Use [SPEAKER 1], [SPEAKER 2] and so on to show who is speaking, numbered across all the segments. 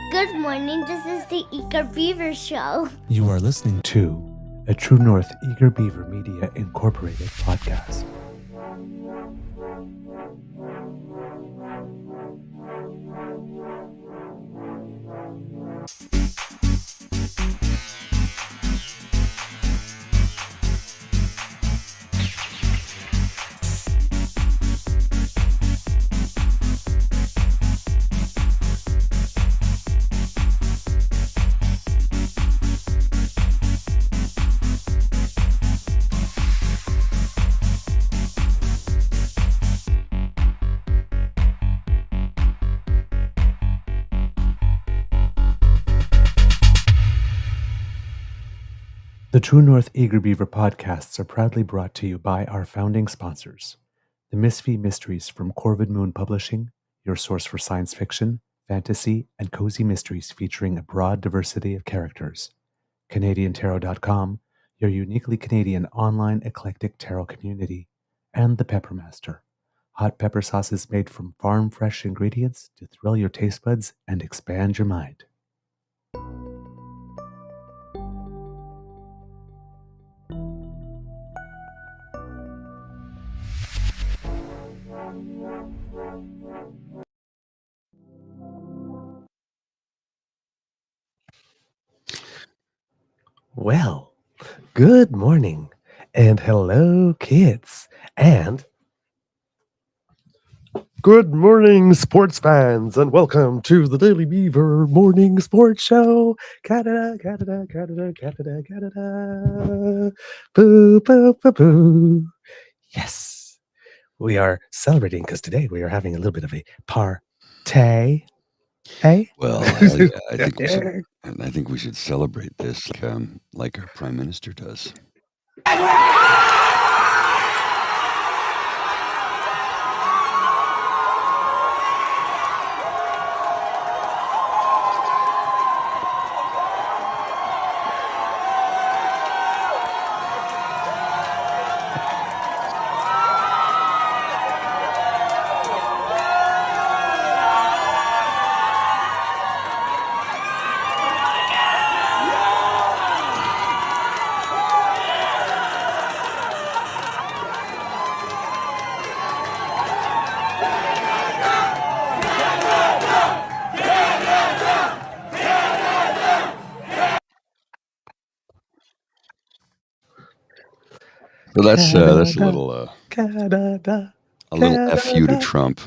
[SPEAKER 1] Good morning, this is the Eager Beaver Show.
[SPEAKER 2] You are listening to a True North Eager Beaver Media Incorporated podcast. The True North Eager Beaver podcasts are proudly brought to you by our founding sponsors, the Misfit Mysteries from Corvid Moon Publishing, your source for science fiction, fantasy, and cozy mysteries featuring a broad diversity of characters, CanadianTarot.com, your uniquely Canadian online eclectic tarot community, and the Peppermaster, hot pepper sauces made from farm-fresh ingredients to thrill your taste buds and expand your mind. Well, good morning and hello, kids, and good morning, sports fans, and welcome to the Daily Beaver Morning Sports Show. Canada, Canada, Canada, Canada, Canada. Boo, boo, boo, boo. Yes, we are celebrating because today we are having a little bit of a party. Hey?
[SPEAKER 3] Well, I think we should celebrate this like our prime minister does. So that's a little
[SPEAKER 2] Canada.
[SPEAKER 3] a little FU to Trump.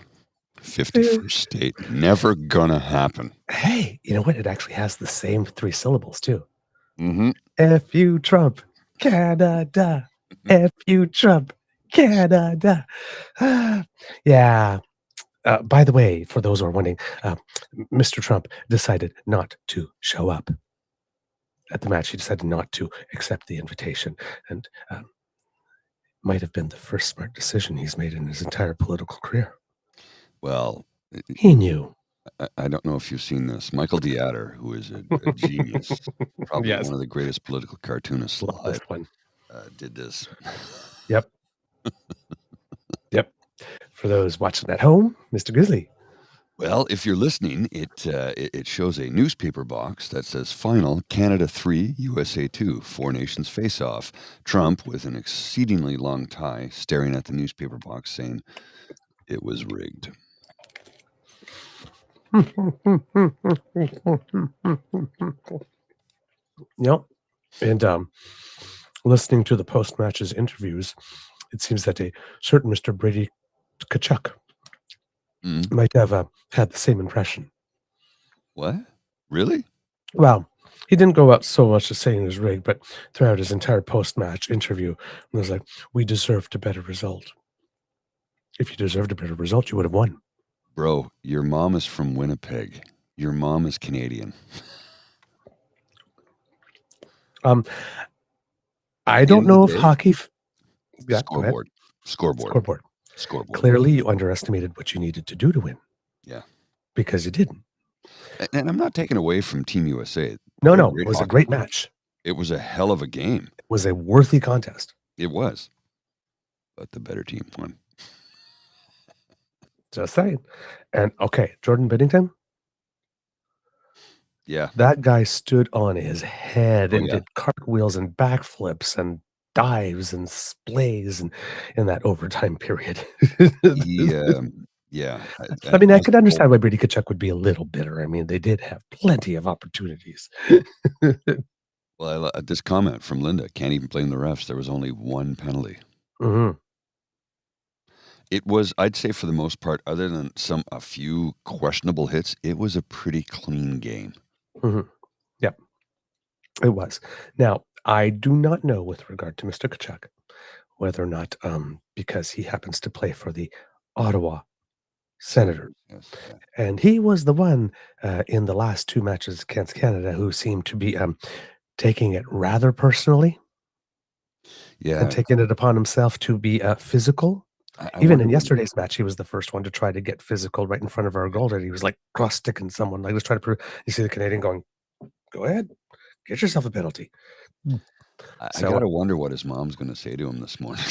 [SPEAKER 3] 51st state, never gonna happen.
[SPEAKER 2] Hey, you know what? It actually has the same three syllables too.
[SPEAKER 3] Mm-hmm.
[SPEAKER 2] F-U Trump, Canada. F-U Trump, Canada. Yeah. By the way, for those who are wondering, Mr. Trump decided not to show up at the match. He decided not to accept the invitation, and might have been the first smart decision he's made in his entire political career.
[SPEAKER 3] Well,
[SPEAKER 2] He knew.
[SPEAKER 3] I don't know if you've seen this. Michael D'Adder, who is a genius, probably
[SPEAKER 2] Yes.
[SPEAKER 3] one of the greatest political cartoonists
[SPEAKER 2] Love
[SPEAKER 3] alive,
[SPEAKER 2] this one.
[SPEAKER 3] did this.
[SPEAKER 2] Yep. Yep. For those watching at home, Mr. Grizzly.
[SPEAKER 3] Well, if you're listening, it shows a newspaper box that says "Final Canada 3, USA 2, Four Nations Face-Off." Trump, with an exceedingly long tie, staring at the newspaper box, saying it was rigged.
[SPEAKER 2] Yep. And listening to the post-matches interviews, it seems that a certain Mr. Brady Kachuk might have had the same impression.
[SPEAKER 3] What? Really?
[SPEAKER 2] Well, he didn't go out so much as saying it was rigged, but throughout his entire post-match interview, it was like, we deserved a better result. If you deserved a better result, you would have won.
[SPEAKER 3] Bro, your mom is from Winnipeg. Your mom is Canadian.
[SPEAKER 2] I don't know if hockey...
[SPEAKER 3] Scoreboard.
[SPEAKER 2] Clearly, you underestimated what you needed to do to win.
[SPEAKER 3] Yeah.
[SPEAKER 2] Because you didn't.
[SPEAKER 3] And I'm not taking away from Team USA.
[SPEAKER 2] No, it was a great match.
[SPEAKER 3] It was a hell of a game.
[SPEAKER 2] It was a worthy contest.
[SPEAKER 3] It was. But the better team won.
[SPEAKER 2] Just saying. And okay, Jordan Biddington.
[SPEAKER 3] Yeah.
[SPEAKER 4] That guy stood on his head
[SPEAKER 3] Oh,
[SPEAKER 4] and
[SPEAKER 3] yeah.
[SPEAKER 4] did cartwheels and backflips and dives and splays and in that overtime period.
[SPEAKER 3] He, yeah.
[SPEAKER 4] I mean, I could
[SPEAKER 3] Austin Cole.
[SPEAKER 4] understand why Brady Tkachuk would be a little bitter. I mean, they did have plenty of opportunities.
[SPEAKER 3] Well, this comment from Linda, can't even blame the refs. There was only one penalty.
[SPEAKER 4] Mhm.
[SPEAKER 3] It was, I'd say, for the most part, other than a few questionable hits, it was a pretty clean game.
[SPEAKER 4] Mhm. Yep. It was. Now, I do not know with regard to Mr. Tkachuk whether or not, because he happens to play for the Ottawa Senators,
[SPEAKER 3] Yes. Yeah.
[SPEAKER 4] and he was the one, in the last 2 matches against Canada who seemed to be, taking it rather personally and
[SPEAKER 3] Yeah.
[SPEAKER 4] taking it upon himself to be, physical.
[SPEAKER 3] I
[SPEAKER 4] Even
[SPEAKER 3] wonder
[SPEAKER 4] in
[SPEAKER 3] what.
[SPEAKER 4] yesterday's match, he was the first one to try to get physical right in front of our goal, and he was, like, cross-sticking someone, like, he was trying to prove you see the Canadian going, "Go ahead, get yourself a penalty."
[SPEAKER 3] I
[SPEAKER 4] So,
[SPEAKER 3] gotta wonder what his mom's gonna say to him this morning.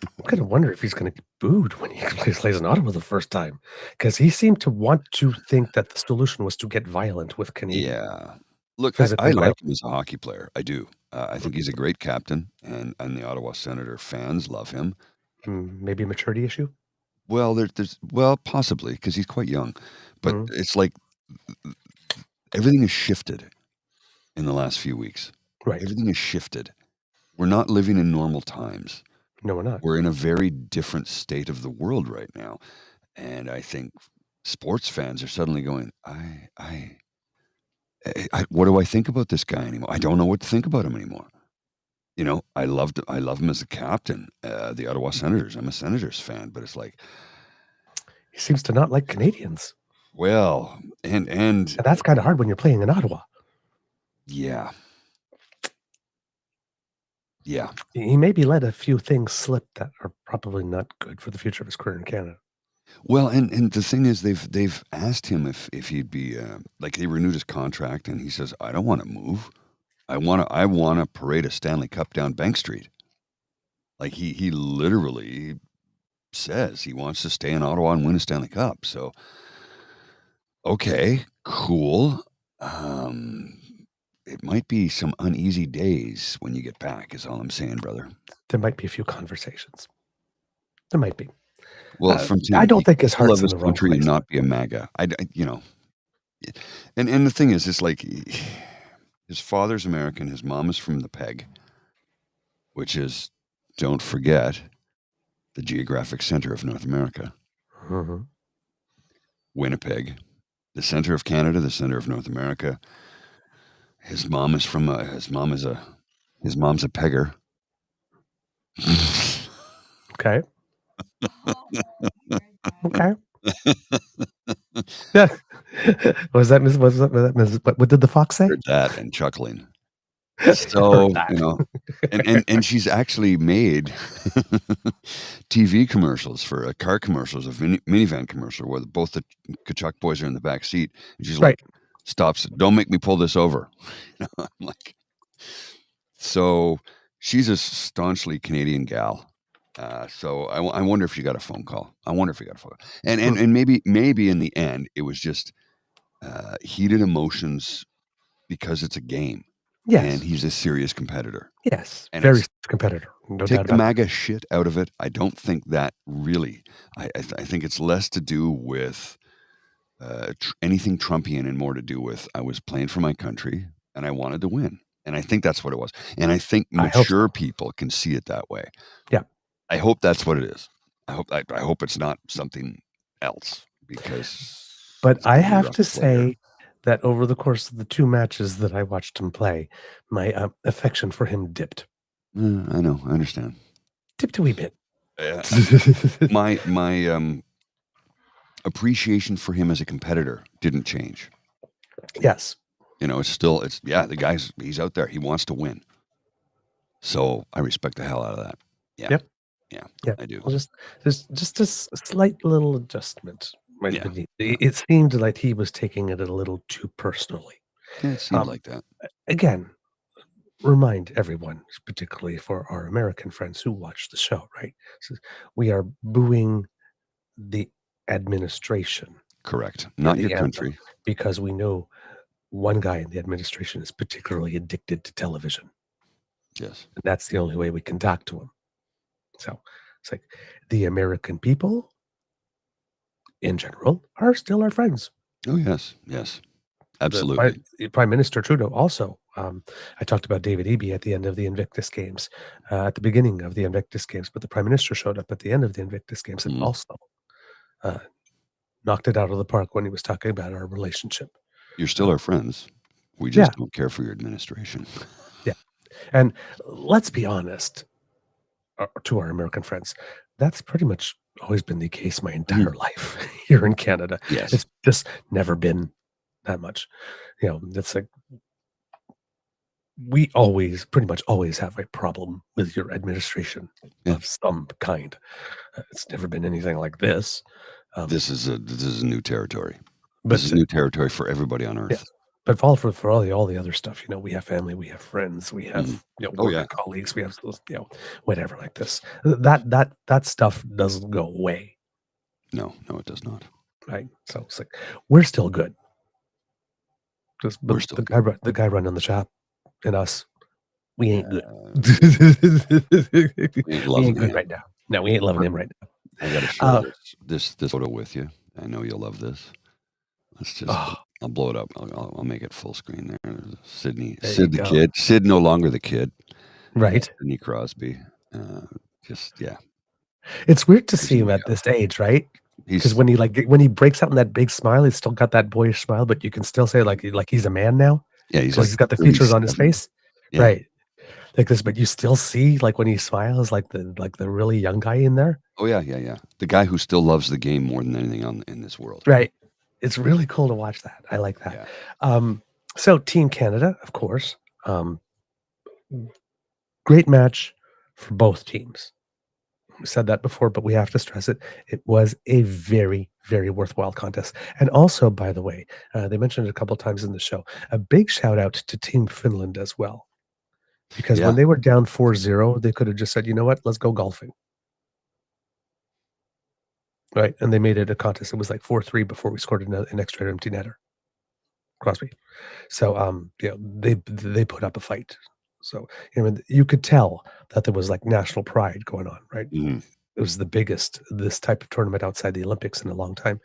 [SPEAKER 4] I'm gonna wonder if he's gonna get booed when he plays in Ottawa the first time, because he seemed to want to think that the solution was to get violent with Canadians.
[SPEAKER 3] Yeah. Look, I
[SPEAKER 4] Physically
[SPEAKER 3] like
[SPEAKER 4] violent.
[SPEAKER 3] him as a hockey player. I do. I think he's a great captain, and the Ottawa Senator fans love him.
[SPEAKER 4] Maybe a maturity issue?
[SPEAKER 3] Well, there's possibly because he's quite young, but
[SPEAKER 4] Mhm.
[SPEAKER 3] it's like everything has shifted in the last few weeks.
[SPEAKER 4] Right.
[SPEAKER 3] Everything has shifted. We're not living in normal times.
[SPEAKER 4] No, we're not.
[SPEAKER 3] We're in a very different state of the world right now, and I think sports fans are suddenly going, what do I think about this guy anymore? I don't know what to think about him anymore. You know, I love him as a captain, the Ottawa Senators. I'm a Senators fan, but it's like,
[SPEAKER 4] He seems to not like Canadians,
[SPEAKER 3] well, and
[SPEAKER 4] and that's kinda hard when you're playing in Ottawa.
[SPEAKER 3] yeah, yeah.
[SPEAKER 4] He maybe let a few things slip that are probably not good for the future of his career in Canada.
[SPEAKER 3] Well, and the thing is, they've asked him if he'd be like they renewed his contract, and he says, I don't want to move. I want to parade a Stanley Cup down Bank Street. Like he literally says he wants to stay in Ottawa and win a Stanley Cup. So okay, cool. It might be some uneasy days when you get back, is all I'm saying, brother.
[SPEAKER 4] There might be a few conversations. There might be.
[SPEAKER 3] Well, from Tim,
[SPEAKER 4] I don't
[SPEAKER 3] he
[SPEAKER 4] think his
[SPEAKER 3] can love
[SPEAKER 4] heart's in
[SPEAKER 3] his
[SPEAKER 4] the wrong
[SPEAKER 3] country and
[SPEAKER 4] place.
[SPEAKER 3] not be a MAGA. You know, and the thing is, it's like his father's American, his mom is from the Peg, which is, don't forget, the geographic center of North America.
[SPEAKER 4] Mhm.
[SPEAKER 3] Winnipeg, the center of Canada, the center of North America. His mom is from his mom's a Pegger.
[SPEAKER 4] Okay. Okay. Yeah. Was that Miss what did the fox say?
[SPEAKER 3] Heard that and chuckling.
[SPEAKER 4] Heard
[SPEAKER 3] So,
[SPEAKER 4] that.
[SPEAKER 3] you know, and she's actually made TV commercials for car commercials, of minivan commercial where both the Kachuk boys are in the back seat, and she's
[SPEAKER 4] Right.
[SPEAKER 3] like, "Stops! Don't make me pull this over." You know, I'm like, so she's a staunchly Canadian gal. So I wonder if she got a phone call. I wonder if he got a phone call. And maybe in the end it was just heated emotions because it's a game. And
[SPEAKER 4] Yes.
[SPEAKER 3] he's a serious competitor.
[SPEAKER 4] Yes.
[SPEAKER 3] And
[SPEAKER 4] Very
[SPEAKER 3] it's
[SPEAKER 4] competitor. No
[SPEAKER 3] take
[SPEAKER 4] doubt
[SPEAKER 3] the
[SPEAKER 4] about it.
[SPEAKER 3] MAGA shit out of it. I don't think that really. I think it's less to do with anything Trumpian and more to do with I was playing for my country and I wanted to win. And I think that's what it was. And I think
[SPEAKER 4] I hope so.
[SPEAKER 3] mature people can see it that way.
[SPEAKER 4] Yeah.
[SPEAKER 3] I hope that's what it is. I hope it's not something else because
[SPEAKER 4] But
[SPEAKER 3] it's
[SPEAKER 4] I
[SPEAKER 3] gonna be
[SPEAKER 4] have
[SPEAKER 3] rough
[SPEAKER 4] to
[SPEAKER 3] to play here.
[SPEAKER 4] say that over the course of the 2 matches that I watched him play, my, affection for him dipped.
[SPEAKER 3] I know. I understand.
[SPEAKER 4] Dipped a wee bit.
[SPEAKER 3] My appreciation for him as a competitor didn't change.
[SPEAKER 4] Yes.
[SPEAKER 3] You know, it's the he's out there. He wants to win. So I respect the hell out of that. Yeah.
[SPEAKER 4] Yep.
[SPEAKER 3] Yeah,
[SPEAKER 4] Yeah.
[SPEAKER 3] I do.
[SPEAKER 4] Well, just a slight little adjustment might
[SPEAKER 3] Yeah.
[SPEAKER 4] be needed. It seemed like he was taking it a little too personally.
[SPEAKER 3] Yeah, it seemed
[SPEAKER 4] Um,
[SPEAKER 3] like that.
[SPEAKER 4] Again, remind everyone, particularly for our American friends who watch the show, right? So we are booing the administration
[SPEAKER 3] Correct.
[SPEAKER 4] in
[SPEAKER 3] Not your
[SPEAKER 4] the anthem
[SPEAKER 3] country.
[SPEAKER 4] because we know one guy in the administration is particularly addicted to television.
[SPEAKER 3] Yes.
[SPEAKER 4] And that's the only way we can talk to him. So it's like the American people in general are still our friends.
[SPEAKER 3] Oh, yes. Yes. Absolutely.
[SPEAKER 4] The Prime Minister Trudeau also. I talked about David Eby at the end of the Invictus Games, at the beginning of the Invictus Games, but the Prime Minister showed up at the end of the Invictus Games and also knocked it out of the park when he was talking about our relationship.
[SPEAKER 3] You're still our friends. We just don't care for your administration.
[SPEAKER 4] Yeah. And let's be honest, to our American friends, that's pretty much always been the case my entire life here in Canada.
[SPEAKER 3] Yes.
[SPEAKER 4] It's just never been that much. It's like we pretty much always have a problem with your administration of some kind. It's never been anything like this.
[SPEAKER 3] This is new territory. This is new territory for everybody on Earth.
[SPEAKER 4] Yes. But for all the other stuff, we have family, we have friends, we have work colleagues, we have whatever like this. That stuff doesn't go away.
[SPEAKER 3] No, it does not.
[SPEAKER 4] Right. So it's like we're still good.
[SPEAKER 3] We're still
[SPEAKER 4] the guy running the shop and us, we ain't good. We ain't good right now. No, we ain't loving him right now.
[SPEAKER 3] I got to share this photo with you. I know you'll love this. Let's just. I'll blow it up. I'll make it full screen there. Sid the kid. Sid no longer the kid.
[SPEAKER 4] Right.
[SPEAKER 3] Sidney Crosby.
[SPEAKER 4] It's weird to see him at this age, right? Because when he breaks out in that big smile, he's still got that boyish smile, but you can still say like he's a man now.
[SPEAKER 3] Yeah,
[SPEAKER 4] he's got the features on his face, right? Like this, but you still see like when he smiles, like the really young guy in there.
[SPEAKER 3] Oh yeah. The guy who still loves the game more than anything in this world.
[SPEAKER 4] Right. It's really cool to watch that. I like that. Yeah. So Team Canada, of course, great match for both teams. We said that before, but we have to stress it. It was a very, very worthwhile contest. And also, by the way, they mentioned it a couple of times in the show, a big shout out to Team Finland as well. Because when they were down 4-0, they could have just said, you know what, let's go golfing. Right. And they made it a contest. It was like 4-3 before we scored an extra empty netter. Crosby. So, they put up a fight. So, you could tell that there was like national pride going on, right?
[SPEAKER 3] Mm-hmm.
[SPEAKER 4] It was the biggest, this type of tournament outside the Olympics in a long time.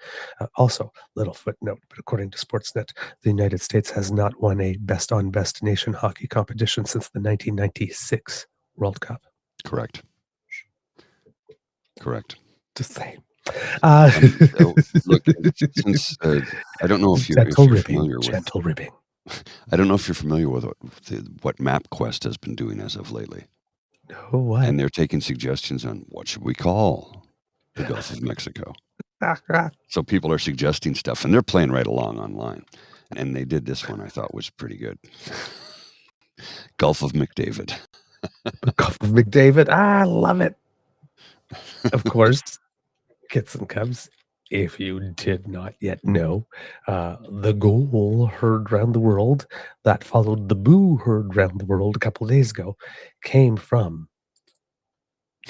[SPEAKER 4] Also, little footnote, but according to Sportsnet, the United States has not won a best-on-best nation hockey competition since the 1996 World Cup.
[SPEAKER 3] Correct.
[SPEAKER 4] Just saying.
[SPEAKER 3] Look, since I don't know if you're familiar with
[SPEAKER 4] gentle ribbing.
[SPEAKER 3] I don't know if you're familiar with what MapQuest has been doing as of lately.
[SPEAKER 4] No, what?
[SPEAKER 3] And they're taking suggestions on what should we call the Gulf of Mexico. So people are suggesting stuff, and they're playing right along online. And they did this one I thought was pretty good. Gulf of McDavid.
[SPEAKER 4] The Gulf of McDavid. I love it. Of course, Kits and Cubs, if you did not yet know, the goal heard round the world that followed the boo heard round the world a couple of days ago came from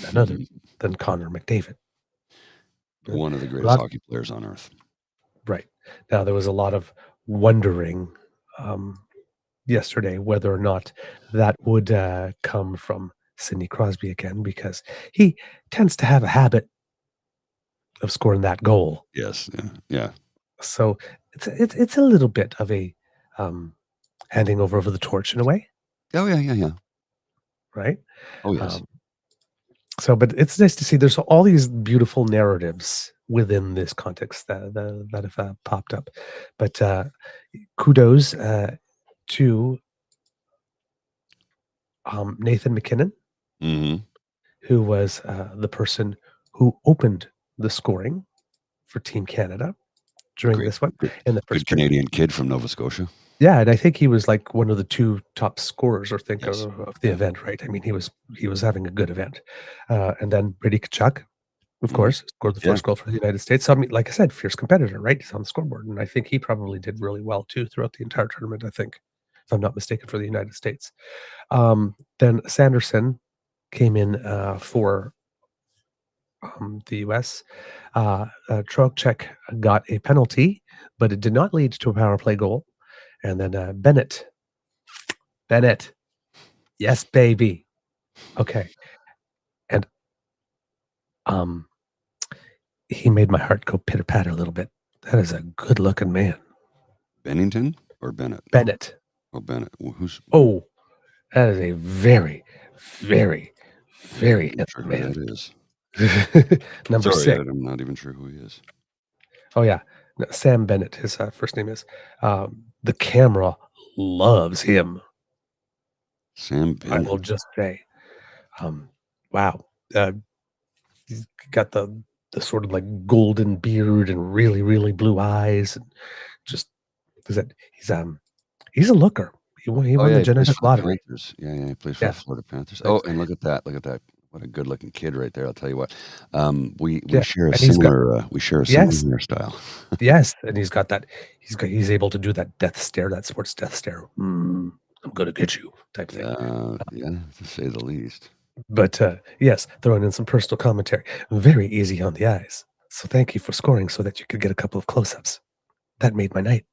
[SPEAKER 4] none other than Connor McDavid.
[SPEAKER 3] One of the greatest hockey players on earth.
[SPEAKER 4] Right. Now, there was a lot of wondering yesterday whether or not that would come from Sidney Crosby again, because he tends to have a habit of scoring that goal.
[SPEAKER 3] Yes. Yeah.
[SPEAKER 4] So it's a little bit of a handing over of the torch in a way.
[SPEAKER 3] Oh yeah.
[SPEAKER 4] Right.
[SPEAKER 3] Oh yes.
[SPEAKER 4] But it's nice to see there's all these beautiful narratives within this context that have popped up. But kudos to Nathan McKinnon, who was the person who opened the scoring for Team Canada during this one in the first
[SPEAKER 3] Canadian kid from Nova Scotia.
[SPEAKER 4] Yeah, and I think he was like one of the two top scorers, of the event, right? I mean, he was having a good event. And then Brady Tkachuk, of course, scored the first goal for the United States. So, I mean, like I said, fierce competitor, right? He's on the scoreboard, and I think he probably did really well too throughout the entire tournament. I think, if I'm not mistaken, for the United States. Then Sanderson came in for the U.S. Trocheck got a penalty, but it did not lead to a power play goal. And then Bennett. Yes, baby. Okay. And he made my heart go pitter-patter a little bit. That is a good-looking man.
[SPEAKER 3] Bennington or Bennett?
[SPEAKER 4] Bennett.
[SPEAKER 3] Oh, Bennett. Who's?
[SPEAKER 4] Oh, that is a very, very, very
[SPEAKER 3] I'm not sure
[SPEAKER 4] handsome
[SPEAKER 3] who
[SPEAKER 4] man.
[SPEAKER 3] that is.
[SPEAKER 4] Number
[SPEAKER 3] Sorry,
[SPEAKER 4] 6.
[SPEAKER 3] I'm not even sure who he is.
[SPEAKER 4] Oh, yeah. No, Sam Bennett, his first name is. The camera loves him,
[SPEAKER 3] Sam
[SPEAKER 4] I
[SPEAKER 3] Bennett.
[SPEAKER 4] will just say. Wow. He's got the sort of like golden beard and really, really blue eyes. And just he's a looker. He
[SPEAKER 3] Oh
[SPEAKER 4] won
[SPEAKER 3] yeah,
[SPEAKER 4] the
[SPEAKER 3] he plays
[SPEAKER 4] genetic
[SPEAKER 3] for the
[SPEAKER 4] lottery.
[SPEAKER 3] Panthers. Yeah, he plays for the
[SPEAKER 4] Yeah.
[SPEAKER 3] Florida Panthers.
[SPEAKER 4] Like,
[SPEAKER 3] Oh, and look at that! Look at that! What a good-looking kid right there! I'll tell you what. We
[SPEAKER 4] yeah.
[SPEAKER 3] share a
[SPEAKER 4] And he's got
[SPEAKER 3] similar
[SPEAKER 4] yes,
[SPEAKER 3] hairstyle.
[SPEAKER 4] yes, and he's able to do that death stare, that sports death stare. I'm gonna get you type thing.
[SPEAKER 3] Yeah, to say the least.
[SPEAKER 4] But yes, throwing in some personal commentary. Very easy on the eyes. So thank you for scoring so that you could get a couple of close-ups. That made my night.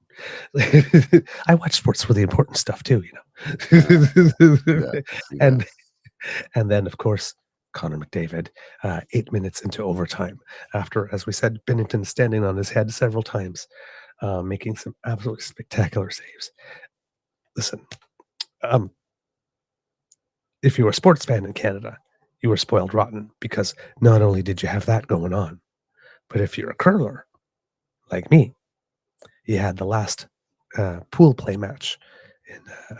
[SPEAKER 4] I watch sports for the important stuff too,
[SPEAKER 3] Yeah.
[SPEAKER 4] and and then of course Connor McDavid, 8 minutes into overtime, after, as we said, Binnington standing on his head several times, making some absolutely spectacular saves. Listen, if you were a sports fan in Canada, you were spoiled rotten because not only did you have that going on, but if you're a curler like me, you had the last pool play match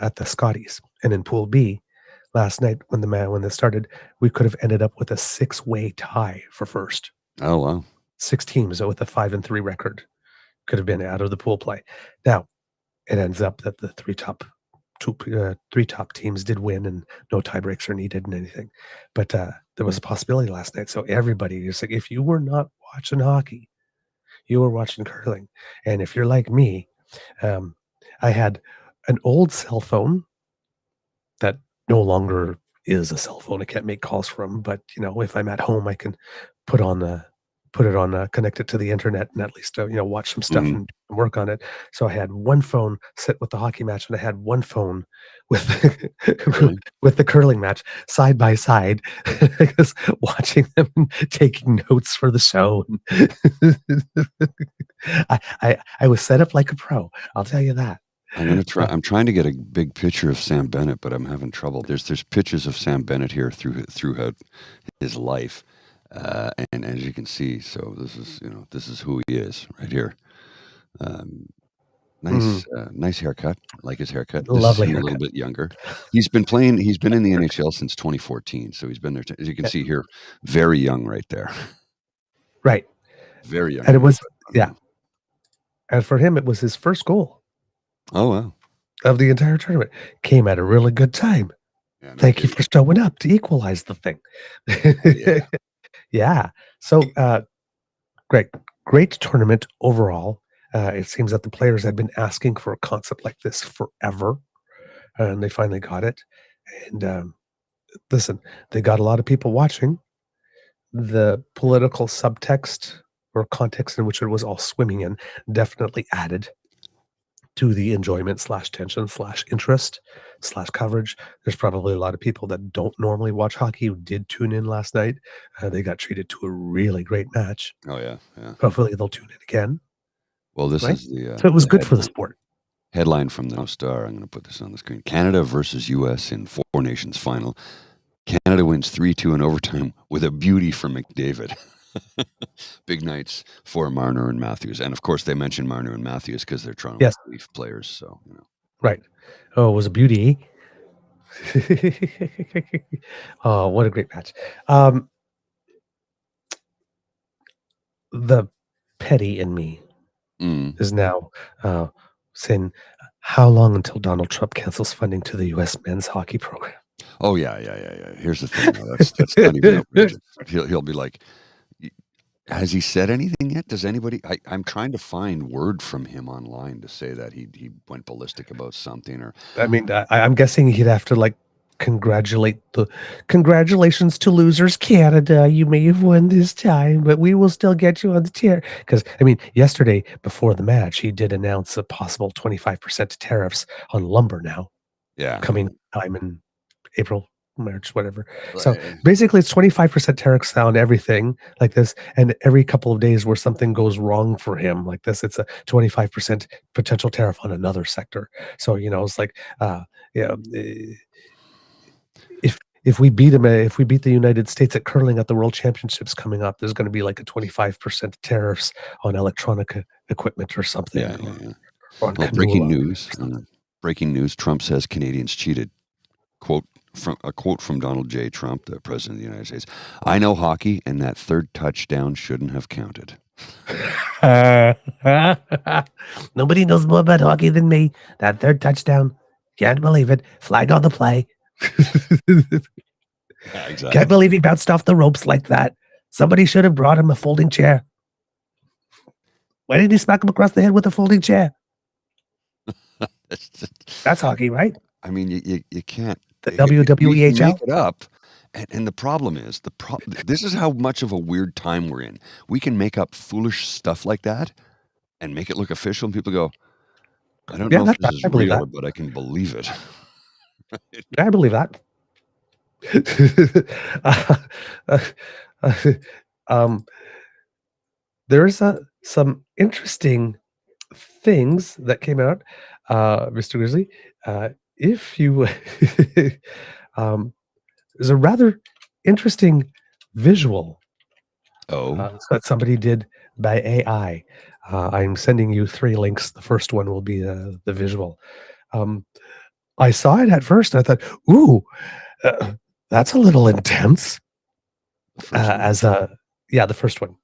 [SPEAKER 4] at the Scotties, and in Pool B last night when this started, we could have ended up with a 6-way tie for first.
[SPEAKER 3] Oh wow.
[SPEAKER 4] 6 teams with a 5-3 record could have been out of the pool play. Now it ends up that the three top teams did win, and no tie breaks are needed and anything. But there was a possibility last night, so everybody is like, if you were not watching hockey, you were watching curling, and if you're like me, I had an old cell phone that no longer is a cell phone. I can't make calls from, but if I'm at home, I can put it on, connect it to the internet, and at least watch some stuff and work on it. So I had one phone set with the hockey match, and I had one phone with
[SPEAKER 3] Really?
[SPEAKER 4] with the curling match side by side, just watching them and taking notes for the show. I was set up like a pro. I'll tell you that.
[SPEAKER 3] I'm trying to get a big picture of Sam Bennett, but I'm having trouble. There's pictures of Sam Bennett here throughout his life, and as you can see, so this is who he is right here. Nice haircut. I like his haircut. This
[SPEAKER 4] Lovely
[SPEAKER 3] is him a little bit younger. He's been in the NHL since 2014, so he's been there. As you can see here, very young right there.
[SPEAKER 4] Right.
[SPEAKER 3] Very young.
[SPEAKER 4] And it was, yeah. And for him, it was his first goal.
[SPEAKER 3] Oh, wow.
[SPEAKER 4] Of the entire tournament. Came at a really good time.
[SPEAKER 3] Yeah,
[SPEAKER 4] Thank you for showing up to equalize the thing.
[SPEAKER 3] Yeah.
[SPEAKER 4] Yeah. So, great tournament overall. It seems that the players had been asking for a concept like this forever, and they finally got it. And listen, they got a lot of people watching. The political subtext or context in which it was all swimming in definitely added to the enjoyment / tension / interest / coverage. There's probably a lot of people that don't normally watch hockey who did tune in last night. They got treated to a really great match.
[SPEAKER 3] Oh, yeah.
[SPEAKER 4] Hopefully they'll tune in again.
[SPEAKER 3] Well, this
[SPEAKER 4] Right?
[SPEAKER 3] is the
[SPEAKER 4] So it was good for the sport.
[SPEAKER 3] headline from the Star. I'm going to put this on the screen. Canada versus U.S. in Four Nations final. Canada wins 3-2 in overtime with a beauty from McDavid. Big nights for Marner and Matthews. And of course, they mentioned Marner and Matthews because they're Toronto Leaf players. So,
[SPEAKER 4] Right. Oh, it was a beauty. Oh, what a great match. The petty in me is now saying, how long until Donald Trump cancels funding to the U.S. men's hockey program?
[SPEAKER 3] Oh, yeah. Here's the thing. No, that's not even outrageous. He'll be like, has he said anything yet? Does anybody? I'm trying to find word from him online to say that he went ballistic about something. Or
[SPEAKER 4] I mean, I'm guessing he'd have to Congratulations to losers Canada. You may have won this time, but we will still get you on the tier. Because I mean, yesterday before the match, he did announce a possible 25% tariffs on lumber now
[SPEAKER 3] Yeah.
[SPEAKER 4] coming time in April, March, whatever. So
[SPEAKER 3] Right.
[SPEAKER 4] basically, it's 25% tariffs on everything like this, and every couple of days where something goes wrong for him like this, it's a 25% potential tariff on another sector. So it's like, yeah. If we beat him, if we beat the United States at curling at the World Championships coming up, there's going to be like a 25% tariffs on electronic equipment or something,
[SPEAKER 3] Yeah.
[SPEAKER 4] or on
[SPEAKER 3] Well, breaking news. Trump says Canadians cheated. A quote from Donald J. Trump, the president of the United States. I know hockey, and that third touchdown shouldn't have counted.
[SPEAKER 4] Nobody knows more about hockey than me. That third touchdown, can't believe it. Flag on the play.
[SPEAKER 3] Yeah, exactly.
[SPEAKER 4] Can't believe he bounced off the ropes like that. Somebody should have brought him a folding chair. Why didn't he smack him across the head with a folding chair? That's hockey, right?
[SPEAKER 3] I mean, you can't.
[SPEAKER 4] The WWEHL?
[SPEAKER 3] You make it up. And the problem is, this is how much of a weird time we're in. We can make up foolish stuff like that and make it look official, and people go, I don't know if this is real, but I can believe it.
[SPEAKER 4] I believe that. There's some interesting things that came out, Mr. Grizzly. If you there's a rather interesting visual that somebody did by AI. I'm sending you 3 links. The first one will be the visual. I saw it at first and I thought, ooh, that's a little intense. The first one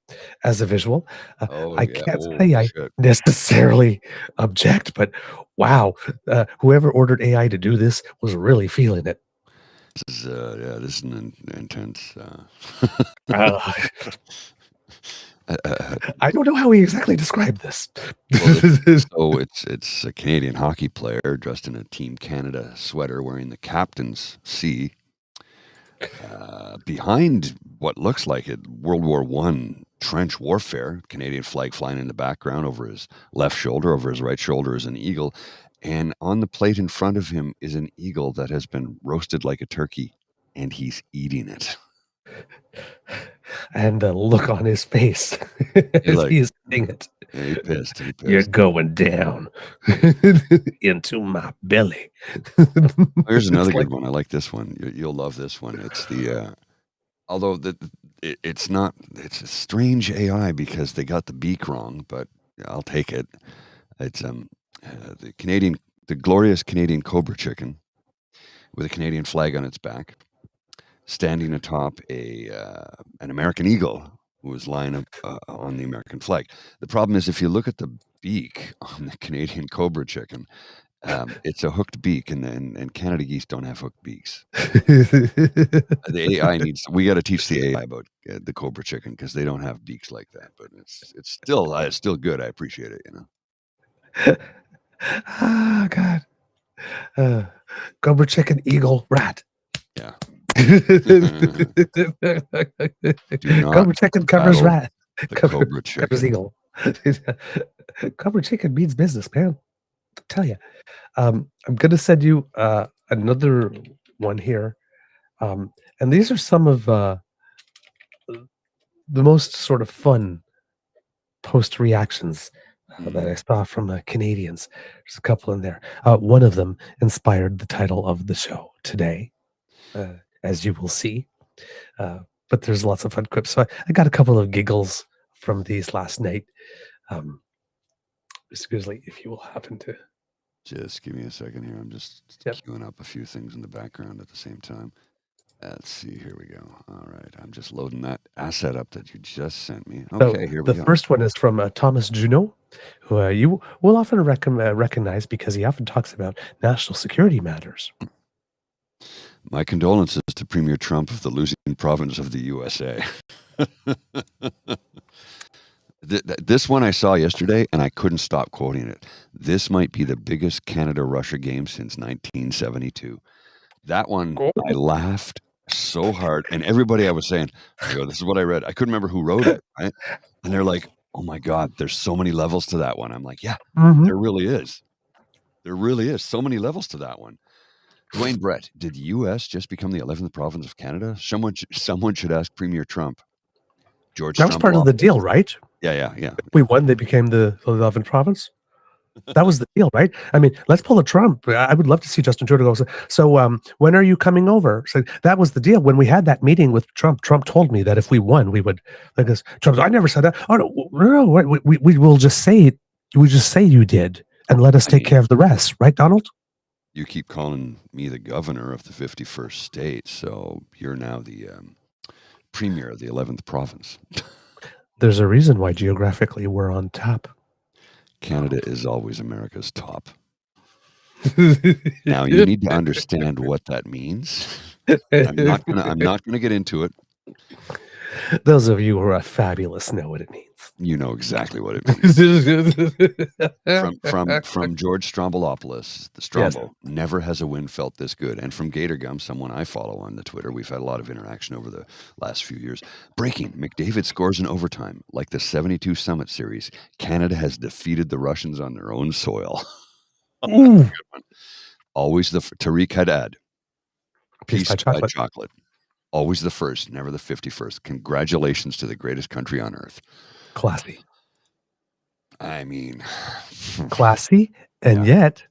[SPEAKER 4] as a visual. I can't say I necessarily object, but wow, whoever ordered AI to do this was really feeling it.
[SPEAKER 3] This is an intense.
[SPEAKER 4] I don't know how he exactly described this.
[SPEAKER 3] So it's a Canadian hockey player dressed in a Team Canada sweater, wearing the captain's C. Behind what looks like it, World War I trench warfare, Canadian flag flying in the background. Over his left shoulder, over his right shoulder is an eagle. And on the plate in front of him is an eagle that has been roasted like a turkey, and he's eating it.
[SPEAKER 4] And the look on his face as he's eating it.
[SPEAKER 3] Yeah, he's pissed.
[SPEAKER 4] You're going down into my belly.
[SPEAKER 3] Here's another good one. I like this one. You'll love this one. It's although it's a strange AI because they got the beak wrong, but I'll take it. It's the glorious Canadian cobra chicken with a Canadian flag on its back, standing atop an American eagle who was lying up on the American flag. The problem is, if you look at the beak on the Canadian cobra chicken, it's a hooked beak, and Canada geese don't have hooked beaks. The AI we got to teach the AI about the cobra chicken because they don't have beaks like that. But it's still good. I appreciate it.
[SPEAKER 4] Oh God. Cobra chicken, eagle, rat.
[SPEAKER 3] Yeah.
[SPEAKER 4] Cobra chicken covers rat.
[SPEAKER 3] Cobra chicken
[SPEAKER 4] covers eagle. Cobra chicken means business, man. I'll tell you. I'm gonna send you another one here, and these are some of the most sort of fun post reactions that I saw from Canadians. There's a couple in there. One of them inspired the title of the show today, as you will see. But there's lots of fun clips. So I got a couple of giggles from these last night. Mr. Grizzly, if you will happen to.
[SPEAKER 3] Just give me a second here. I'm just queuing up a few things in the background at the same time. Let's see. Here we go. All right. I'm just loading that asset up that you just sent me. Okay, here we go.
[SPEAKER 4] The first one is from Thomas Junot, who you will often recognize because he often talks about national security matters.
[SPEAKER 3] My condolences to Premier Trump of the losing province of the USA. This one I saw yesterday, and I couldn't stop quoting it. This might be the biggest Canada-Russia game since 1972. That one, I laughed so hard. And everybody I was saying, I go, this is what I read. I couldn't remember who wrote it, right? And they're like, oh my God, there's so many levels to that one. I'm like, yeah, there really is. There really is so many levels to that one. Dwayne Brett, did the U.S. just become the 11th province of Canada? Someone should ask Premier Trump. George
[SPEAKER 4] That was part of the deal, right?
[SPEAKER 3] Yeah.
[SPEAKER 4] We won, they became the 11th province. That was the deal, right? I mean, let's pull a Trump. I would love to see Justin Trudeau go, so when are you coming over? So that was the deal. When we had that meeting with Trump, Trump told me that if we won, we would, like this. Trump, I never said that. Oh, no, we will just say it. We just say you did and let us take care of the rest. Right, Donald?
[SPEAKER 3] You keep calling me the governor of the 51st state, so you're now the premier of the 11th province.
[SPEAKER 4] There's a reason why geographically we're on top.
[SPEAKER 3] Canada is always America's top. Now you need to understand what that means. I'm not gonna get into it.
[SPEAKER 4] Those of you who are fabulous know what it means.
[SPEAKER 3] You know exactly what it means. from George Stroumboulopoulos, the Strombo, never has a win felt this good. And from Gator Gum, someone I follow on the Twitter, we've had a lot of interaction over the last few years. Breaking, McDavid scores in overtime. Like the 72 Summit Series, Canada has defeated the Russians on their own soil. Always the Tariq Haddad. Peace by chocolate. Always the first, never the 51st. Congratulations to the greatest country on earth.
[SPEAKER 4] Classy.
[SPEAKER 3] I mean,
[SPEAKER 4] classy, and yet,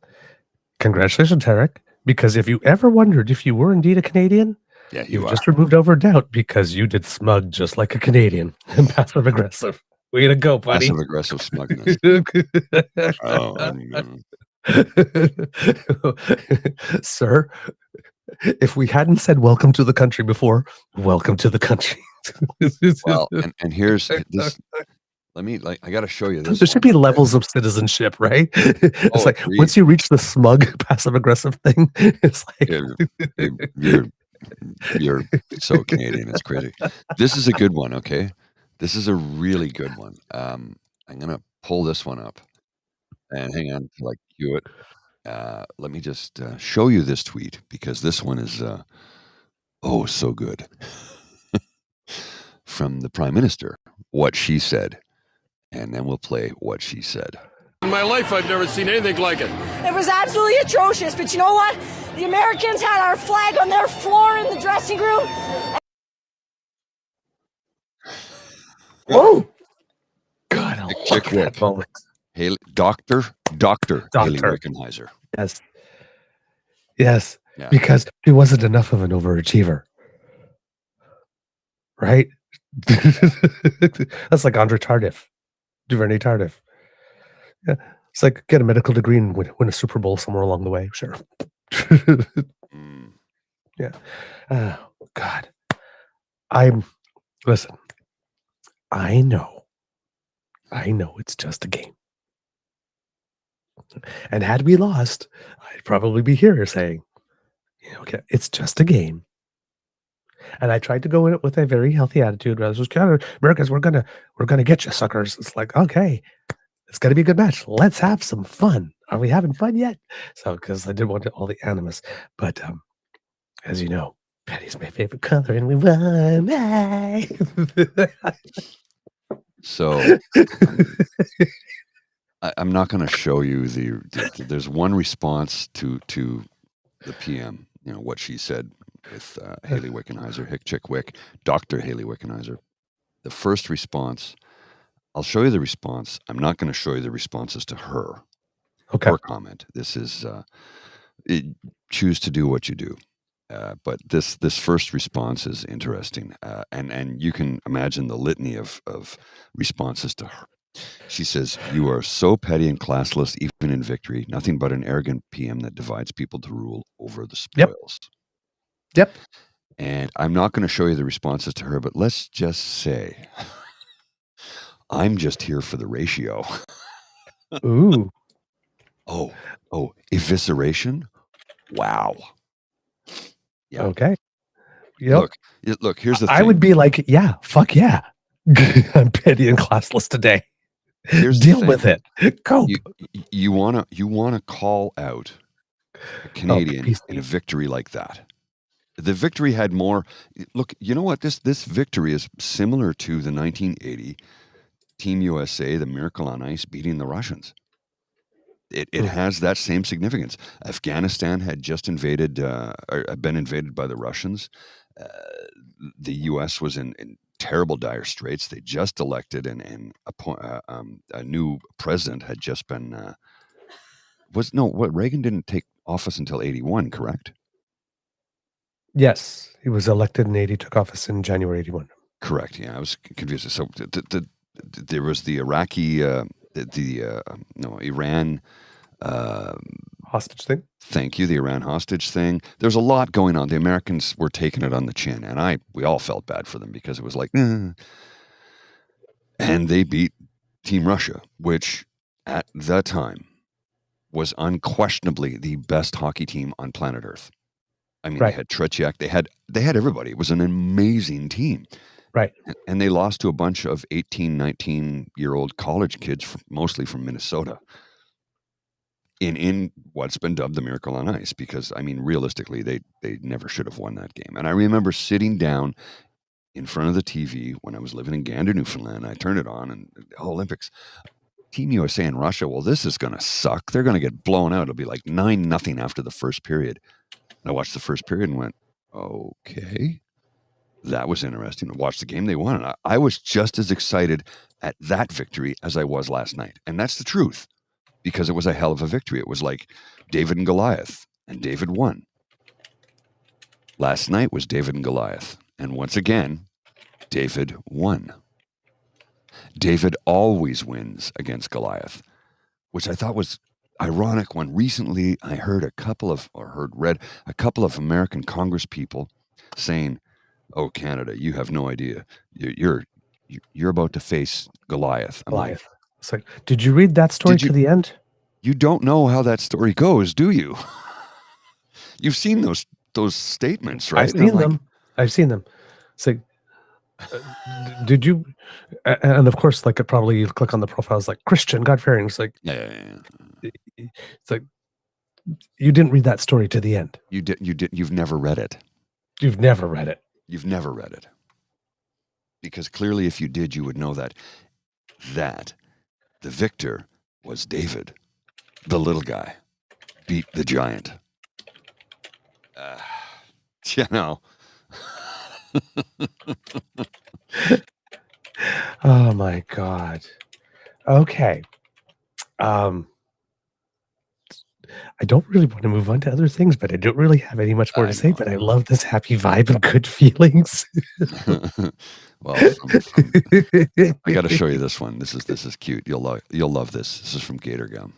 [SPEAKER 4] congratulations, Tarek. Because if you ever wondered if you were indeed a Canadian, you just removed over doubt because you did smug just like a Canadian and passive aggressive. Way to go, buddy.
[SPEAKER 3] Passive aggressive smugness.
[SPEAKER 4] Sir, if we hadn't said welcome to the country before, welcome to the country.
[SPEAKER 3] Well, and here's this. I got to show you this.
[SPEAKER 4] There should be levels of citizenship, right? It's like once you reach the smug passive aggressive thing, it's like
[SPEAKER 3] you're so Canadian, it's crazy. This is a good one, okay? This is a really good one. I'm gonna pull this one up, and hang on till I cue it. Let me just show you this tweet because this one is so good. From the Prime Minister, what she said, and then we'll play what she said.
[SPEAKER 5] In my life, I've never seen anything like it.
[SPEAKER 6] It was absolutely atrocious, but you know what? The Americans had our flag on their floor in the dressing room.
[SPEAKER 4] Whoa! God, I love that moment.
[SPEAKER 3] Dr. Haley Wickenheiser.
[SPEAKER 4] Yes. Yeah. Because he wasn't enough of an overachiever. Right? That's like Andre Tardif. Duvernay Tardif. Yeah. It's like get a medical degree and win a Super Bowl somewhere along the way. Sure. Yeah. Oh, God. Listen. I know it's just a game. And had we lost, I'd probably be here saying, okay, it's just a game. And I tried to go in it with a very healthy attitude. I was just kind of, Americans, we're gonna get you, suckers. It's like, okay, it's gonna be a good match. Let's have some fun. Are we having fun yet? So, because I didn't want all the animus, but as you know, Patty's my favorite color, and we won.
[SPEAKER 3] So I'm not going to show you there's one response to the PM, what she said with Haley Wickenheiser, Hick Chick Wick, Dr. Haley Wickenheiser. The first response, I'll show you the response. I'm not going to show you the responses to her.
[SPEAKER 4] Okay.
[SPEAKER 3] Her comment. This is choose to do what you do. But this first response is interesting, and you can imagine the litany of responses to her. She says, "You are so petty and classless, even in victory. Nothing but an arrogant PM that divides people to rule over the spoils."
[SPEAKER 4] Yep.
[SPEAKER 3] And I'm not going to show you the responses to her, but let's just say, I'm just here for the ratio.
[SPEAKER 4] Ooh.
[SPEAKER 3] Oh, evisceration? Wow. Yeah.
[SPEAKER 4] Okay. Yep.
[SPEAKER 3] Look, here's the thing.
[SPEAKER 4] I would be like, yeah, fuck yeah. I'm petty and classless today. Deal with it. Cope.
[SPEAKER 3] You wanna call out a Canadian
[SPEAKER 4] BC.
[SPEAKER 3] in a victory like that. The victory had more. Look, you know what? This victory is similar to the 1980 Team USA, the Miracle on Ice, beating the Russians. It has that same significance. Afghanistan had just invaded, or been invaded by the Russians. The U.S. was in terrible dire straits. They just elected and a new president had just been. Reagan didn't take office until 81, correct?
[SPEAKER 4] Yes, he was elected in 80, took office in January 81.
[SPEAKER 3] Correct. Yeah, I was confused. So there was the Iraqi, Iran
[SPEAKER 4] hostage thing.
[SPEAKER 3] Thank you. The Iran hostage thing. There's a lot going on. The Americans were taking it on the chin, and we all felt bad for them because it was like, and they beat Team Russia, which at the time was unquestionably the best hockey team on planet Earth. I mean, They had Tretiak, they had everybody. It was an amazing team.
[SPEAKER 4] Right.
[SPEAKER 3] And they lost to a bunch of 18, 19-year-old college kids, mostly from Minnesota, in what's been dubbed the Miracle on Ice, because, I mean, realistically, they never should have won that game. And I remember sitting down in front of the TV when I was living in Gander, Newfoundland. I turned it on, and the Olympics, Team USA and Russia, well, this is going to suck. They're going to get blown out. It'll be like 9-0 after the first period. And I watched the first period and went, okay, that was interesting. I watched the game they won. And I was just as excited at that victory as I was last night. And that's the truth, because it was a hell of a victory. It was like David and Goliath, and David won. Last night was David and Goliath. And once again, David won. David always wins against Goliath, which I thought was ironic when recently I read a couple of American Congress people saying, "Oh, Canada, you have no idea. You're about to face Goliath."
[SPEAKER 4] Goliath. It's like, did you read that story to the end?
[SPEAKER 3] You don't know how that story goes, do you? You've seen those statements, right?
[SPEAKER 4] I've seen them. It's like, did you? And of course, like, probably you click on the profiles like Christian, God-fearing. It's like,
[SPEAKER 3] yeah.
[SPEAKER 4] It's like, you didn't read that story to the end.
[SPEAKER 3] You did. You've never read it.
[SPEAKER 4] You've never read it.
[SPEAKER 3] You've never read it. Because clearly, if you did, you would know that the victor was David. The little guy beat the giant. You know.
[SPEAKER 4] Oh my God. Okay. I don't really want to move on to other things, but I don't really have any much more to say. But I love this happy vibe and good feelings.
[SPEAKER 3] Well, I got to show you this one. This is cute. You'll love this. This is from Gator Gum.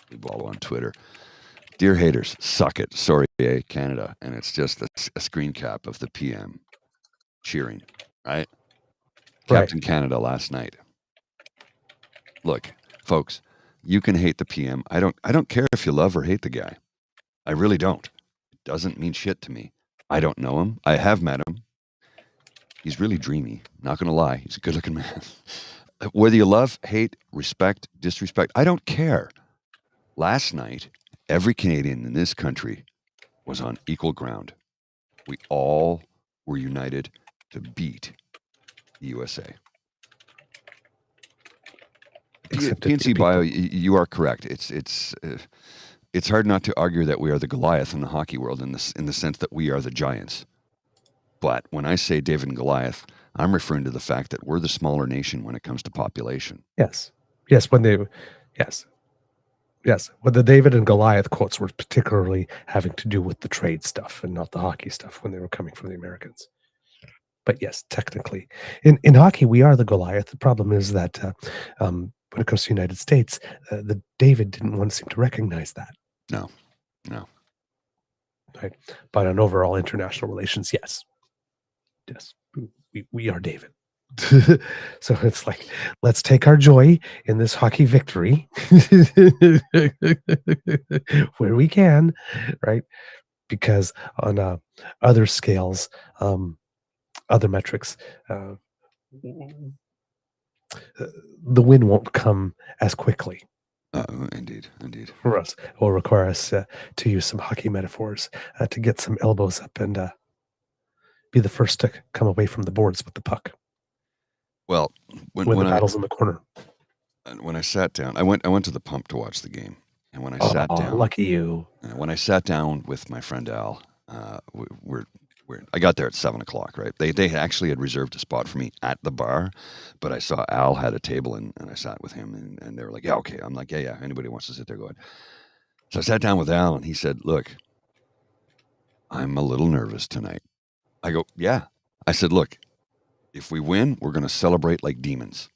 [SPEAKER 3] We follow on Twitter. Dear haters, suck it. Sorry, Canada. And it's just a screen cap of the PM cheering, right? Captain Canada last night. Look, folks, you can hate the PM. I don't care if you love or hate the guy. I really don't. It doesn't mean shit to me. I don't know him. I have met him. He's really dreamy. Not going to lie. He's a good-looking man. Whether you love, hate, respect, disrespect, I don't care. Last night, every Canadian in this country was on equal ground. We all were united to beat the USA. PNC Bio, you are correct. It's hard not to argue that we are the Goliath in the hockey world in the sense that we are the giants. But when I say David and Goliath, I'm referring to the fact that we're the smaller nation when it comes to population.
[SPEAKER 4] Yes. When the David and Goliath quotes were particularly having to do with the trade stuff and not the hockey stuff when they were coming from the Americans. But yes, technically, in hockey, we are the Goliath. The problem is that when it comes to the United States, the David didn't want to seem to recognize that.
[SPEAKER 3] No.
[SPEAKER 4] Right. But on overall international relations, yes, we are David. So it's like, let's take our joy in this hockey victory where we can, right? Because on other scales, other metrics, the win won't come as quickly.
[SPEAKER 3] Indeed.
[SPEAKER 4] For us, it will require us to use some hockey metaphors to get some elbows up and be the first to come away from the boards with the puck
[SPEAKER 3] Well,
[SPEAKER 4] when the battle's in the corner.
[SPEAKER 3] when I sat down, I went to the pump to watch the game, and when I sat down,
[SPEAKER 4] lucky you.
[SPEAKER 3] when I sat down with my friend Al, I got there at 7:00, right? They actually had reserved a spot for me at the bar, but I saw Al had a table and I sat with him and they were like, yeah, okay. I'm like, yeah. Anybody wants to sit there, go ahead. So I sat down with Al and he said, look, I'm a little nervous tonight. I go, yeah. I said, look, if we win, we're going to celebrate like demons.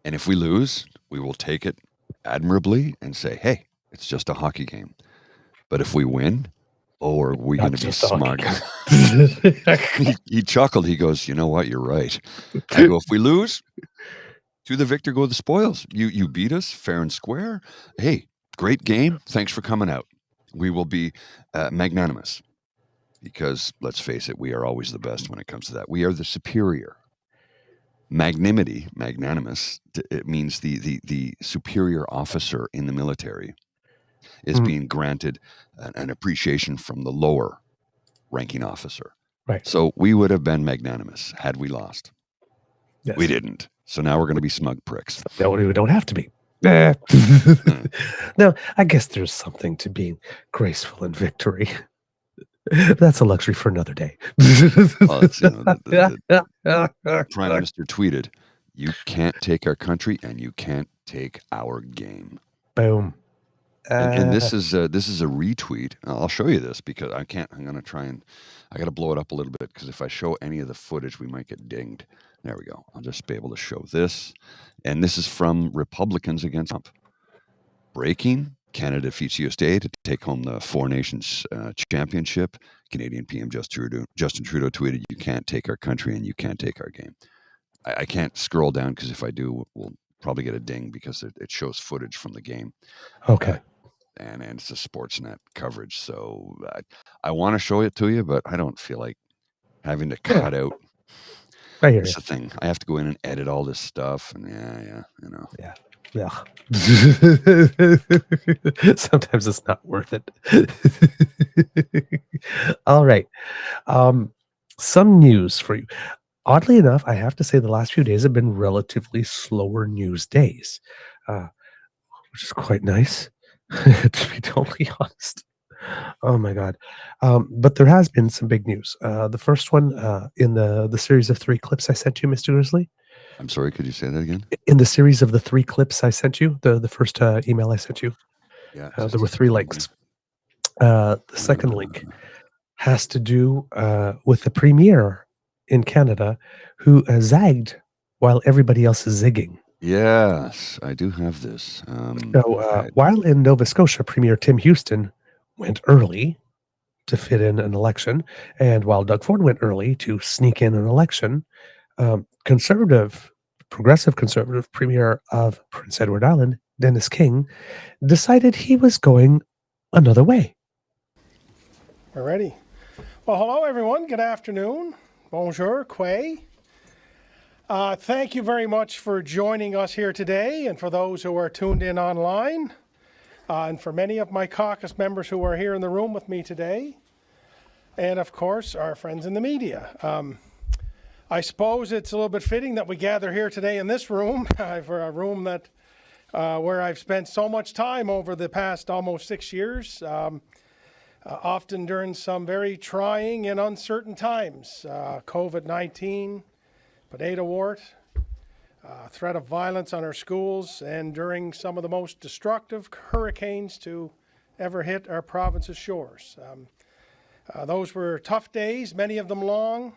[SPEAKER 3] And if we lose, we will take it admirably and say, hey, it's just a hockey game. But if we win, are we going to be smug? He chuckled. He goes, you know what? You're right. I go, if we lose, to the victor go the spoils. You beat us fair and square. Hey, great game. Thanks for coming out. We will be magnanimous because, let's face it, we are always the best when it comes to that. We are the superior. Magnanimous, it means the superior officer in the military is being granted an appreciation from the lower ranking officer.
[SPEAKER 4] Right.
[SPEAKER 3] So we would have been magnanimous had we lost.
[SPEAKER 4] Yes.
[SPEAKER 3] We didn't. So now we're going to be smug pricks.
[SPEAKER 4] No, we don't have to be. No, I guess there's something to being graceful in victory. That's a luxury for another day.
[SPEAKER 3] The Prime Minister tweeted, "You can't take our country and you can't take our game."
[SPEAKER 4] Boom.
[SPEAKER 3] And this is a retweet. I'll show you this because I can't. I'm going to try and I got to blow it up a little bit because if I show any of the footage, we might get dinged. There we go. I'll just be able to show this. And this is from Republicans against Trump. Breaking: Canada defeats USA to take home the Four Nations championship. Canadian PM Justin Trudeau tweeted, "You can't take our country and you can't take our game." I can't scroll down because if I do, we'll probably get a ding because it shows footage from the game.
[SPEAKER 4] Okay.
[SPEAKER 3] And it's a Sportsnet coverage. So I want to show it to you, but I don't feel like having to cut out.
[SPEAKER 4] I hear
[SPEAKER 3] That's
[SPEAKER 4] you.
[SPEAKER 3] the thing. I have to go in and edit all this stuff. And
[SPEAKER 4] Yeah. Sometimes it's not worth it. All right. Some news for you. Oddly enough, I have to say the last few days have been relatively slower news days, which is quite nice, to be totally honest. Oh my God. But there has been some big news. The first one in the series of 3 clips I sent you, Mr. Grizzly.
[SPEAKER 3] I'm sorry, could you say that again?
[SPEAKER 4] In the series of the 3 clips I sent you, the first email I sent you,
[SPEAKER 3] Yeah.
[SPEAKER 4] there were 3 links. The second link has to do with the premier in Canada who zagged while everybody else is zigging.
[SPEAKER 3] Yes, I do have this.
[SPEAKER 4] While in Nova Scotia, Premier Tim Houston went early to fit in an election, and while Doug Ford went early to sneak in an election, progressive conservative Premier of Prince Edward Island, Dennis King, decided he was going another way.
[SPEAKER 7] We're ready. Well, hello, everyone. Good afternoon. Bonjour, Quay. Thank you very much for joining us here today, and for those who are tuned in online, and for many of my caucus members who are here in the room with me today, and of course, our friends in the media. I suppose it's a little bit fitting that we gather here today in this room, for a room that where I've spent so much time over the past almost 6 years, often during some very trying and uncertain times. COVID-19, potato wart, threat of violence on our schools, and during some of the most destructive hurricanes to ever hit our province's shores. Those were tough days, many of them long,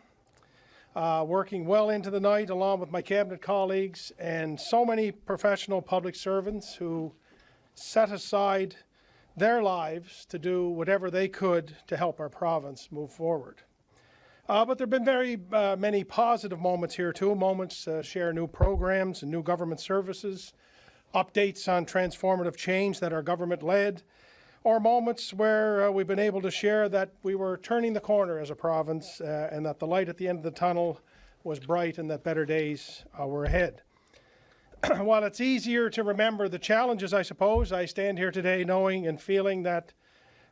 [SPEAKER 7] working well into the night along with my cabinet colleagues and so many professional public servants who set aside their lives to do whatever they could to help our province move forward. But there have been very many positive moments here too, moments to share new programs and new government services, updates on transformative change that our government led, or moments where we've been able to share that we were turning the corner as a province and that the light at the end of the tunnel was bright and that better days were ahead. while it's easier to remember the challenges, I suppose, I stand here today knowing and feeling that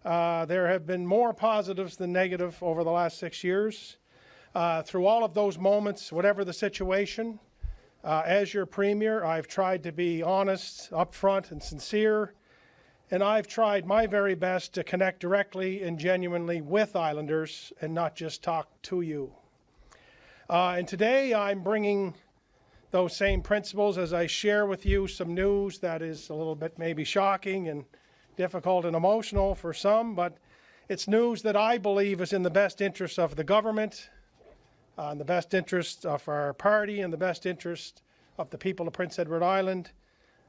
[SPEAKER 7] there have been more positives than negative over the last 6 years. Through all of those moments, whatever the situation, as your Premier, I've tried to be honest, upfront, and sincere, and I've tried my very best to connect directly and genuinely with Islanders and not just talk to you. And today I'm bringing those same principles as I share with you some news that is a little bit maybe shocking and difficult and emotional for some, but it's news that I believe is in the best interest of the government, in the best interest of our party, in the best interest of the people of Prince Edward Island,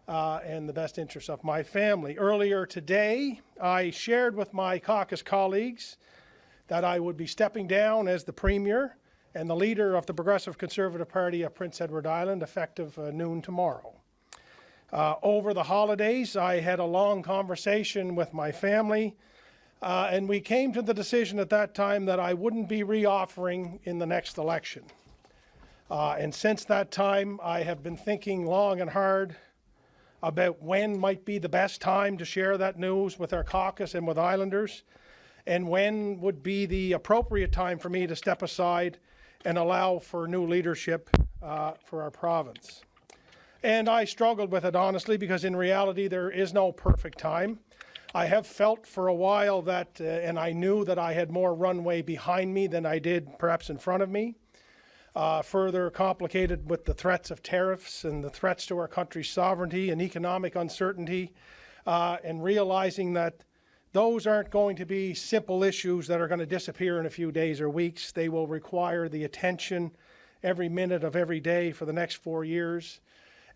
[SPEAKER 7] and the best interest of my family. Earlier today, I shared with my caucus colleagues that I would be stepping down as the Premier and the leader of the Progressive Conservative Party of Prince Edward Island, effective noon tomorrow. Over the holidays, I had a long conversation with my family, and we came to the decision at that time that I wouldn't be reoffering in the next election. And since that time, I have been thinking long and hard about when might be the best time to share that news with our caucus and with Islanders, and when would be the appropriate time for me to step aside and allow for new leadership for our province. And I struggled with it honestly, because in reality there is no perfect time. I have felt for a while that, and I knew that I had more runway behind me than I did perhaps in front of me. Further complicated with the threats of tariffs and the threats to our country's sovereignty and economic uncertainty, and realizing that those aren't going to be simple issues that are going to disappear in a few days or weeks. They will require the attention every minute of every day for the next 4 years.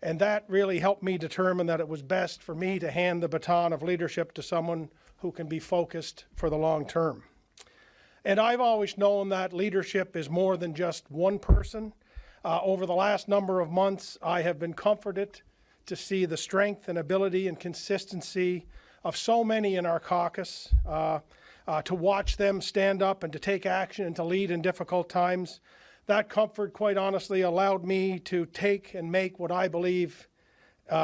[SPEAKER 7] And that really helped me determine that it was best for me to hand the baton of leadership to someone who can be focused for the long term. And I've always known that leadership is more than just one person. Over the last number of months, I have been comforted to see the strength and ability and consistency of so many in our caucus, to watch them stand up and to take action and to lead in difficult times. That comfort, quite honestly, allowed me to take and make what I believe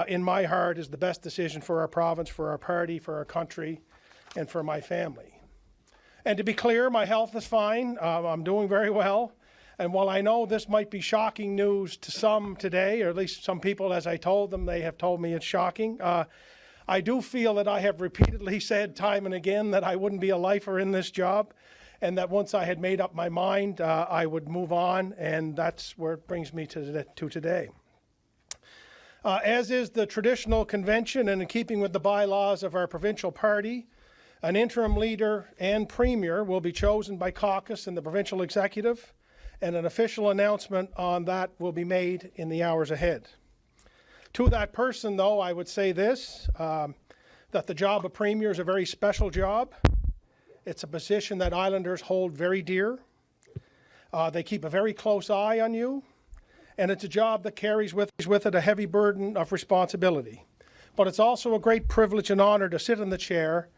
[SPEAKER 7] in my heart is the best decision for our province, for our party, for our country, and for my family. And to be clear, my health is fine. I'm doing very well. And while I know this might be shocking news to some today, or at least some people, as I told them, they have told me it's shocking, I do feel that I have repeatedly said time and again that I wouldn't be a lifer in this job, and that once I had made up my mind, I would move on, and that's where it brings me to today. As is the traditional convention, and in keeping with the bylaws of our provincial party, an interim leader and Premier will be chosen by caucus and the provincial executive, and an official announcement on that will be made in the hours ahead. To that person, though, I would say this, that the job of Premier is a very special job. It's a position that Islanders hold very dear. They keep a very close eye on you, and it's a job that carries with it a heavy burden of responsibility. But it's also a great privilege and honor to sit in the chair,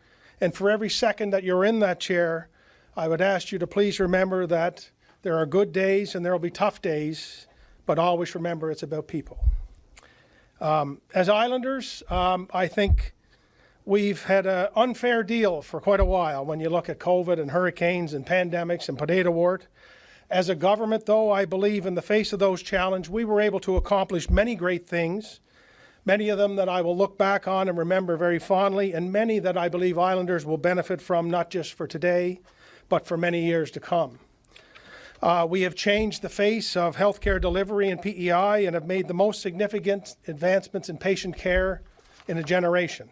[SPEAKER 7] and for every second that you're in that chair, I would ask you to please remember that there are good days and there will be tough days, but always remember it's about people. As Islanders, I think we've had an unfair deal for quite a while when you look at COVID and hurricanes and pandemics and potato wart. As a government, though, I believe in the face of those challenges, we were able to accomplish many great things, many of them that I will look back on and remember very fondly, and many that I believe Islanders will benefit from, not just for today, but for many years to come. We have changed the face of healthcare delivery and PEI and have made the most significant advancements in patient care in a generation.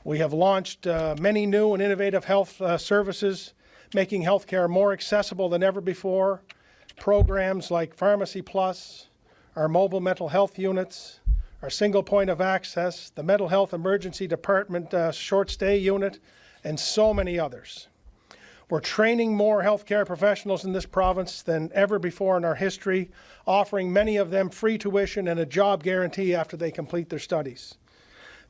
[SPEAKER 7] We have launched many new and innovative health services, making healthcare more accessible than ever before. Programs like Pharmacy Plus, our mobile mental health units, our single point of access, the mental health emergency department short stay unit, and so many others. We're training more healthcare professionals in this province than ever before in our history, offering many of them free tuition and a job guarantee after they complete their studies.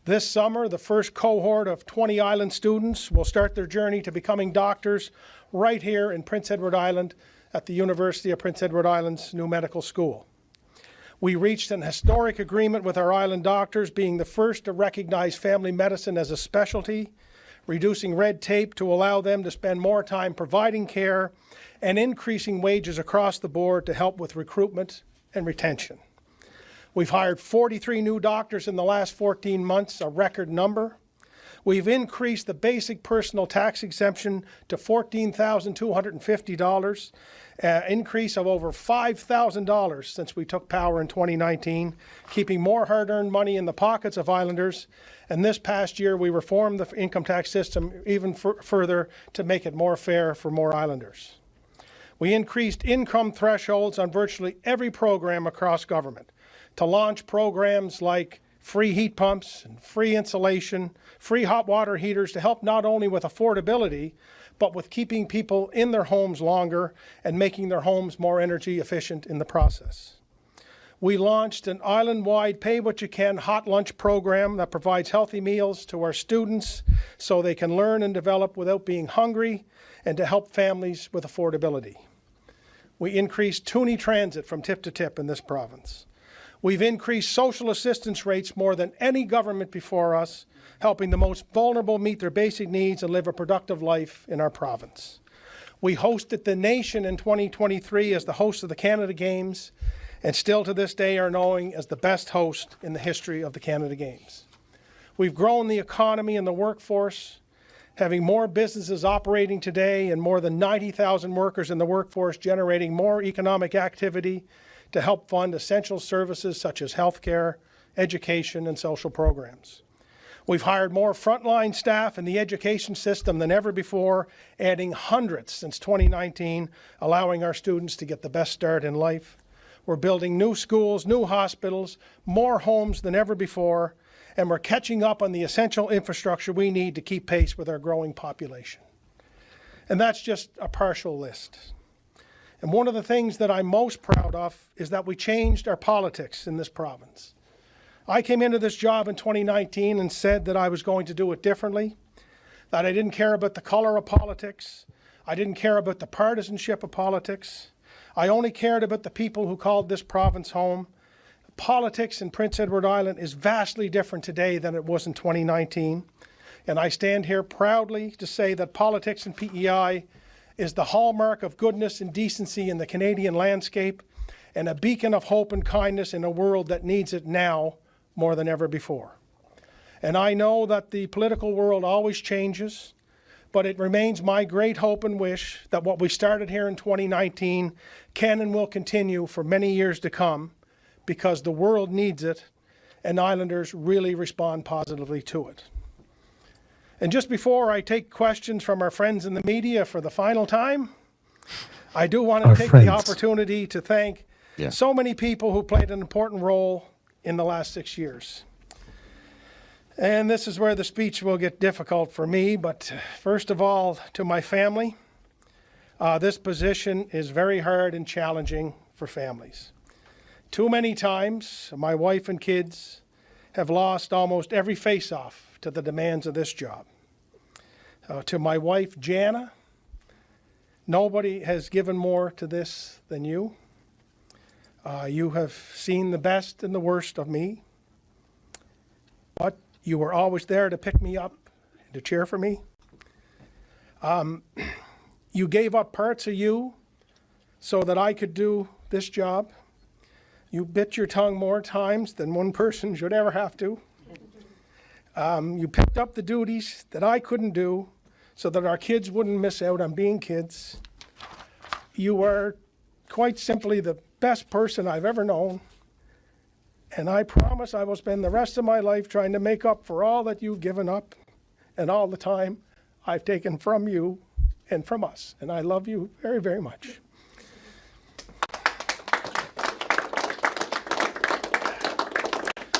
[SPEAKER 7] This summer, the first cohort of 20 island students will start their journey to becoming doctors right here in Prince Edward Island at the University of Prince Edward Island's new medical school. We reached an historic agreement with our island doctors, being the first to recognize family medicine as a specialty, reducing red tape to allow them to spend more time providing care, and increasing wages across the board to help with recruitment and retention. We've hired 43 new doctors in the last 14 months, a record number. We've increased the basic personal tax exemption to $14,250, an increase of over $5,000 since we took power in 2019, keeping more hard-earned money in the pockets of islanders. And this past year, we reformed the income tax system even further to make it more fair for more islanders. We increased income thresholds on virtually every program across government to launch programs like free heat pumps and free insulation, free hot water heaters to help not only with affordability, but with keeping people in their homes longer and making their homes more energy efficient in the process. We launched an island-wide pay-what-you-can hot lunch program that provides healthy meals to our students so they can learn and develop without being hungry, and to help families with affordability. We increased Toonie Transit from tip to tip in this province. We've increased social assistance rates more than any government before us, helping the most vulnerable meet their basic needs and live a productive life in our province. We hosted the nation in 2023 as the host of the Canada Games, and still to this day are known as the best host in the history of the Canada Games. We've grown the economy and the workforce, having more businesses operating today and more than 90,000 workers in the workforce, generating more economic activity to help fund essential services such as healthcare, education, and social programs. We've hired more frontline staff in the education system than ever before, adding hundreds since 2019, allowing our students to get the best start in life. We're building new schools, new hospitals, more homes than ever before, and we're catching up on the essential infrastructure we need to keep pace with our growing population. And that's just a partial list. And one of the things that I'm most proud of is that we changed our politics in this province. I came into this job in 2019 and said that I was going to do it differently, that I didn't care about the color of politics, I didn't care about the partisanship of politics, I only cared about the people who called this province home. Politics in Prince Edward Island is vastly different today than it was in 2019, and I stand here proudly to say that politics in PEI is the hallmark of goodness and decency in the Canadian landscape, and a beacon of hope and kindness in a world that needs it now more than ever before. And I know that the political world always changes, but it remains my great hope and wish that what we started here in 2019 can and will continue for many years to come, because the world needs it and Islanders really respond positively to it. And just before I take questions from our friends in the media for the final time, I do want to take the opportunity to thank so many people who played an important role in the last 6 years. And this is where the speech will get difficult for me, but first of all, to my family, this position is very hard and challenging for families. Too many times, my wife and kids have lost almost every face-off to the demands of this job. To my wife, Jana, nobody has given more to this than you. You have seen the best and the worst of me, but you were always there to pick me up and to cheer for me. You gave up parts of you so that I could do this job. You bit your tongue more times than one person should ever have to. You picked up the duties that I couldn't do so that our kids wouldn't miss out on being kids. You are quite simply the best person I've ever known, and I promise I will spend the rest of my life trying to make up for all that you've given up and all the time I've taken from you and from us. And I love you very, very much.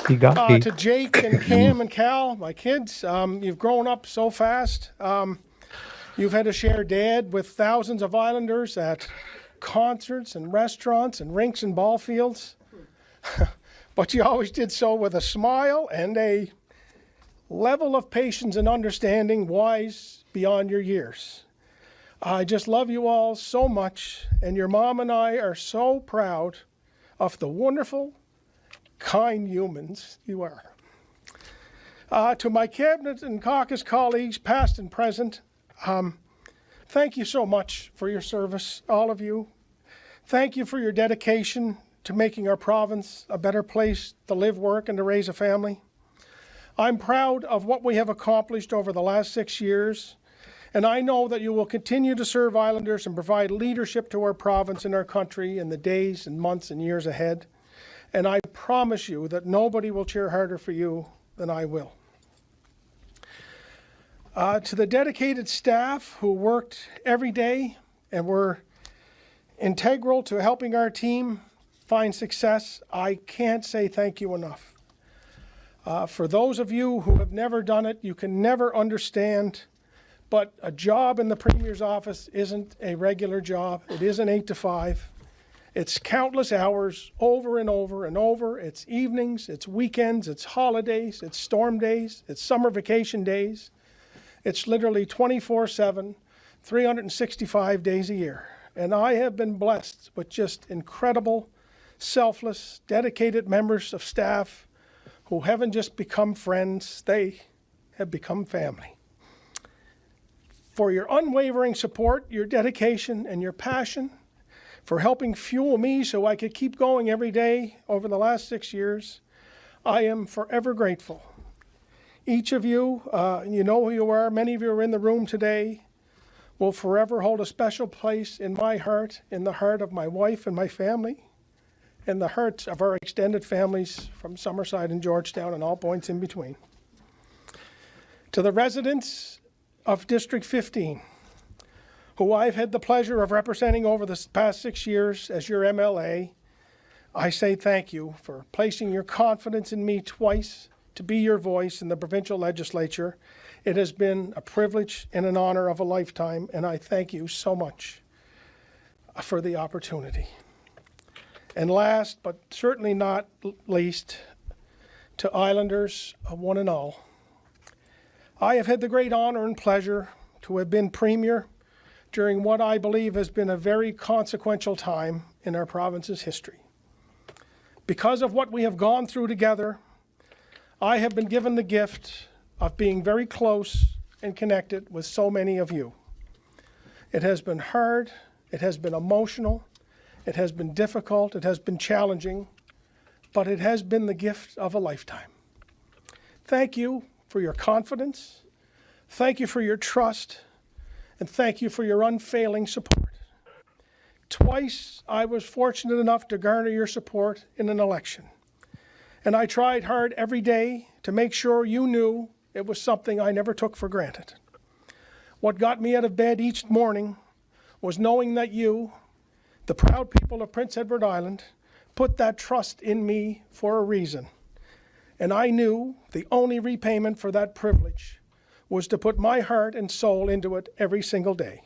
[SPEAKER 4] You got me.
[SPEAKER 7] To Jake and Cam and Cal, my kids, you've grown up so fast. You've had to share Dad with thousands of Islanders at concerts and restaurants and rinks and ball fields. But you always did so with a smile and a level of patience and understanding wise beyond your years. I just love you all so much, and your mom and I are so proud of the wonderful, kind humans you are. To my cabinet and caucus colleagues, past and present, thank you so much for your service, all of you. Thank you for your dedication to making our province a better place to live, work, and to raise a family. I'm proud of what we have accomplished over the last 6 years, and I know that you will continue to serve Islanders and provide leadership to our province and our country in the days and months and years ahead. And I promise you that nobody will cheer harder for you than I will. To the dedicated staff who worked every day and were integral to helping our team find success, I can't say thank you enough. For those of you who have never done it, you can never understand, but a job in the Premier's office isn't a regular job. It isn't 8 to 5. It's countless hours over and over and over. It's evenings, it's weekends, it's holidays, it's storm days, it's summer vacation days. It's literally 24/7, 365 days a year. And I have been blessed with just incredible, selfless, dedicated members of staff who haven't just become friends, they have become family. For your unwavering support, your dedication, and your passion, for helping fuel me so I could keep going every day over the last 6 years, I am forever grateful. Each of you, you know who you are, many of you are in the room today, will forever hold a special place in my heart, in the heart of my wife and my family, in the hearts of our extended families from Summerside and Georgetown and all points in between. To the residents of District 15, who I've had the pleasure of representing over the past 6 years as your MLA, I say thank you for placing your confidence in me twice to be your voice in the provincial legislature. It has been a privilege and an honor of a lifetime, and I thank you so much for the opportunity. And last, but certainly not least, to Islanders, one and all, I have had the great honor and pleasure to have been Premier during what I believe has been a very consequential time in our province's history. Because of what we have gone through together, I have been given the gift of being very close and connected with so many of you. It has been hard, it has been emotional, it has been difficult, it has been challenging, but it has been the gift of a lifetime. Thank you for your confidence, thank you for your trust, and thank you for your unfailing support. Twice I was fortunate enough to garner your support in an election. And I tried hard every day to make sure you knew it was something I never took for granted. What got me out of bed each morning was knowing that you, the proud people of Prince Edward Island, put that trust in me for a reason. And I knew the only repayment for that privilege was to put my heart and soul into it every single day.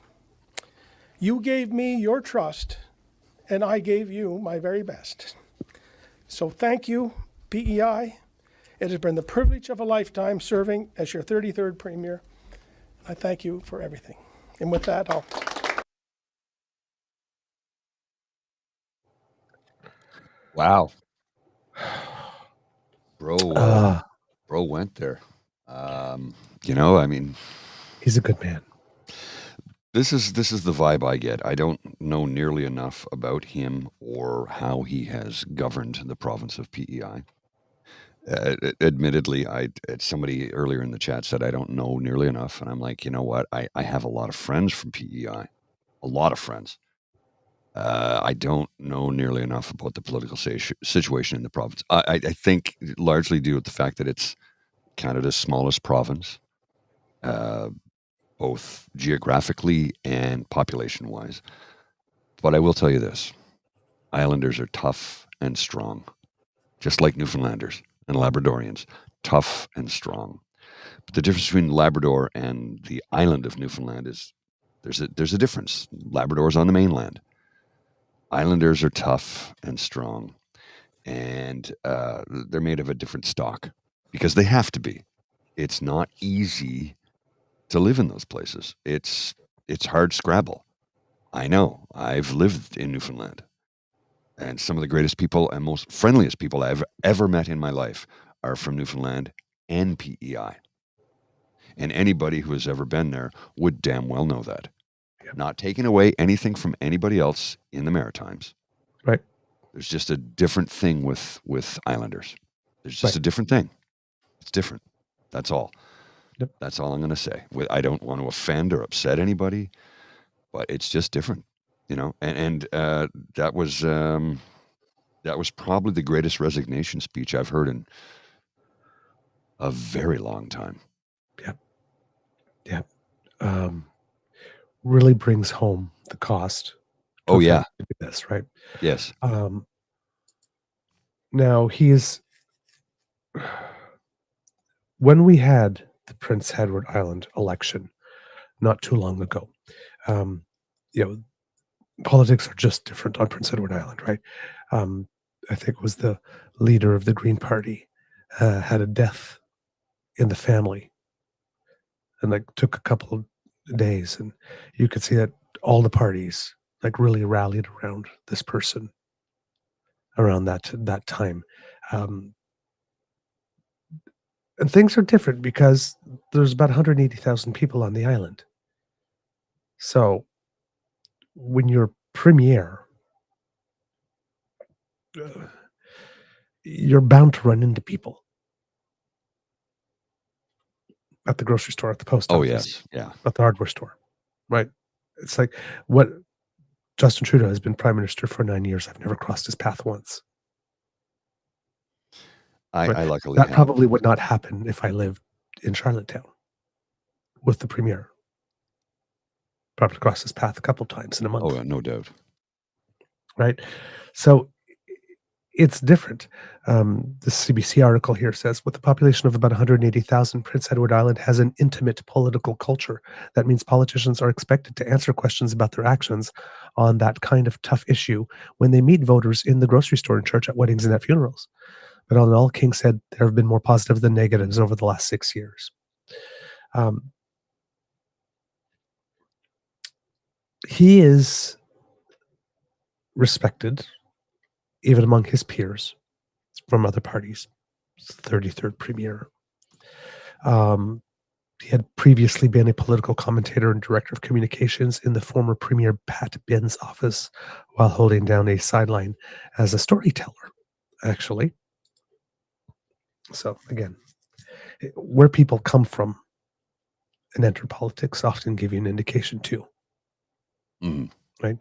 [SPEAKER 7] You gave me your trust, and I gave you my very best. So thank you, PEI. It has been the privilege of a lifetime serving as your 33rd Premier. I thank you for everything. And with that, I'll...
[SPEAKER 3] Wow. Bro went there. I mean,
[SPEAKER 4] He's a good man.
[SPEAKER 3] this is the vibe I get. I don't know nearly enough about him or how he has governed the province of PEI. Admittedly, somebody earlier in the chat said I don't know nearly enough, and I'm like, you know what? I have a lot of friends from PEI, a lot of friends. I don't know nearly enough about the political situation in the province. I think largely due to the fact that it's Canada's smallest province, both geographically and population-wise. But I will tell you this: Islanders are tough and strong, just like Newfoundlanders and Labradorians, tough and strong. But the difference between Labrador and the island of Newfoundland is there's a difference. Labrador's on the mainland. Islanders are tough and strong, and they're made of a different stock because they have to be. It's not easy to live in those places. It's hard scrabble. I know. I've lived in Newfoundland. And some of the greatest people and most friendliest people I've ever met in my life are from Newfoundland and PEI. And anybody who has ever been there would damn well know that.
[SPEAKER 4] Yep.
[SPEAKER 3] Not taking away anything from anybody else in the Maritimes.
[SPEAKER 4] Right.
[SPEAKER 3] There's just a different thing with Islanders. There's just
[SPEAKER 4] Right.
[SPEAKER 3] a different thing. It's different. That's all.
[SPEAKER 4] Yep.
[SPEAKER 3] That's all I'm going to say. I don't want to offend or upset anybody, but it's just different, you know. And that was probably the greatest resignation speech I've heard in a very long time.
[SPEAKER 4] Yeah. Really brings home the cost.
[SPEAKER 3] Oh yeah.
[SPEAKER 4] This, right?
[SPEAKER 3] Yes.
[SPEAKER 4] Now when we had the Prince Edward Island election not too long ago, politics are just different on Prince Edward Island, right? I think it was the leader of the Green Party had a death in the family, and took a couple of days, and you could see that all the parties really rallied around this person around that time. And things are different because there's about 180,000 people on the island. So when you're premier, you're bound to run into people at the grocery store, at the post office.
[SPEAKER 3] Oh yes, yeah.
[SPEAKER 4] At the hardware store, right? It's like what Justin Trudeau has been prime minister for 9 years. I've never crossed his path once.
[SPEAKER 3] I luckily
[SPEAKER 4] that
[SPEAKER 3] have.
[SPEAKER 4] probably would not happen if I lived in Charlottetown with the premier. Probably crossed his path a couple times in a month.
[SPEAKER 3] Oh, no doubt.
[SPEAKER 4] Right? So it's different. The CBC article here says, with a population of about 180,000, Prince Edward Island has an intimate political culture. That means politicians are expected to answer questions about their actions on that kind of tough issue when they meet voters in the grocery store, in church, at weddings, and at funerals. But all in all, King said there have been more positive than negatives over the last 6 years. He is respected, even among his peers from other parties. 33rd premier. He had previously been a political commentator and director of communications in the former Premier Pat Binns' office, while holding down a sideline as a storyteller, actually. So again, where people come from and enter politics often give you an indication too. Right?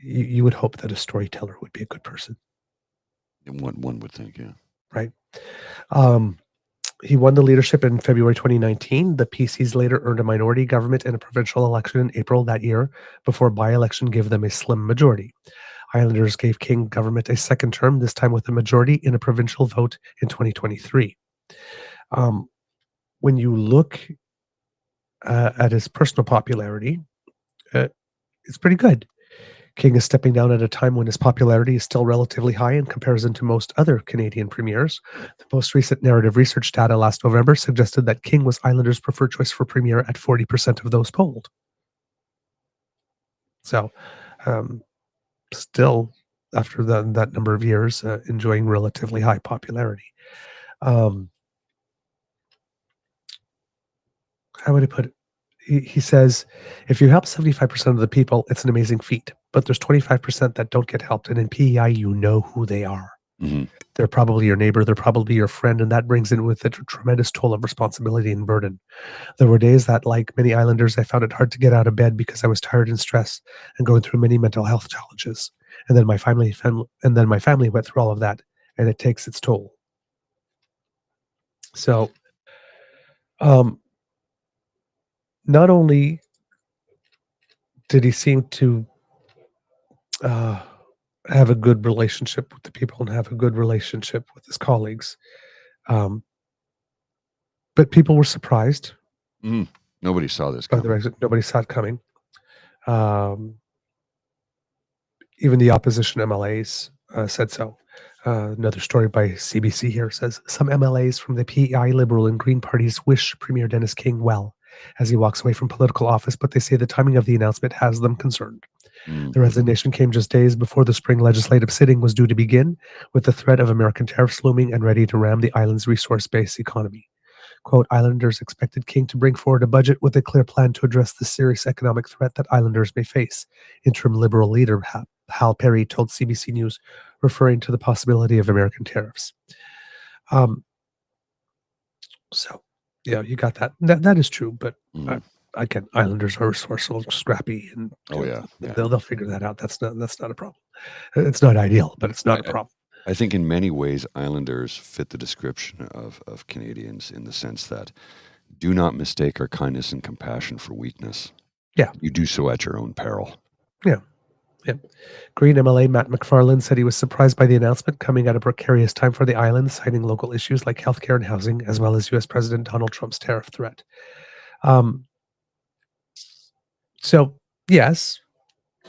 [SPEAKER 4] You would hope that a storyteller would be a good person.
[SPEAKER 3] One would think, yeah.
[SPEAKER 4] Right? He won the leadership in February 2019. The PCs later earned a minority government and a provincial election in April that year, before a by-election gave them a slim majority. Islanders gave King government a second term, this time with a majority in a provincial vote in 2023. When you look at his personal popularity, it's pretty good. King is stepping down at a time when his popularity is still relatively high in comparison to most other Canadian premiers. The most recent narrative research data last November suggested that King was Islanders' preferred choice for premier at 40% of those polled. So, still, after that number of years, enjoying relatively high popularity. How would I put it? He says, if you help 75% of the people, it's an amazing feat. But there's 25% that don't get helped. And in PEI, you know who they are.
[SPEAKER 3] Mm-hmm.
[SPEAKER 4] They're probably your neighbor. They're probably your friend. And that brings in with it a tremendous toll of responsibility and burden. There were days that, like many Islanders, I found it hard to get out of bed because I was tired and stressed and going through many mental health challenges. And then my family went through all of that. And it takes its toll. So, not only did he seem to have a good relationship with the people and have a good relationship with his colleagues, but people were surprised.
[SPEAKER 3] Nobody saw this
[SPEAKER 4] coming. Nobody saw it coming. Even the opposition MLAs said so. Another story by CBC here says, some MLAs from the PEI Liberal and Green parties wish Premier Dennis King well as he walks away from political office, but they say the timing of the announcement has them concerned. The resignation came just days before the spring legislative sitting was due to begin, with the threat of American tariffs looming and ready to ram the island's resource-based economy. Quote, Islanders expected King to bring forward a budget with a clear plan to address the serious economic threat that Islanders may face, interim Liberal leader Hal Perry told CBC News, referring to the possibility of American tariffs. So, yeah, you got that. That is true, but again, Islanders are resourceful, scrappy, and they'll figure that out. That's not a problem. It's not ideal, but it's not a problem.
[SPEAKER 8] I think in many ways, Islanders fit the description of Canadians in the sense that do not mistake our kindness and compassion for weakness.
[SPEAKER 4] Yeah.
[SPEAKER 8] You do so at your own peril.
[SPEAKER 4] Yeah. Yeah. Green MLA Matt McFarland said he was surprised by the announcement coming at a precarious time for the island, citing local issues like healthcare and housing, as well as U.S. President Donald Trump's tariff threat. So, yes,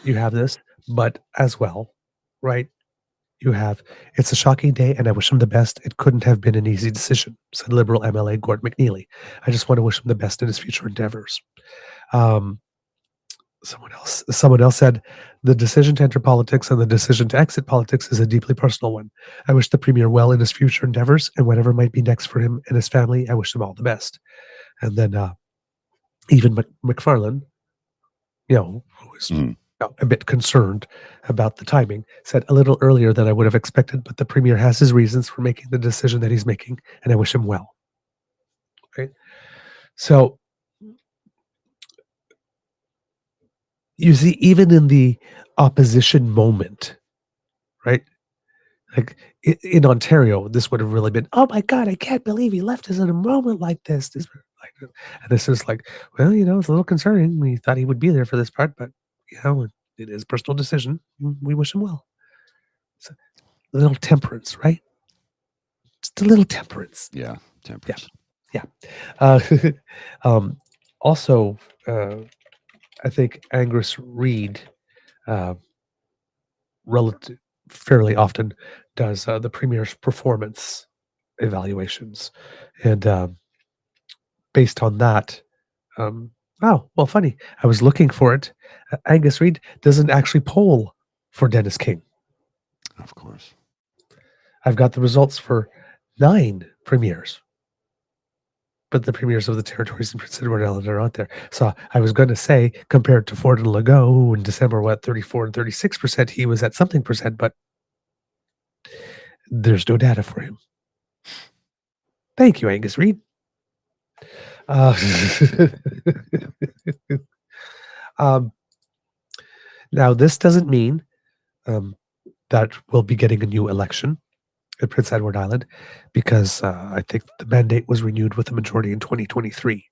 [SPEAKER 4] you have this, but as well, right? It's a shocking day, and I wish him the best. It couldn't have been an easy decision, said Liberal MLA Gord McNeely. I just want to wish him the best in his future endeavors. Someone else said, the decision to enter politics and the decision to exit politics is a deeply personal one. I wish the Premier well in his future endeavors, and whatever might be next for him and his family, I wish them all the best. And then even McFarland, who was a bit concerned about the timing, said a little earlier than I would have expected, but the Premier has his reasons for making the decision that he's making, and I wish him well. Right? So, you see, even in the opposition moment, right? Like in Ontario, this would have really been, oh my God, I can't believe he left us in a moment like this. And this is like, well, it's a little concerning. We thought he would be there for this part, but it is a personal decision. We wish him well. So, a little temperance, right? Just a little temperance.
[SPEAKER 8] Yeah, temperance.
[SPEAKER 4] Yeah. Also, I think Angus Reid fairly often does the Premier's performance evaluations. And based on that, funny. I was looking for it. Angus Reid doesn't actually poll for Dennis King.
[SPEAKER 8] Of course.
[SPEAKER 4] I've got the results for 9 premiers, but the premiers of the territories in Prince Edward Island are not there. So I was going to say, compared to Ford and Legault, who in December, 34 and 36%, he was at something percent, but there's no data for him. Thank you, Angus Reid. Now, this doesn't mean that we'll be getting a new election at Prince Edward Island, because I think the mandate was renewed with a majority in 2023.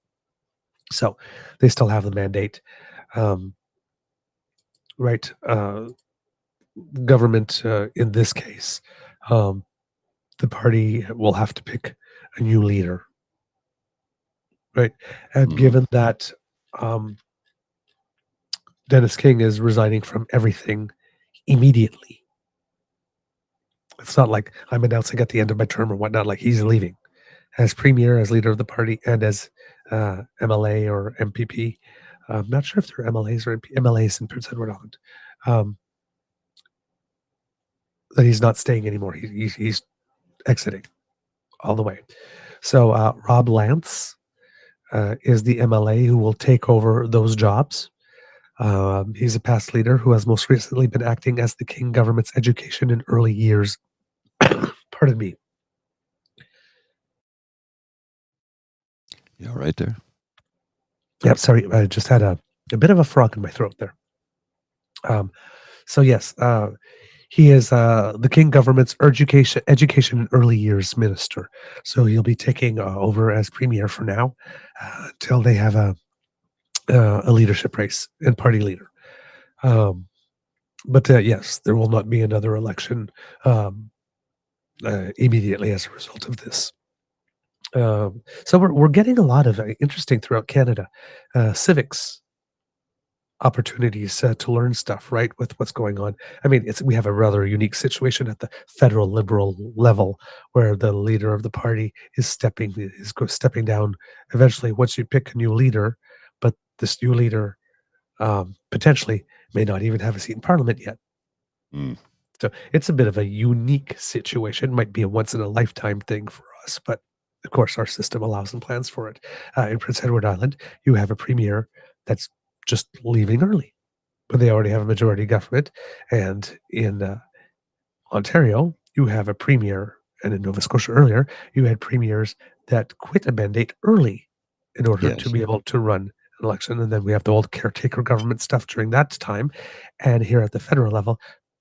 [SPEAKER 4] So they still have the mandate. Right. Government, in this case, the party will have to pick a new leader. Right. And given that Dennis King is resigning from everything immediately, it's not like I'm announcing at the end of my term or whatnot, like he's leaving. As Premier, as leader of the party, and as MLA or MPP. I'm not sure if they're MLAs or MLAs in Prince Edward Island. That he's not staying anymore. He's exiting all the way. So Rob Lance is the MLA who will take over those jobs. He's a past leader who has most recently been acting as the King government's education and early years. Pardon me.
[SPEAKER 8] You all right there?
[SPEAKER 4] Yep, sorry. I just had a bit of a frog in my throat there. So yes, he is the King government's education and early years minister. So he'll be taking over as Premier for now until they have a leadership race and party leader. But yes, there will not be another election immediately as a result of this. So we're getting a lot of interesting throughout Canada civics opportunities to learn stuff, right, with what's going on. I mean, we have a rather unique situation at the federal Liberal level where the leader of the party is stepping down eventually once you pick a new leader, but this new leader potentially may not even have a seat in Parliament yet.
[SPEAKER 8] Mm.
[SPEAKER 4] So it's a bit of a unique situation. It might be a once in a lifetime thing for us, but of course our system allows and plans for it. In Prince Edward Island, you have a premier that's just leaving early, but they already have a majority government. And in Ontario, you have a premier, and in Nova Scotia earlier, you had premiers that quit a mandate early in order to
[SPEAKER 8] Yes.
[SPEAKER 4] be able to run an election. And then we have the old caretaker government stuff during that time. And here at the federal level,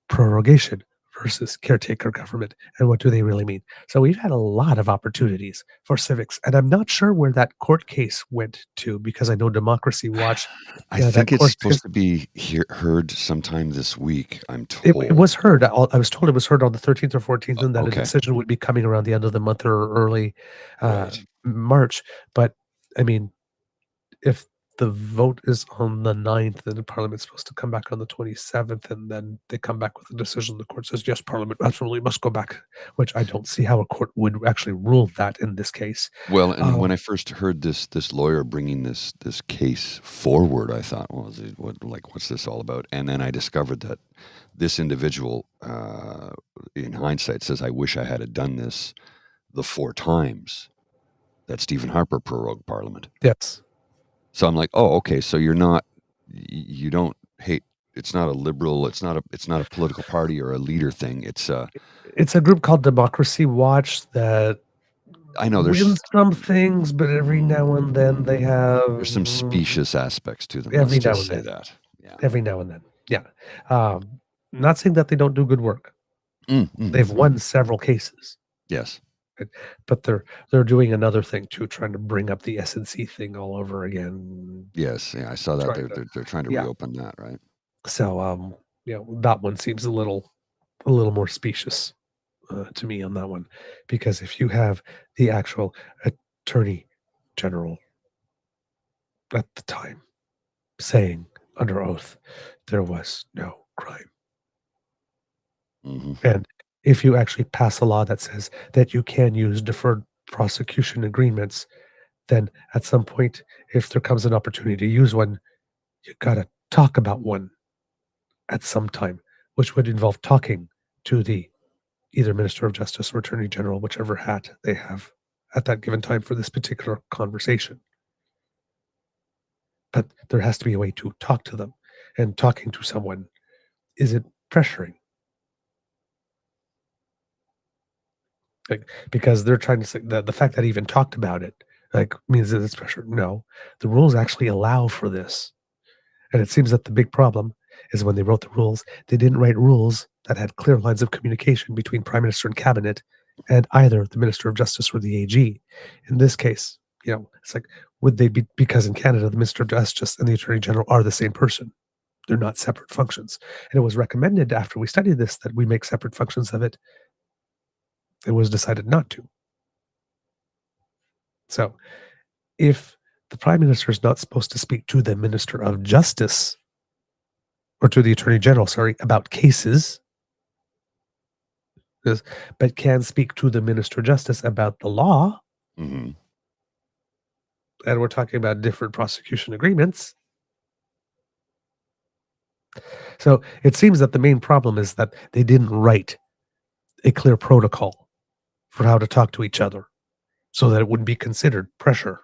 [SPEAKER 4] prorogation versus caretaker government. And what do they really mean? So we've had a lot of opportunities for civics. And I'm not sure where that court case went to, because I know Democracy Watch.
[SPEAKER 8] I
[SPEAKER 4] that
[SPEAKER 8] think it's
[SPEAKER 4] court
[SPEAKER 8] supposed
[SPEAKER 4] case,
[SPEAKER 8] to be heard sometime this week, I'm
[SPEAKER 4] it
[SPEAKER 8] told.
[SPEAKER 4] was heard. I was told it was heard on the 13th or 14th, and that a
[SPEAKER 8] Okay.
[SPEAKER 4] decision would be coming around the end of the month or early
[SPEAKER 8] Right.
[SPEAKER 4] March. But I mean, if the vote is on the 9th, then the Parliament's supposed to come back on the 27th, and then they come back with a decision. The court says, yes, Parliament absolutely must go back, which I don't see how a court would actually rule that in this case.
[SPEAKER 8] Well, and when I first heard this lawyer bringing this case forward, I thought, well, what's this all about? And then I discovered that this individual, in hindsight, says, I wish I had done this the 4 times that Stephen Harper prorogued Parliament.
[SPEAKER 4] Yes.
[SPEAKER 8] So I'm like, oh, okay. So you don't hate. It's not a liberal. It's not a political party or a leader thing. It's
[SPEAKER 4] a group called Democracy Watch that
[SPEAKER 8] I know
[SPEAKER 4] wins some things, but every now and then
[SPEAKER 8] there's some specious aspects to them. Let's just say that. Yeah.
[SPEAKER 4] Every now and then. Yeah. Not saying that they don't do good work. They've won several cases.
[SPEAKER 8] Yes.
[SPEAKER 4] But they're doing another thing too, trying to bring up the SNC thing all over again.
[SPEAKER 8] Yes, yeah, I saw that. They're trying to reopen that, right?
[SPEAKER 4] So that one seems a little more specious to me on that one, because if you have the actual Attorney General at the time saying under oath there was no crime, and if you actually pass a law that says that you can use deferred prosecution agreements, then at some point, if there comes an opportunity to use one, you got to talk about one at some time, which would involve talking to the either Minister of Justice or Attorney General, whichever hat they have at that given time for this particular conversation. But there has to be a way to talk to them, and talking to someone isn't pressuring. Because they're trying to say that the fact that he even talked about it means that it's pressure. No, the rules actually allow for this. And it seems that the big problem is when they wrote the rules, they didn't write rules that had clear lines of communication between Prime Minister and Cabinet and either the Minister of Justice or the AG. In this case, it's like, would they be, because in Canada, the Minister of Justice and the Attorney General are the same person. They're not separate functions. And it was recommended after we studied this that we make separate functions of it. It was decided not to. So if the Prime Minister is not supposed to speak to the Minister of Justice or to the Attorney General, about cases, but can speak to the Minister of Justice about the law, and we're talking about different prosecution agreements. So it seems that the main problem is that they didn't write a clear protocol for how to talk to each other so that it wouldn't be considered pressure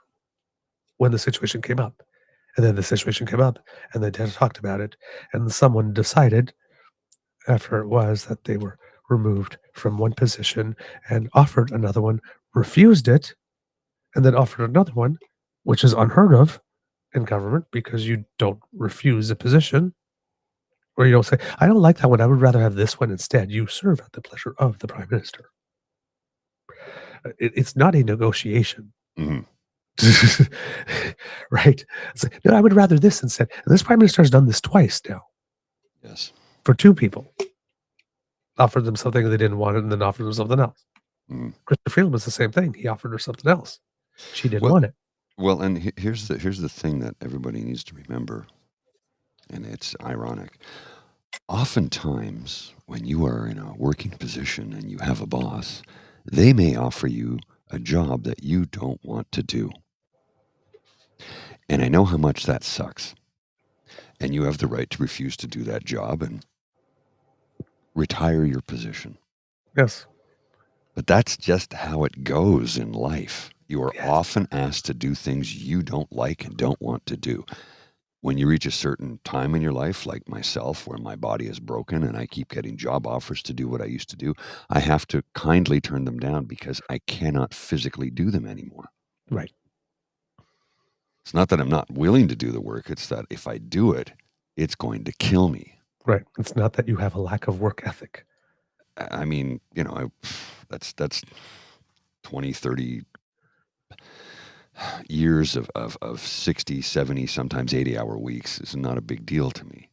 [SPEAKER 4] when the situation came up. And then the situation came up and they talked about it, and someone decided after it was that they were removed from one position and offered another one, refused it, and then offered another one, which is unheard of in government, because you don't refuse a position, or you don't say, I don't like that one, I would rather have this one instead. You serve at the pleasure of the Prime Minister. It's not a negotiation. Right? It's like, no, I would rather this instead. And this Prime Minister has done this twice now.
[SPEAKER 8] Yes.
[SPEAKER 4] For 2 people. Offered them something they didn't want, and then offered them something else. Christopher Freeland was the same thing. He offered her something else. She didn't want it.
[SPEAKER 8] Well, and here's the thing that everybody needs to remember, and it's ironic. Oftentimes, when you are in a working position and you have a boss, they may offer you a job that you don't want to do. And I know how much that sucks. and you have the right to refuse to do that job and retire your position.
[SPEAKER 4] Yes.
[SPEAKER 8] But that's just how it goes in life. You are
[SPEAKER 4] Yes.
[SPEAKER 8] often asked to do things you don't like and don't want to do. When you reach a certain time in your life, like myself, where my body is broken and I keep getting job offers to do what I used to do, I have to kindly turn them down because I cannot physically do them anymore.
[SPEAKER 4] Right.
[SPEAKER 8] It's not that I'm not willing to do the work. It's that if I do it, it's going to kill me.
[SPEAKER 4] Right. It's not that you have a lack of work ethic.
[SPEAKER 8] I mean, that's 20, 30 years of 60, 70, sometimes 80-hour weeks is not a big deal to me.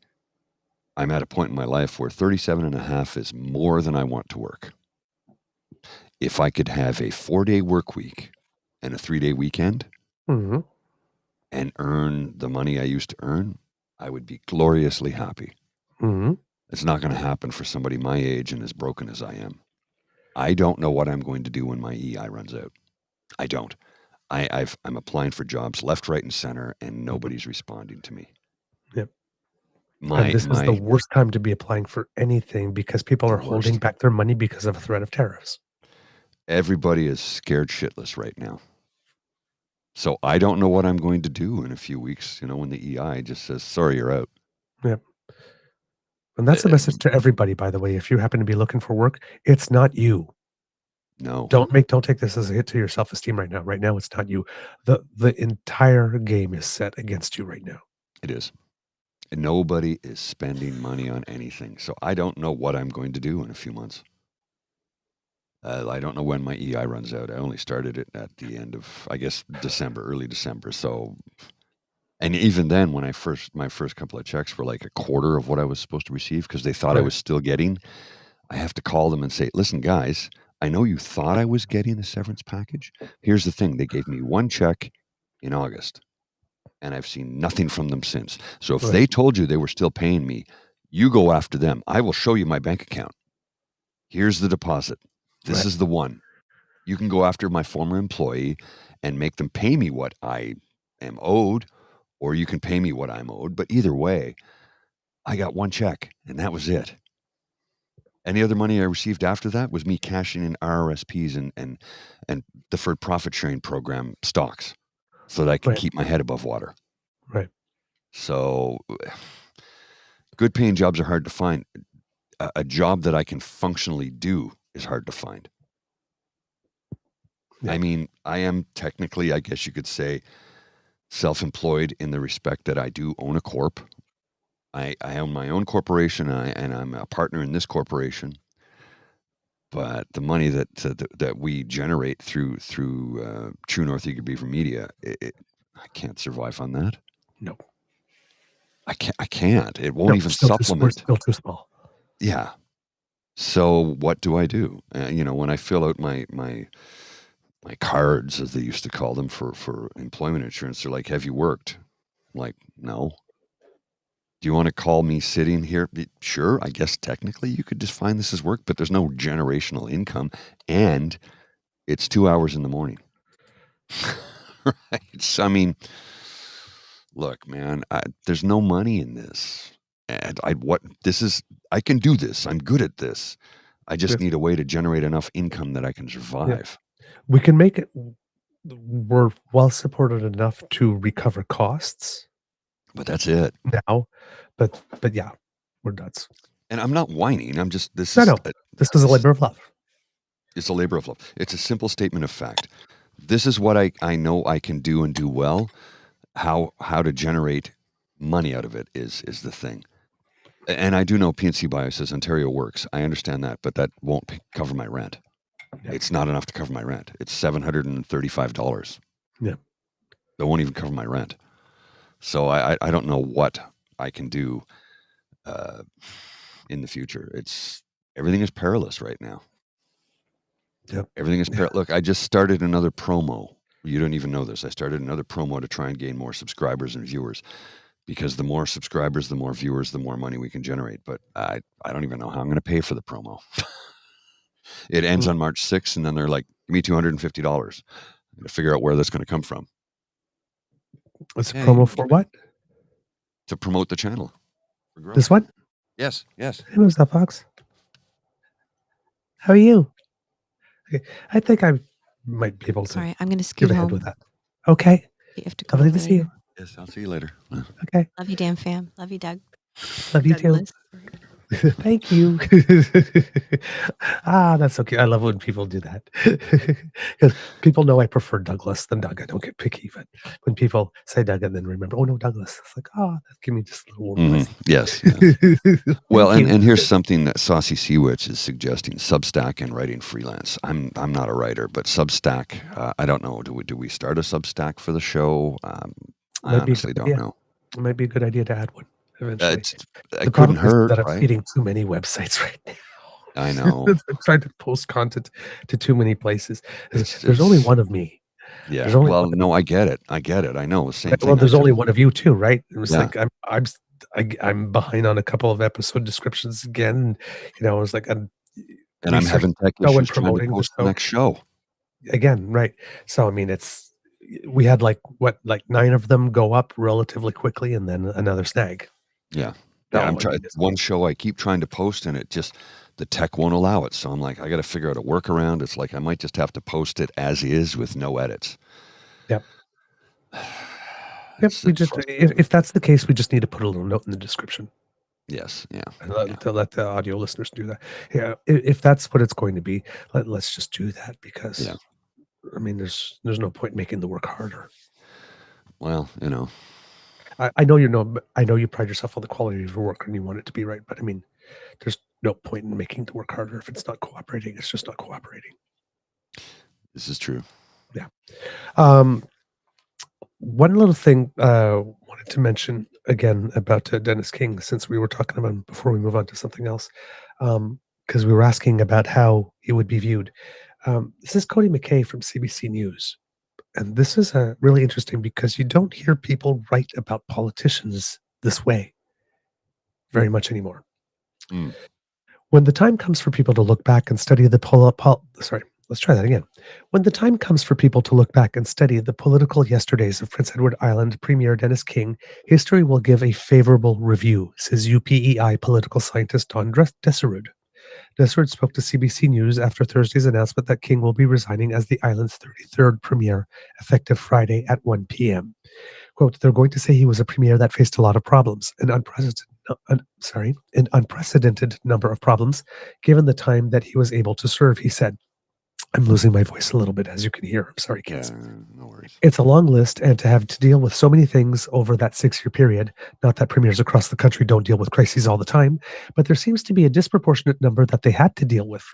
[SPEAKER 8] I'm at a point in my life where 37 and a half is more than I want to work. If I could have a 4-day work week and a 3-day weekend
[SPEAKER 4] Mm-hmm.
[SPEAKER 8] and earn the money I used to earn, I would be gloriously happy.
[SPEAKER 4] Mm-hmm.
[SPEAKER 8] It's not going to happen for somebody my age and as broken as I am. I don't know what I'm going to do when my EI runs out. I don't. I'm applying for jobs left, right, and center, and nobody's responding to me.
[SPEAKER 4] Yep. And this is the worst time to be applying for anything because people are holding back their money because of a threat of tariffs.
[SPEAKER 8] Everybody is scared shitless right now. So I don't know what I'm going to do in a few weeks, when the EI just says, sorry, you're out.
[SPEAKER 4] Yep. And that's the message to everybody, by the way. If you happen to be looking for work, it's not you.
[SPEAKER 8] No.
[SPEAKER 4] Don't take this as a hit to your self-esteem right now. Right now, it's not you. The entire game is set against you right now.
[SPEAKER 8] It is. And nobody is spending money on anything. So I don't know what I'm going to do in a few months. I don't know when my EI runs out. I only started it at the end of, I guess, early December. So, and even then, when my first couple of checks were like a quarter of what I was supposed to receive because they thought I was still getting, I have to call them and say, listen, guys, I know you thought I was getting a severance package. Here's the thing. They gave me one check in August and I've seen nothing from them since. So if they told you they were still paying me, you go after them. I will show you my bank account. Here's the deposit. This is the one. You can go after my former employee and make them pay me what I am owed, or you can pay me what I'm owed. But either way, I got one check and that was it. Any other money I received after that was me cashing in RRSPs and deferred profit sharing program stocks so that I can keep my head above water.
[SPEAKER 4] Right.
[SPEAKER 8] So good paying jobs are hard to find. A job that I can functionally do is hard to find. Yeah. I mean, I am technically, I guess you could say, self-employed in the respect that I do own a corp. I own my own corporation and I'm a partner in this corporation. But the money that we generate through True North Eager Beaver Media, I can't survive on that.
[SPEAKER 4] No,
[SPEAKER 8] I can't. It won't even supplement.
[SPEAKER 4] We're still too small.
[SPEAKER 8] Yeah. So what do I do? When I fill out my cards, as they used to call them, for employment insurance, they're like, "Have you worked?" I'm like, no. Do you want to call me sitting here? Sure, I guess technically you could just find this as work, but there's no generational income, and it's 2 hours in the morning. Right? So, I mean, look, man, there's no money in this. And I can do this. I'm good at this. I just need a way to generate enough income that I can survive.
[SPEAKER 4] Yeah. We can make it. We're well supported enough to recover costs.
[SPEAKER 8] But that's it.
[SPEAKER 4] Now, but yeah, we're nuts.
[SPEAKER 8] And I'm not whining. I'm just, this
[SPEAKER 4] is a labor of love.
[SPEAKER 8] It's a labor of love. It's a simple statement of fact. This is what I know I can do and do well. How to generate money out of it is the thing. And I do know PNC Bio says Ontario works. I understand that, but that won't cover my rent. Yeah. It's not enough to cover my rent. It's $735.
[SPEAKER 4] Yeah.
[SPEAKER 8] That won't even cover my rent. So I don't know what I can do in the future. Everything is perilous right now.
[SPEAKER 4] Yep.
[SPEAKER 8] Everything is perilous. Look, I just started another promo. You don't even know this. I started another promo to try and gain more subscribers and viewers. Because the more subscribers, the more viewers, the more money we can generate. But I don't even know how I'm going to pay for the promo. It ends on March 6th, and then they're like, give me $250. I'm going to figure out where that's going to come from.
[SPEAKER 4] It's a promo for what?
[SPEAKER 8] to promote the channel. For growth.
[SPEAKER 4] This one?
[SPEAKER 8] Yes, yes.
[SPEAKER 4] Hey, what's up, Fox? How are you? Okay. I think I might be able to
[SPEAKER 9] Sorry, I'm going to scoot
[SPEAKER 4] give ahead
[SPEAKER 9] home.
[SPEAKER 4] with that. Okay.
[SPEAKER 9] You have to go
[SPEAKER 4] Lovely to
[SPEAKER 9] over
[SPEAKER 4] see you.
[SPEAKER 8] Yes, I'll see you later.
[SPEAKER 4] Okay.
[SPEAKER 9] Love you, Dan fam. Love you, Doug.
[SPEAKER 4] Love you too.
[SPEAKER 9] Douglas.
[SPEAKER 4] Thank you. That's okay. I love when people do that. Because people know I prefer Douglas than Doug. I don't get picky, but when people say Doug and then remember, oh no, Douglas, it's like, that give me just a little warm fuzzy.
[SPEAKER 8] Yes. Well, and here's something that Saucy Sea Witch is suggesting: Substack and writing freelance. I'm not a writer, but Substack. I don't know. Do we start a Substack for the show? I honestly don't know.
[SPEAKER 4] It might be a good idea to add one eventually.
[SPEAKER 8] It couldn't hurt,
[SPEAKER 4] that I'm
[SPEAKER 8] right?
[SPEAKER 4] feeding too many websites right now.
[SPEAKER 8] I know.
[SPEAKER 4] I'm trying to post content to too many places. There's only one of me.
[SPEAKER 8] Yeah. Well, no, I get it. I know. Same thing.
[SPEAKER 4] Well, there's only one of you too, right? It was
[SPEAKER 8] Yeah.
[SPEAKER 4] like I'm behind on a couple of episode descriptions again. I was like,
[SPEAKER 8] I'm having tech issues trying to post the next show.
[SPEAKER 4] Again, right? So I mean, we had like 9 of them go up relatively quickly, and then another snag.
[SPEAKER 8] Yeah. I'm trying. One show I keep trying to post, and the tech won't allow it. So I'm like, I got to figure out a workaround. It's like I might just have to post it as is with no edits.
[SPEAKER 4] Yep. If that's the case, we just need to put a little note in the description.
[SPEAKER 8] Yes. Yeah.
[SPEAKER 4] To let the audio listeners do that. Yeah. If that's what it's going to be, let's just do that, because I mean, there's no point making the work harder.
[SPEAKER 8] Well,
[SPEAKER 4] I know you pride yourself on the quality of your work and you want it to be right, but I mean, there's no point in making the work harder. If it's not cooperating, it's just not cooperating.
[SPEAKER 8] This is true.
[SPEAKER 4] Yeah. One little thing wanted to mention again about Dennis King, since we were talking about him before we move on to something else, because we were asking about how he would be viewed. This is Cody McKay from CBC News. And this is really interesting because you don't hear people write about politicians this way very much anymore. When the time comes for people to look back and study the When the time comes for people to look back and study the political yesterdays of Prince Edward Island Premier Dennis King, history will give a favorable review, says UPEI political scientist Don Desserud. Desserud spoke to CBC News after Thursday's announcement that King will be resigning as the island's 33rd premier, effective Friday at 1 p.m. Quote, they're going to say he was a premier that faced a lot of problems, an unprecedented number of problems, given the time that he was able to serve, he said. I'm losing my voice a little bit, as you can hear. I'm sorry, kids.
[SPEAKER 8] No worries.
[SPEAKER 4] It's a long list, and to have to deal with so many things over that 6-year period, not that premiers across the country don't deal with crises all the time, but there seems to be a disproportionate number that they had to deal with.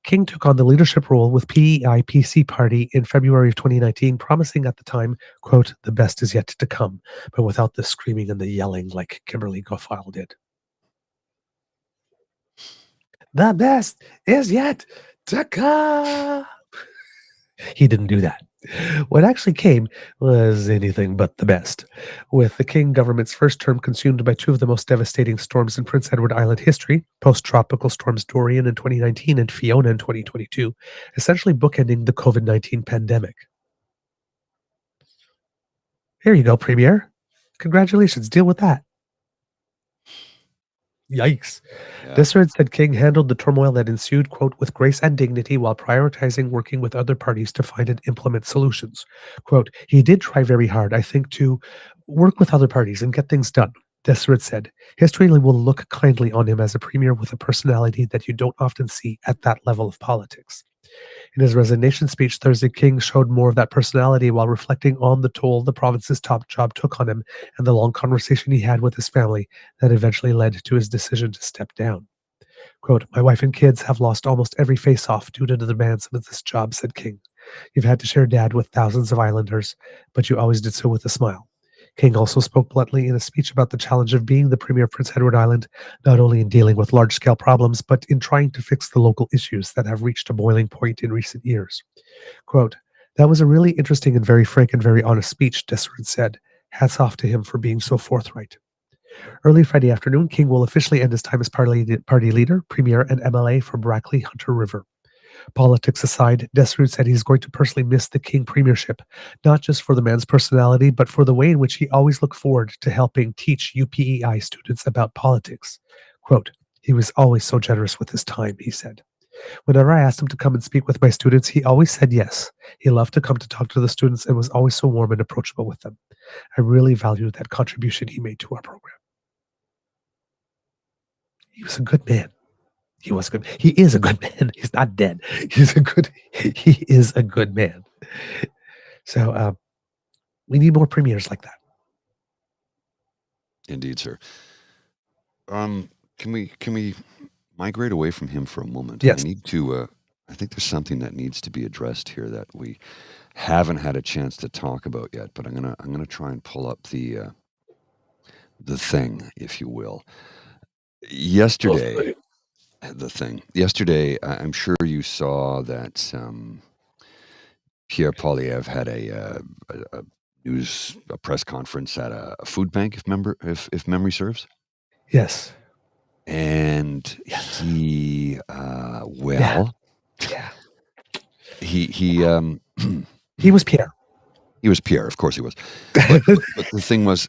[SPEAKER 4] King took on the leadership role with PEI-PC Party in February of 2019, promising at the time, quote, the best is yet to come, but without the screaming and the yelling like Kimberly Guilfoyle did. The best is yet to come. He didn't do that. What actually came was anything but the best. With the King government's first term consumed by 2 of the most devastating storms in Prince Edward Island history, post-tropical storms Dorian in 2019 and Fiona in 2022, essentially bookending the COVID-19 pandemic. Here you go, Premier. Congratulations. Deal with that. Yikes. Yeah. Desserud said King handled the turmoil that ensued, quote, with grace and dignity while prioritizing working with other parties to find and implement solutions. Quote, he did try very hard, I think, to work with other parties and get things done. Desserud said, history will look kindly on him as a premier with a personality that you don't often see at that level of politics. In his resignation speech Thursday, King showed more of that personality while reflecting on the toll the province's top job took on him and the long conversation he had with his family that eventually led to his decision to step down. Quote, my wife and kids have lost almost every face-off due to the demands of this job, said King. You've had to share dad with thousands of islanders, but you always did so with a smile. King also spoke bluntly in a speech about the challenge of being the Premier of Prince Edward Island, not only in dealing with large-scale problems, but in trying to fix the local issues that have reached a boiling point in recent years. Quote, that was a really interesting and very frank and very honest speech, Desserud said. Hats off to him for being so forthright. Early Friday afternoon, King will officially end his time as party leader, Premier, and MLA for Brackley Hunter River. Politics aside, Desrude said he's going to personally miss the King premiership, not just for the man's personality, but for the way in which he always looked forward to helping teach UPEI students about politics. Quote, he was always so generous with his time, he said. Whenever I asked him to come and speak with my students, he always said yes. He loved to come to talk to the students and was always so warm and approachable with them. I really valued that contribution he made to our program. He was a good man. He was good. He is a good man. He's not dead. He is a good man. So we need more premiers like that.
[SPEAKER 8] Indeed, sir. Can we migrate away from him for a moment?
[SPEAKER 4] Yes.
[SPEAKER 8] I need to. I think there's something that needs to be addressed here that we haven't had a chance to talk about yet. But I'm gonna try and pull up the thing, if you will. Yesterday, I'm sure you saw that Pierre Poilievre had a press conference at a food bank, if memory serves.
[SPEAKER 4] Yes.
[SPEAKER 8] And he
[SPEAKER 4] he was Pierre.
[SPEAKER 8] He was Pierre, of course he was. But the thing was,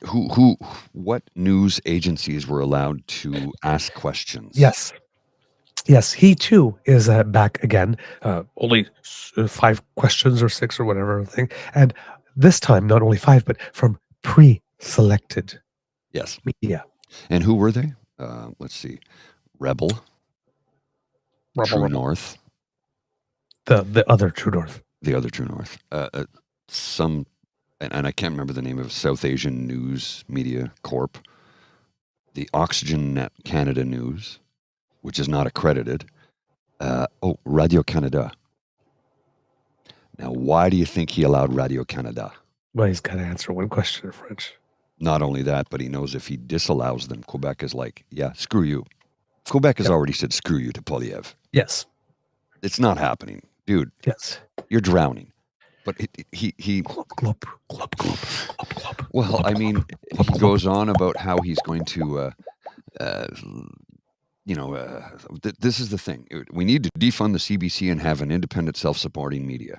[SPEAKER 8] what news agencies were allowed to ask questions?
[SPEAKER 4] Yes, he too is back again. Only 5 questions or 6 or whatever thing, and this time not only 5, but from pre-selected media.
[SPEAKER 8] And who were they? Let's see, Rebel, True North,
[SPEAKER 4] the other True North,
[SPEAKER 8] some, and I can't remember the name of South Asian News Media Corp, the Oxygen Net Canada News, which is not accredited. Radio Canada. Now, why do you think he allowed Radio Canada?
[SPEAKER 4] Well, he's got to answer one question in French.
[SPEAKER 8] Not only that, but he knows if he disallows them, Quebec is like, yeah, screw you. Quebec has already said screw you to Poilievre.
[SPEAKER 4] Yes.
[SPEAKER 8] It's not happening. Dude.
[SPEAKER 4] Yes.
[SPEAKER 8] You're glowning. But he
[SPEAKER 4] glop.
[SPEAKER 8] Well, I mean, he goes on about how he's going to, this is the thing. We need to defund the CBC and have an independent, self-supporting media.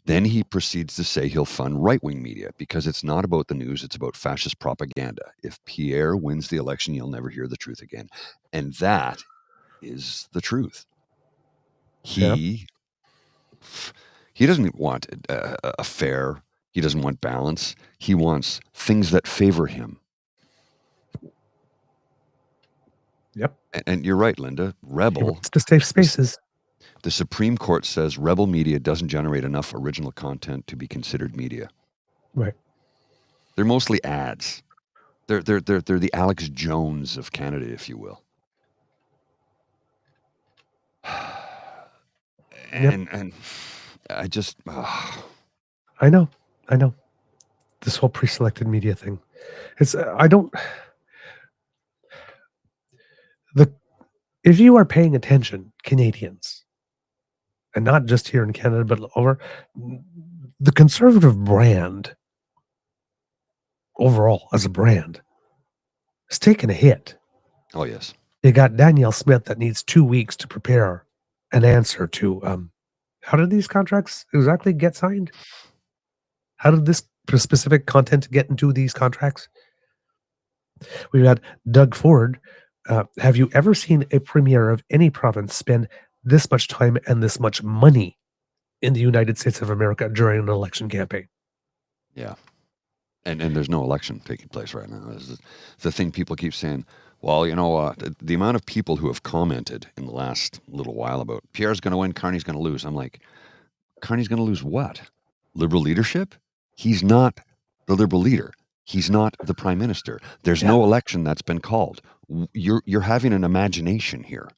[SPEAKER 8] Then he proceeds to say he'll fund right-wing media because it's not about the news, it's about fascist propaganda. If Pierre wins the election, you'll never hear the truth again. And that is the truth. He doesn't want a fair, he doesn't want balance. He wants things that favor him.
[SPEAKER 4] Yep.
[SPEAKER 8] And you're right, Linda. Rebel.
[SPEAKER 4] It's the safe spaces.
[SPEAKER 8] The Supreme Court says rebel media doesn't generate enough original content to be considered media.
[SPEAKER 4] Right.
[SPEAKER 8] They're mostly ads. They're the Alex Jones of Canada, if you will. And I just
[SPEAKER 4] I know. This whole pre-selected media thing. It's if you are paying attention, Canadians, and not just here in Canada, but over the conservative brand overall as a brand has taken a hit.
[SPEAKER 8] Oh, yes.
[SPEAKER 4] You got Danielle Smith that needs 2 weeks to prepare an answer to how did these contracts exactly get signed? How did this specific content get into these contracts? We've got Doug Ford. Have you ever seen a premier of any province spend this much time and this much money in the United States of America during an election campaign?
[SPEAKER 8] Yeah. And there's no election taking place right now. It's the thing people keep saying, well, the amount of people who have commented in the last little while about Pierre's going to win, Carney's going to lose. I'm like, Carney's going to lose what? Liberal leadership? He's not the Liberal leader. He's not the prime minister. There's no election that's been called. You're having an imagination here.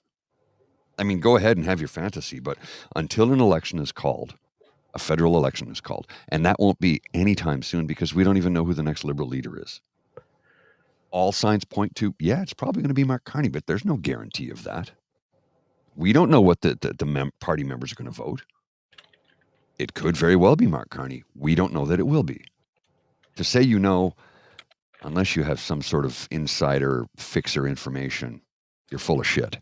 [SPEAKER 8] I mean, go ahead and have your fantasy, but until an election is called, a federal election is called, and that won't be anytime soon because we don't even know who the next Liberal leader is. All signs point to, it's probably going to be Mark Carney, but there's no guarantee of that. We don't know what the party members are going to vote. It could very well be Mark Carney. We don't know that it will be. To say unless you have some sort of insider fixer information, you're full of shit.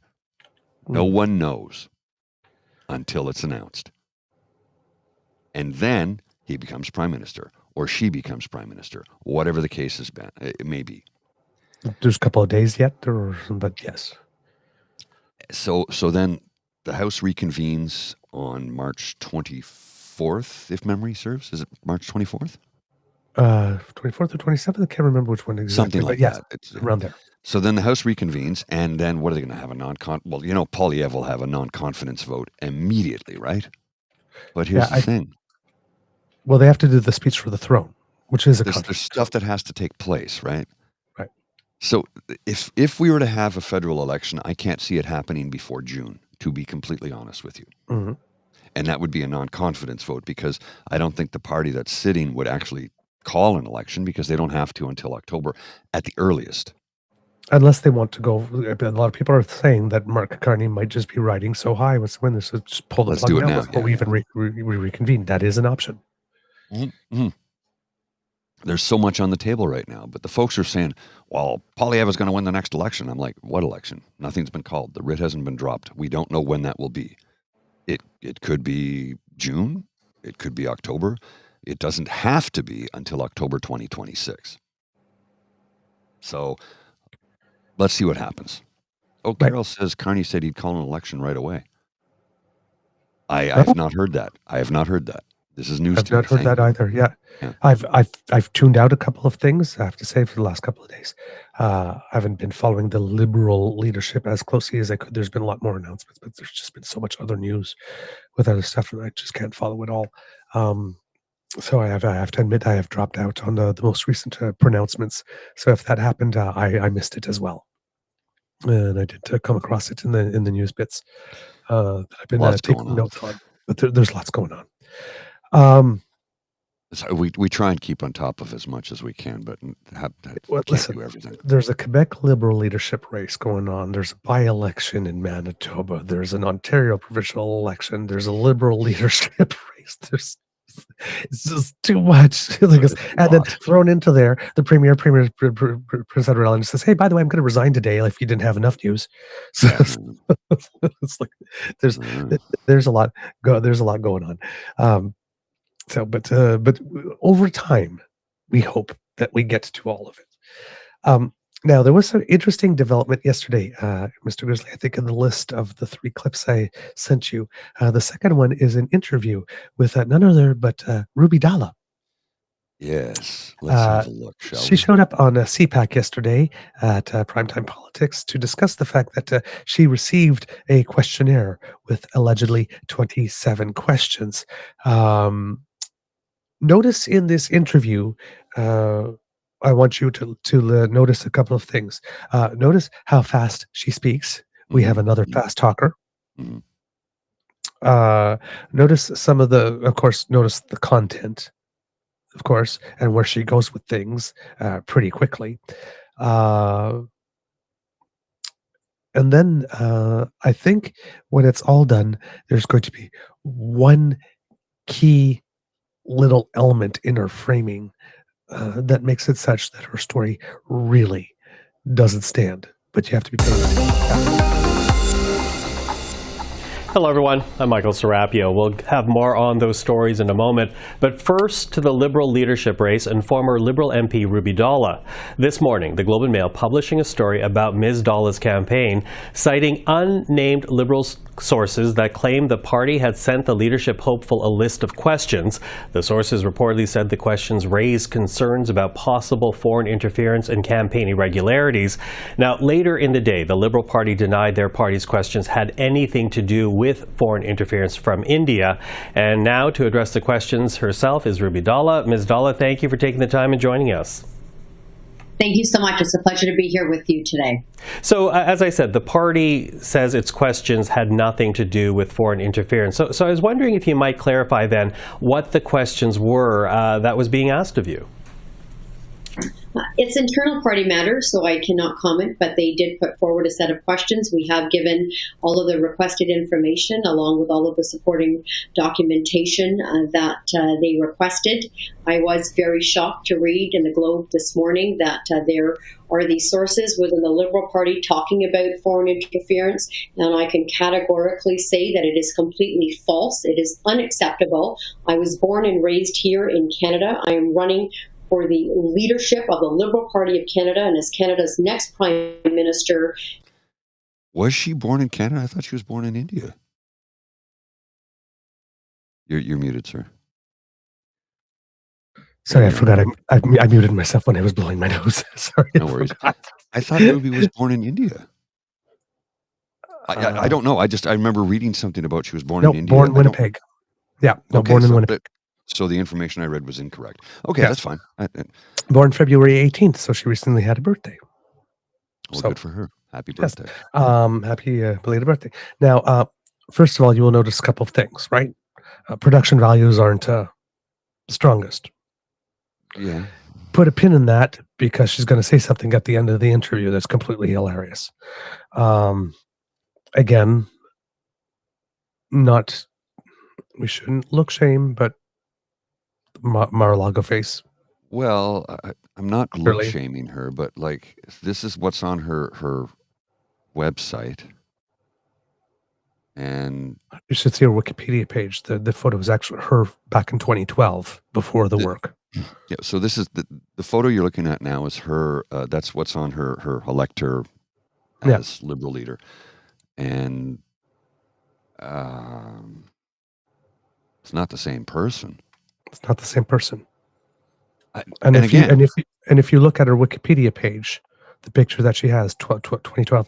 [SPEAKER 8] No one knows. until it's announced. And then he becomes prime minister, or she becomes prime minister, whatever the case has been. It may be.
[SPEAKER 4] There's a couple of days yet, but yes.
[SPEAKER 8] So then the House reconvenes on March 24th, if memory serves. Is it March 24th?
[SPEAKER 4] 24th or 27th? I can't remember which one exactly.
[SPEAKER 8] Something like
[SPEAKER 4] that.
[SPEAKER 8] It's
[SPEAKER 4] around there.
[SPEAKER 8] So then the House reconvenes, and then what are they going to have? Well, Poilievre will have a non-confidence vote immediately, right? But here's the thing.
[SPEAKER 4] Well, they have to do the speech for the throne, which is
[SPEAKER 8] there's stuff that has to take place, right?
[SPEAKER 4] Right.
[SPEAKER 8] So if we were to have a federal election, I can't see it happening before June, to be completely honest with you.
[SPEAKER 4] Mm-hmm.
[SPEAKER 8] And that would be a non-confidence vote, because I don't think the party that's sitting would actually call an election, because they don't have to until October at the earliest.
[SPEAKER 4] Unless they want to go. A lot of people are saying that Mark Carney might just be riding so high when this is just pull the
[SPEAKER 8] Let's
[SPEAKER 4] plug
[SPEAKER 8] do it
[SPEAKER 4] now
[SPEAKER 8] now.
[SPEAKER 4] before we even reconvene. That is an option.
[SPEAKER 8] Mm-hmm. There's so much on the table right now, but the folks are saying, well, Poilievre is going to win the next election. I'm like, what election? Nothing's been called. The writ hasn't been dropped. We don't know when that will be. It could be June. It could be October. It doesn't have to be until October 2026. So let's see what happens. Oh, Carol says Carney said he'd call an election right away. I have not heard that. This is news to me.
[SPEAKER 4] I've not heard that either. Yeah.
[SPEAKER 8] Yeah.
[SPEAKER 4] I've tuned out a couple of things, I have to say, for the last couple of days. I haven't been following the Liberal leadership as closely as I could. There's been a lot more announcements, but there's just been so much other news with other stuff that I just can't follow it all. So I have to admit I have dropped out on the most recent pronouncements. So if that happened, I missed it as well. And I did come across it in the news bits. I've been taking notes on, but there's lots going on.
[SPEAKER 8] So we try and keep on top of as much as we can, but can't do everything.
[SPEAKER 4] There's a Quebec Liberal leadership race going on. There's a by-election in Manitoba. There's an Ontario provincial election. There's a Liberal leadership race. It's just too much. And then thrown into there, the Premier Prince Edward Island says, "Hey, by the way, I'm going to resign today if you didn't have enough news." So it's like there's a lot going on. But over time, we hope that we get to all of it. Now, there was some interesting development yesterday, Mr. Grizzly. I think in the list of the 3 clips I sent you, the second one is an interview with none other but Ruby Dalla.
[SPEAKER 8] Yes, let's have a look, shall we?
[SPEAKER 4] She showed up on CPAC yesterday at Primetime Politics to discuss the fact that she received a questionnaire with allegedly 27 questions. Notice in this interview, I want you to notice a couple of things. Notice how fast she speaks. We have another fast talker.
[SPEAKER 8] Mm-hmm.
[SPEAKER 4] Notice notice the content, of course, and where she goes with things pretty quickly. And then I think when it's all done, there's going to be one key little element in her framing that makes it such that her story really doesn't stand. But you have to be paying attention.
[SPEAKER 10] Hello, everyone. I'm Michael Serapio. We'll have more on those stories in a moment. But first, to the Liberal leadership race and former Liberal MP Ruby Dalla. This morning, the Globe and Mail publishing a story about Ms. Dalla's campaign, citing unnamed Liberal sources that claim the party had sent the leadership hopeful a list of questions. The sources reportedly said the questions raised concerns about possible foreign interference and campaign irregularities. Now, later in the day, the Liberal Party denied their party's questions had anything to do with foreign interference from India. And now, to address the questions herself is Ruby Dalla. Ms. Dalla, thank you for taking the time and joining us.
[SPEAKER 11] Thank you so much. It's a pleasure to be here with you today.
[SPEAKER 10] So, as I said, the party says its questions had nothing to do with foreign interference. So I was wondering if you might clarify then what the questions were that was being asked of you.
[SPEAKER 11] It's internal party matters, so I cannot comment, but they did put forward a set of questions. We have given all of the requested information along with all of the supporting documentation that they requested. I was very shocked to read in the Globe this morning that there are these sources within the Liberal Party talking about foreign interference, and I can categorically say that it is completely false. It is unacceptable. I was born and raised here in Canada. I am running for the leadership of the Liberal Party of Canada and as Canada's next Prime Minister.
[SPEAKER 8] Was she born in Canada? I thought she was born in India. You're muted, sir.
[SPEAKER 4] Sorry, I forgot. I muted myself when I was blowing my nose. Sorry,
[SPEAKER 8] no worries. I thought Ruby was born in India. I don't know. I remember reading something about she was born in India.
[SPEAKER 4] Born in Winnipeg. Yeah, born in Winnipeg.
[SPEAKER 8] So the information I read was incorrect. Okay, that's fine.
[SPEAKER 4] Born February 18th, so she recently had a birthday.
[SPEAKER 8] Well, good for her. Happy birthday.
[SPEAKER 4] Yes. Happy belated birthday. Now, first of all, you will notice a couple of things, right? Production values aren't strongest.
[SPEAKER 8] Yeah.
[SPEAKER 4] Put a pin in that because she's going to say something at the end of the interview that's completely hilarious. Again, we shouldn't look shame, but Mar-a-Lago face.
[SPEAKER 8] Well, I'm not look shaming her, but like this is what's on her website, and
[SPEAKER 4] you should see her Wikipedia page. The photo is actually her back in 2012 before the work.
[SPEAKER 8] Yeah, so this is the photo you're looking at now is her. That's what's on her elector as Liberal leader, and it's not the same person.
[SPEAKER 4] It's not the same person.
[SPEAKER 8] And
[SPEAKER 4] if you look at her Wikipedia page, the picture that she has, 2012,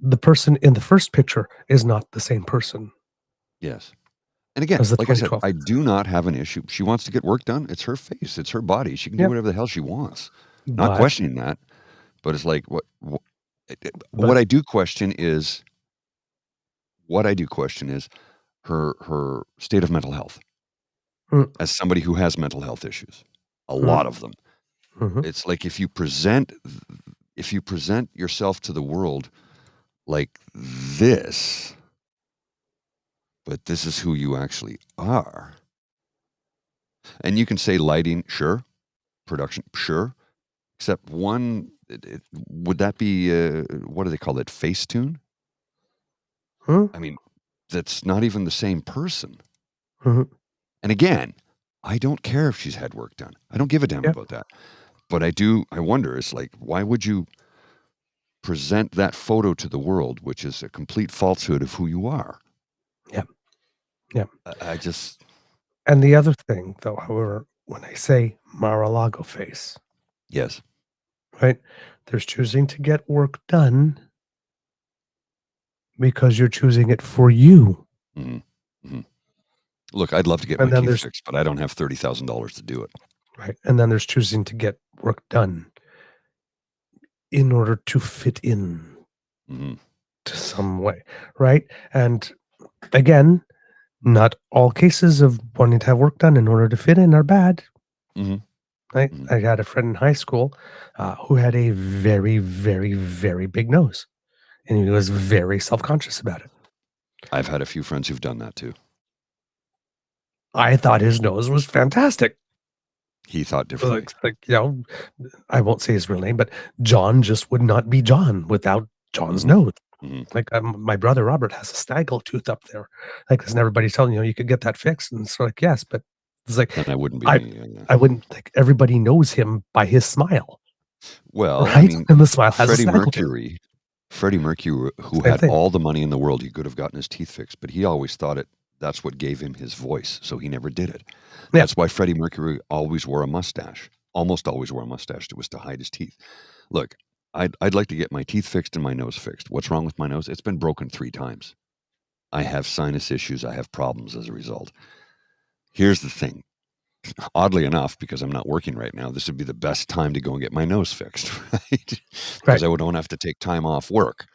[SPEAKER 4] the person in the first picture is not the same person.
[SPEAKER 8] Yes. And again, like I said, I do not have an issue. She wants to get work done. It's her face. It's her body. She can do whatever the hell she wants. Not questioning that. But it's like, what I do question is her state of mental health. As somebody who has mental health issues, a lot of them. It's like if you present yourself to the world like this, but this is who you actually are. And you can say lighting, sure. Production, sure. Except one, would that be, what do they call it, Facetune? I mean, that's not even the same person. And again, I don't care if she's had work done. I don't give a damn about that. But I wonder, it's like, why would you present that photo to the world, which is a complete falsehood of who you are?
[SPEAKER 4] Yeah.
[SPEAKER 8] And
[SPEAKER 4] the other thing, though, however, when I say Mar-a-Lago face.
[SPEAKER 8] Yes.
[SPEAKER 4] Right? There's choosing to get work done because you're choosing it for you.
[SPEAKER 8] Look, I'd love to get my teeth fixed, but I don't have $30,000 to do it.
[SPEAKER 4] Right. And then there's choosing to get work done in order to fit in to some way. Right. And again, not all cases of wanting to have work done in order to fit in are bad. Right. I had a friend in high school who had a very, very, very big nose, and he was very self-conscious about it.
[SPEAKER 8] I've had a few friends who've done that too.
[SPEAKER 4] I thought his nose was fantastic.
[SPEAKER 8] He thought differently.
[SPEAKER 4] I won't say his real name, but John just would not be John without John's nose. Like my brother Robert has a snaggle tooth up there. Like, isn't everybody telling you could get that fixed? And it's like, yes, but it's like,
[SPEAKER 8] and I wouldn't be.
[SPEAKER 4] I wouldn't. Like, everybody knows him by his smile.
[SPEAKER 8] Well,
[SPEAKER 4] right? I mean, and the smile has
[SPEAKER 8] Freddie Mercury, who had all the money in the world, he could have gotten his teeth fixed, but he always thought that's what gave him his voice, so he never did it. That's why Freddie Mercury always wore a mustache, almost always wore a mustache. It was to hide his teeth. Look, I'd like to get my teeth fixed and my nose fixed. What's wrong with my nose? It's been broken 3 times. I have sinus issues. I have problems as a result. Here's the thing. Oddly enough, because I'm not working right now, this would be the best time to go and get my nose fixed, right? Because I don't have to take time off work.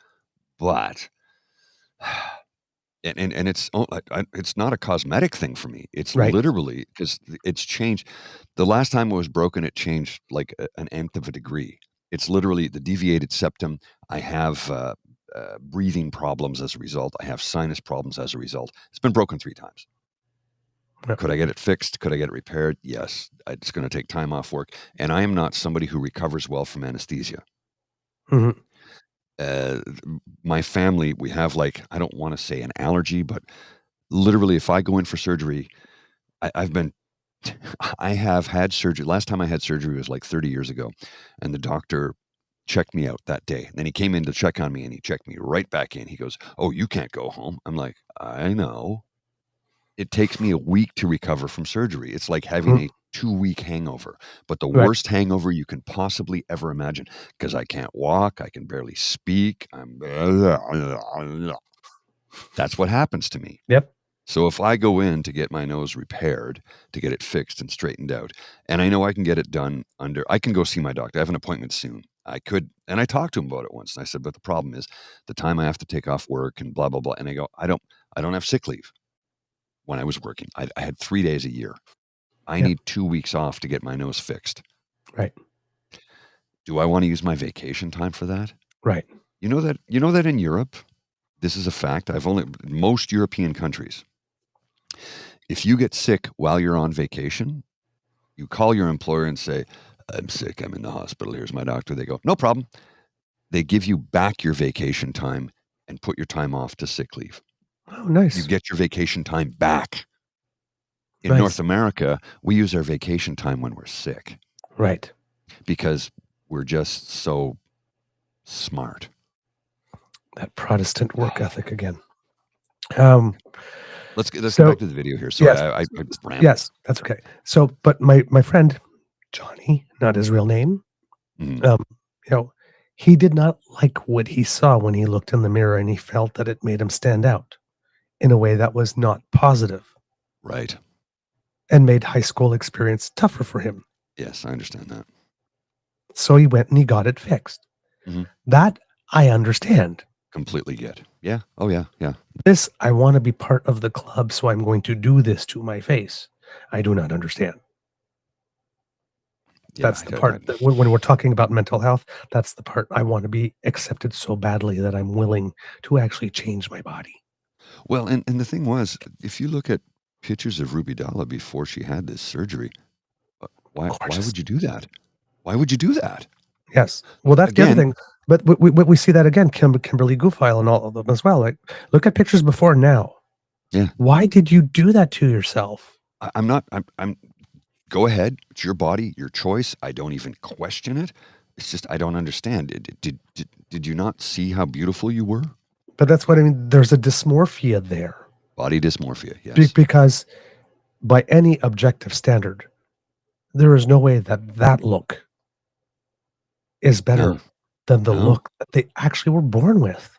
[SPEAKER 8] But and it's not a cosmetic thing for me. It's
[SPEAKER 4] Right.
[SPEAKER 8] literally because it's changed. The last time it was broken, it changed like an nth of a degree. It's literally the deviated septum. I have breathing problems as a result. I have sinus problems as a result. It's been broken 3 times.
[SPEAKER 4] Yep.
[SPEAKER 8] Could I get it fixed? Could I get it repaired? Yes. It's going to take time off work. And I am not somebody who recovers well from anesthesia.
[SPEAKER 4] Mhm.
[SPEAKER 8] My family, we have like, I don't want to say an allergy, but literally if I go in for surgery, I have had surgery. Last time I had surgery was like 30 years ago. And the doctor checked me out that day. And then he came in to check on me and he checked me right back in. He goes, "Oh, you can't go home." I'm like, "I know." It takes me a week to recover from surgery. It's like having a 2-week hangover, but the
[SPEAKER 4] Right.
[SPEAKER 8] worst hangover you can possibly ever imagine because I can't walk. I can barely speak. That's what happens to me.
[SPEAKER 4] Yep.
[SPEAKER 8] So if I go in to get my nose repaired, to get it fixed and straightened out, and I know I can get it done I can go see my doctor. I have an appointment soon. I could, and I talked to him about it once, and I said, but the problem is the time I have to take off work and blah, blah, blah. And I go, I don't have sick leave when I was working. I had 3 days a year. I need 2 weeks off to get my nose fixed.
[SPEAKER 4] Right.
[SPEAKER 8] Do I want to use my vacation time for that?
[SPEAKER 4] Right.
[SPEAKER 8] You know that in Europe, this is a fact. Most European countries, if you get sick while you're on vacation, you call your employer and say, "I'm sick. I'm in the hospital. Here's my doctor." They go, "No problem." They give you back your vacation time and put your time off to sick leave.
[SPEAKER 4] Oh, nice.
[SPEAKER 8] You get your vacation time back. In
[SPEAKER 4] Nice.
[SPEAKER 8] North America, we use our vacation time when we're sick.
[SPEAKER 4] Right.
[SPEAKER 8] Because we're just so smart.
[SPEAKER 4] That Protestant work ethic again.
[SPEAKER 8] Let's get back to the video here. Sorry,
[SPEAKER 4] yes,
[SPEAKER 8] I rambled.
[SPEAKER 4] yes, that's okay. So, but my friend Johnny, not his real name, he did not like what he saw when he looked in the mirror, and he felt that it made him stand out in a way that was not positive.
[SPEAKER 8] Right.
[SPEAKER 4] And made high school experience tougher for him.
[SPEAKER 8] Yes, I understand that.
[SPEAKER 4] So he went and he got it fixed.
[SPEAKER 8] Mm-hmm.
[SPEAKER 4] That I understand.
[SPEAKER 8] Completely get. Yeah. Oh, yeah. Yeah.
[SPEAKER 4] This, I want to be part of the club, so I'm going to do this to my face. I do not understand.
[SPEAKER 8] Yeah,
[SPEAKER 4] that's the part that when we're talking about mental health, that's the part I want to be accepted so badly that I'm willing to actually change my body.
[SPEAKER 8] Well, and the thing was, if you look at pictures of Ruby Dalla before she had this surgery, why would you do that? Why would you do that?
[SPEAKER 4] Yes. Well, that's the other thing. But we see that again, Kimberly Goofile and all of them as well. Like, look at pictures before and now.
[SPEAKER 8] Yeah.
[SPEAKER 4] Why did you do that to yourself?
[SPEAKER 8] I'm go ahead. It's your body, your choice. I don't even question it. It's just, I don't understand. Did you not see how beautiful you were?
[SPEAKER 4] But that's what I mean. There's a dysmorphia there.
[SPEAKER 8] Body dysmorphia, yes.
[SPEAKER 4] Because by any objective standard, there is no way that look is better than the look that they actually were born with.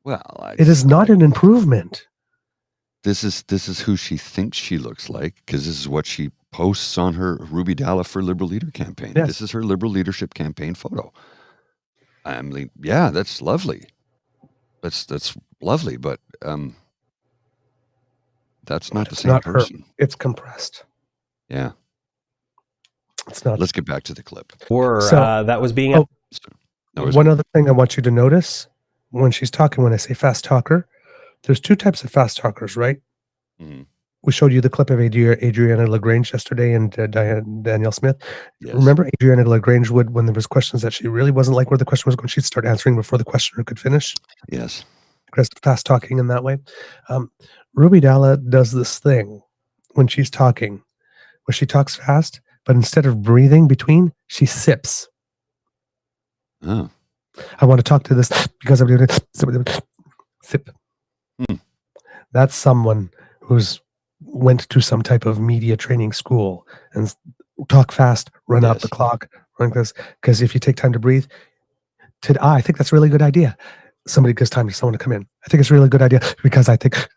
[SPEAKER 8] Well,
[SPEAKER 4] it is not an improvement.
[SPEAKER 8] This is who she thinks she looks like, because this is what she posts on her Ruby Dalla for Liberal Leader campaign.
[SPEAKER 4] Yes.
[SPEAKER 8] This is her Liberal Leadership campaign photo. I mean, yeah, that's lovely. That's lovely, but that's not the same person.
[SPEAKER 4] Her. It's compressed.
[SPEAKER 8] Yeah.
[SPEAKER 4] It's not.
[SPEAKER 8] Let's get back to the clip.
[SPEAKER 10] That was being.
[SPEAKER 4] One other thing I want you to notice when she's talking, when I say fast talker, there's 2 types of fast talkers, right?
[SPEAKER 8] Mm-hmm.
[SPEAKER 4] We showed you the clip of Adriana LaGrange yesterday and Danielle Smith.
[SPEAKER 8] Yes.
[SPEAKER 4] Remember, Adriana LaGrange would, when there was questions that she really wasn't like where the question was going, she'd start answering before the questioner could finish.
[SPEAKER 8] Yes.
[SPEAKER 4] Fast talking in that way. Ruby Dalla does this thing when she's talking, where she talks fast, but instead of breathing between, she sips.
[SPEAKER 8] Oh.
[SPEAKER 4] I want to talk to this because I'm doing it. Sip. That's someone who's went to some type of media training school and talk fast, run out the clock, like this. Because if you take time to breathe, I think that's a really good idea. Somebody gives time to someone to come in. I think it's a really good idea because I think.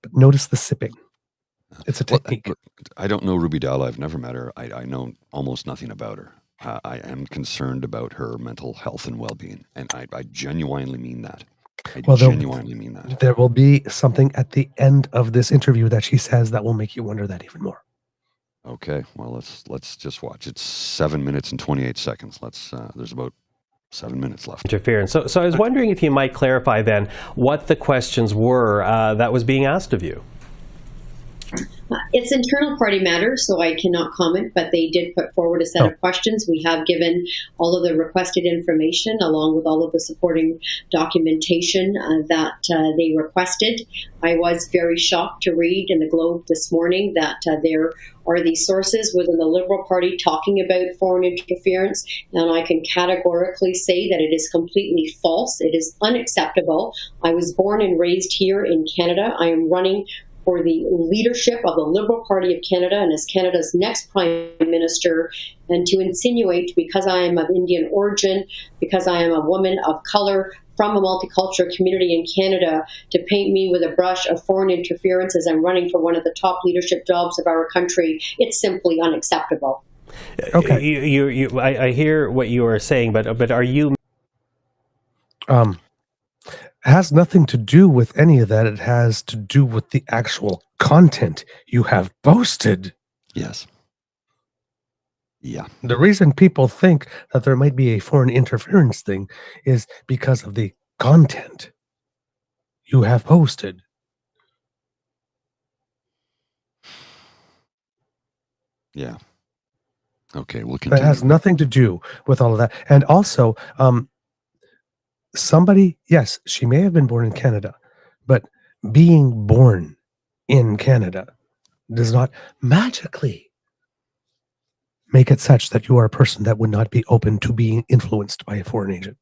[SPEAKER 4] But notice the sipping. It's a technique.
[SPEAKER 8] I don't know Ruby Dalla. I've never met her. I know almost nothing about her. I am concerned about her mental health and well-being, and I genuinely mean that. I
[SPEAKER 4] Well,
[SPEAKER 8] genuinely mean that.
[SPEAKER 4] there will be something at the end of this interview that she says that will make you wonder that even more.
[SPEAKER 8] Okay, well, let's just watch. It's 7 minutes and 28 seconds. There's about 7 minutes left.
[SPEAKER 10] Interference. So I was wondering if you might clarify then what the questions were that was being asked of you.
[SPEAKER 11] It's internal party matters, so I cannot comment, but they did put forward a set of questions. We have given all of the requested information along with all of the supporting documentation that they requested. I was very shocked to read in the Globe this morning that there are these sources within the Liberal Party talking about foreign interference, and I can categorically say that it is completely false. It is unacceptable. I was born and raised here in Canada. I am running for the leadership of the Liberal Party of Canada and as Canada's next Prime Minister, and to insinuate because I am of Indian origin, because I am a woman of color from a multicultural community in Canada, to paint me with a brush of foreign interference as I'm running for one of the top leadership jobs of our country, it's simply unacceptable.
[SPEAKER 10] Okay. I hear what you are saying, but are you...
[SPEAKER 4] Has nothing to do with any of that. It has to do with the actual content you have posted.
[SPEAKER 8] Yes. Yeah.
[SPEAKER 4] The reason people think that there might be a foreign interference thing is because of the content you have posted.
[SPEAKER 8] Yeah. Okay, we'll continue.
[SPEAKER 4] That has nothing to do with all of that. And also, somebody, yes, she may have been born in Canada, but being born in Canada does not magically make it such that you are a person that would not be open to being influenced by a foreign agent.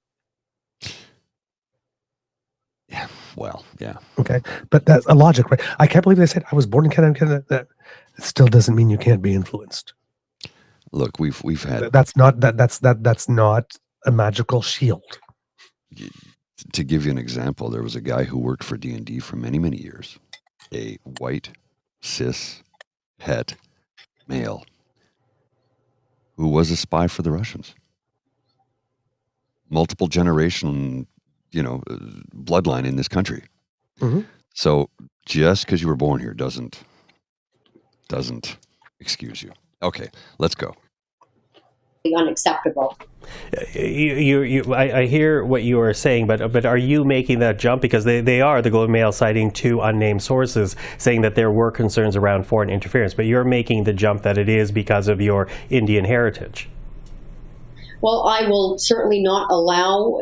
[SPEAKER 8] Yeah, well, yeah.
[SPEAKER 4] Okay, but that's a logic, right? I can't believe they said I was born in Canada. That still doesn't mean you can't be influenced.
[SPEAKER 8] Look, we've had
[SPEAKER 4] that's not a magical shield.
[SPEAKER 8] To give you an example, there was a guy who worked for D&D for many, many years, a white, cis, het male, who was a spy for the Russians. Multiple generation, bloodline in this country.
[SPEAKER 4] Mm-hmm.
[SPEAKER 8] So just because you were born here doesn't excuse you. Okay, let's go.
[SPEAKER 11] Unacceptable.
[SPEAKER 10] I hear what you are saying, but are you making that jump? Because they are, the Globe and Mail, citing two unnamed sources saying that there were concerns around foreign interference, but you're making the jump that it is because of your Indian heritage.
[SPEAKER 11] Well, I will certainly not allow,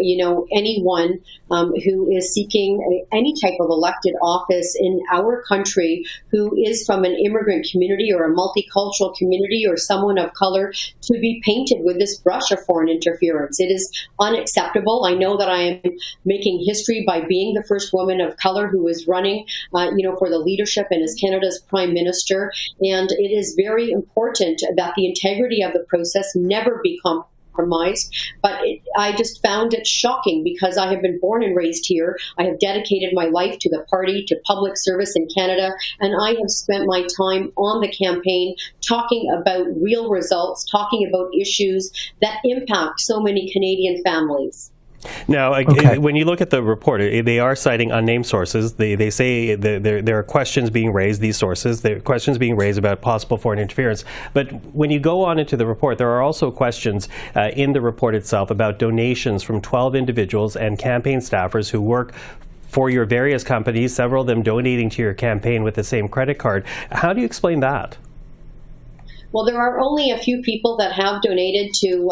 [SPEAKER 11] anyone who is seeking any type of elected office in our country who is from an immigrant community or a multicultural community or someone of color to be painted with this brush of foreign interference. It is unacceptable. I know that I am making history by being the first woman of color who is running, for the leadership and as Canada's Prime Minister. And it is very important that the integrity of the process never be compromised. But I just found it shocking because I have been born and raised here. I have dedicated my life to the party, to public service in Canada, and I have spent my time on the campaign talking about real results, talking about issues that impact so many Canadian families.
[SPEAKER 10] Now, when you look at the report, they are citing unnamed sources. They say there are questions being raised, these sources, there are questions being raised about possible foreign interference. But when you go on into the report, there are also questions in the report itself about donations from 12 individuals and campaign staffers who work for your various companies, several of them donating to your campaign with the same credit card. How do you explain that?
[SPEAKER 11] Well, there are only a few people that have donated to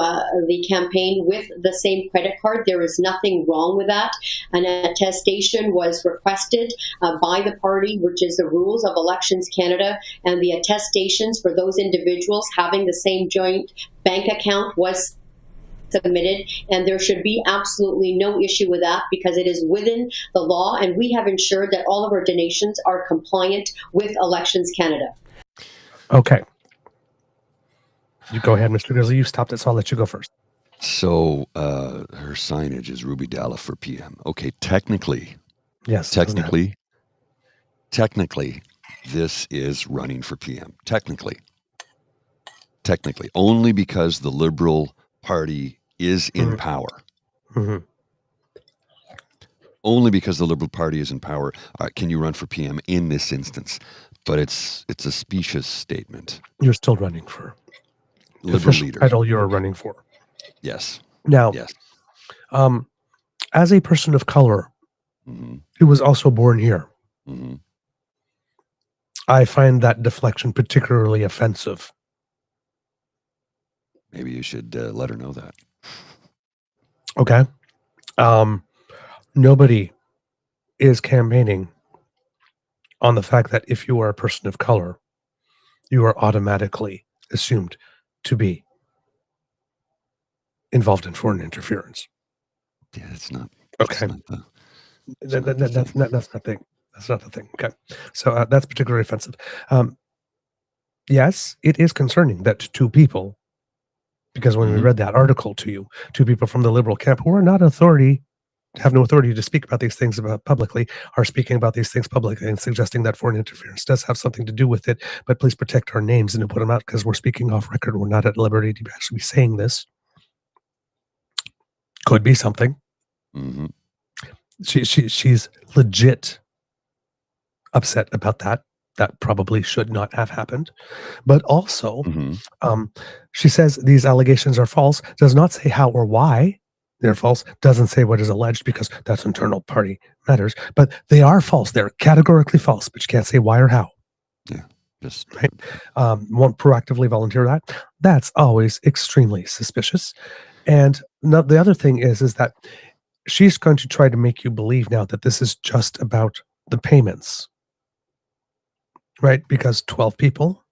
[SPEAKER 11] the campaign with the same credit card. There is nothing wrong with that. An attestation was requested by the party, which is the rules of Elections Canada, and the attestations for those individuals having the same joint bank account was submitted, and there should be absolutely no issue with that because it is within the law, and we have ensured that all of our donations are compliant with Elections Canada.
[SPEAKER 4] Okay. You go ahead, Mr. Grizzly. You stopped it, so I'll let you go first.
[SPEAKER 8] So her signage is Ruby Dalla for PM. Okay, technically,
[SPEAKER 4] yes,
[SPEAKER 8] technically, this is running for PM. Technically, only because the Liberal Party is in power.
[SPEAKER 4] Mm-hmm.
[SPEAKER 8] only because the Liberal Party is in power can you run for PM in this instance. But it's a specious statement.
[SPEAKER 4] You're still running for
[SPEAKER 8] Liberal leader.
[SPEAKER 4] Title you're running for.
[SPEAKER 8] Yes.
[SPEAKER 4] Now,
[SPEAKER 8] yes.
[SPEAKER 4] As a person of color who was also born here, I find that deflection particularly offensive.
[SPEAKER 8] Maybe you should let her know that.
[SPEAKER 4] Okay. Nobody is campaigning on the fact that if you are a person of color, you are automatically assumed to be involved in foreign interference.
[SPEAKER 8] Yeah, it's not.
[SPEAKER 4] Okay.
[SPEAKER 8] That's not
[SPEAKER 4] the thing. That's not the thing. Okay. So that's particularly offensive. Yes, it is concerning that two people, because when we read that article to you, two people from the Liberal camp who are not authority, have no authority to speak about these things publicly, are speaking about these things publicly and suggesting that foreign interference does have something to do with it, but please protect our names and to put them out because we're speaking off record. We're not at liberty to actually be saying this. Could be something. She's legit upset about that. That probably should not have happened. But also, she says these allegations are false, does not say how or why they're false, doesn't say what is alleged because that's internal party matters, but they are false. They're categorically false, but you can't say why or how.
[SPEAKER 8] Yeah, just
[SPEAKER 4] right. Won't proactively volunteer that. That's always extremely suspicious. And the other thing is that she's going to try to make you believe now that this is just about the payments, right? Because 12 people,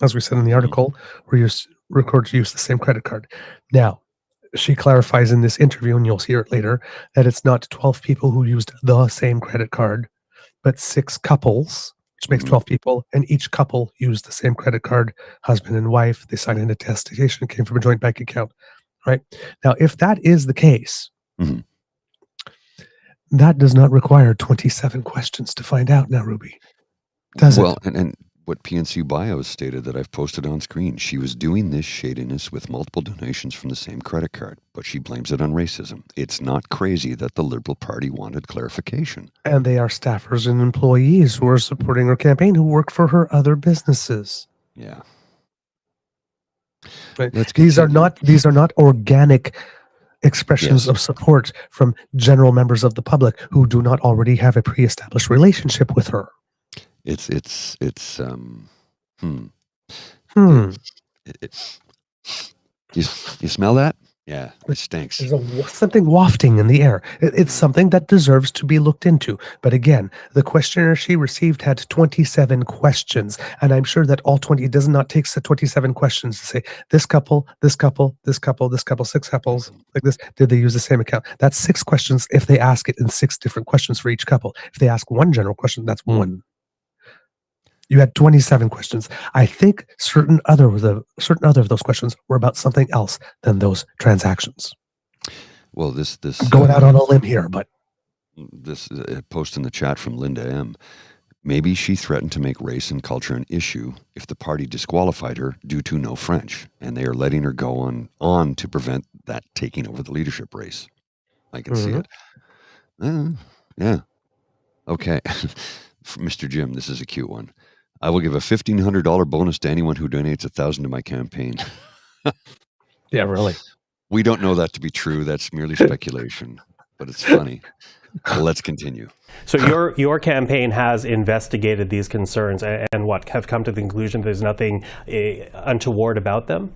[SPEAKER 4] as we said in the article, were recorded to use the same credit card. Now, she clarifies in this interview, and you'll hear it later, that it's not 12 people who used the same credit card, but 6 couples, which makes 12 people, and each couple used the same credit card, husband and wife. They signed an attestation, came from a joint bank account, right? Now, if that is the case, that does not require 27 questions to find out now, Ruby. Does it?
[SPEAKER 8] Well, and what PNC Bio stated that I've posted on screen, she was doing this shadiness with multiple donations from the same credit card, but she blames it on racism. It's not crazy that the Liberal Party wanted clarification.
[SPEAKER 4] And they are staffers and employees who are supporting her campaign who work for her other businesses.
[SPEAKER 8] Yeah.
[SPEAKER 4] Right. These are not organic expressions of support from general members of the public who do not already have a pre-established relationship with her.
[SPEAKER 8] You smell that? Yeah, it stinks.
[SPEAKER 4] There's something wafting in the air. It's something that deserves to be looked into. But again, the questionnaire she received had 27 questions. And I'm sure that all 20, it does not take 27 questions to say, this couple, this couple, this couple, this couple, 6 couples, like this, did they use the same account? That's 6 questions if they ask it in 6 different questions for each couple. If they ask one general question, that's 1. You had 27 questions. I think certain other of those questions were about something else than those transactions.
[SPEAKER 8] Well, this
[SPEAKER 4] I'm going out on a limb here, but
[SPEAKER 8] this post in the chat from Linda M. Maybe she threatened to make race and culture an issue if the party disqualified her due to no French, and they are letting her go on to prevent that taking over the leadership race. I can see it. Yeah. Okay. Mr. Jim, this is a cute one. I will give a $1,500 bonus to anyone who donates $1,000 to my campaign.
[SPEAKER 4] Yeah, really.
[SPEAKER 8] We don't know that to be true. That's merely speculation, but it's funny. Well, let's continue.
[SPEAKER 10] So your campaign has investigated these concerns and have come to the conclusion there's nothing untoward about them?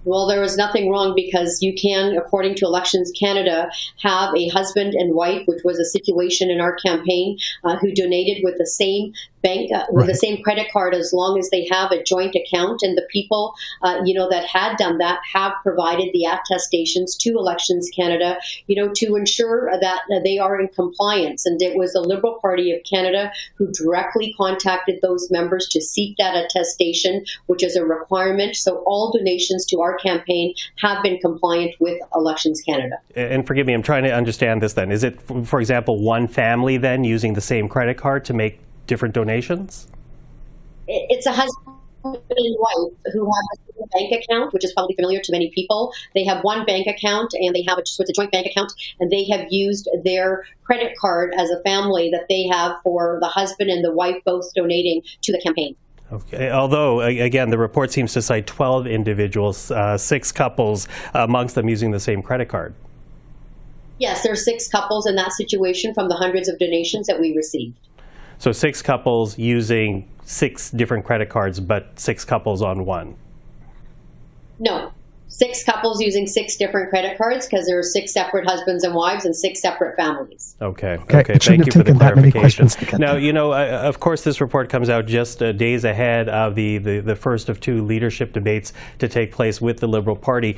[SPEAKER 11] Well, there was nothing wrong because you can, according to Elections Canada, have a husband and wife, which was a situation in our campaign, who donated with the same bank, with the same credit card, as long as they have a joint account. And the people, that had done that have provided the attestations to Elections Canada, to ensure that they are in compliance. And it was the Liberal Party of Canada who directly contacted those members to seek that attestation, which is a requirement. So all donations to our campaign have been compliant with Elections Canada. And
[SPEAKER 10] forgive me, I'm trying to understand this then. Is it, for example, one family then using the same credit card to make different donations? It's a husband and wife who have the
[SPEAKER 11] bank account, which is probably familiar to many people. They have one bank account, and they have so it's a joint bank account, and they have used their credit card as a family that they have for the husband and the wife both donating to the campaign.
[SPEAKER 10] Okay. Although, again, the report seems to cite 12 individuals, 6 couples, amongst them using the same credit card.
[SPEAKER 11] Yes, there are 6 couples in that situation from the hundreds of donations that we received.
[SPEAKER 10] So 6 couples using 6 different credit cards, but 6 couples on one.
[SPEAKER 11] No, 6 couples using 6 different credit cards because there are 6 separate husbands and wives and 6 separate families.
[SPEAKER 10] Okay. Thank you for the clarification. Now, of course, this report comes out just days ahead of the first of 2 leadership debates to take place with the Liberal Party.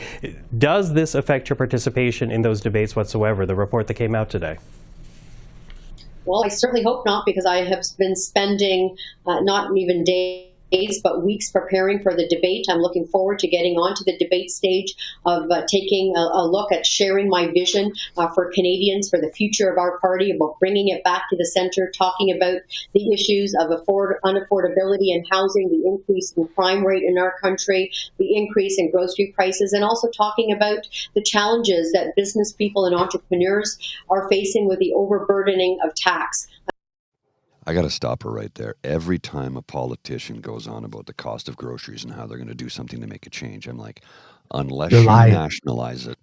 [SPEAKER 10] Does this affect your participation in those debates whatsoever, the report that came out today?
[SPEAKER 11] Well, I certainly hope not, because I have been spending not even days but weeks preparing for the debate. I'm looking forward to getting on to the debate stage of taking a look at sharing my vision for Canadians, for the future of our party, about bringing it back to the center, talking about the issues of unaffordability in housing, the increase in crime rate in our country, the increase in grocery prices, and also talking about the challenges that business people and entrepreneurs are facing with the overburdening of tax.
[SPEAKER 8] I got to stop her right there. Every time a politician goes on about the cost of groceries and how they're going to do something to make a change, I'm like, unless you nationalize it,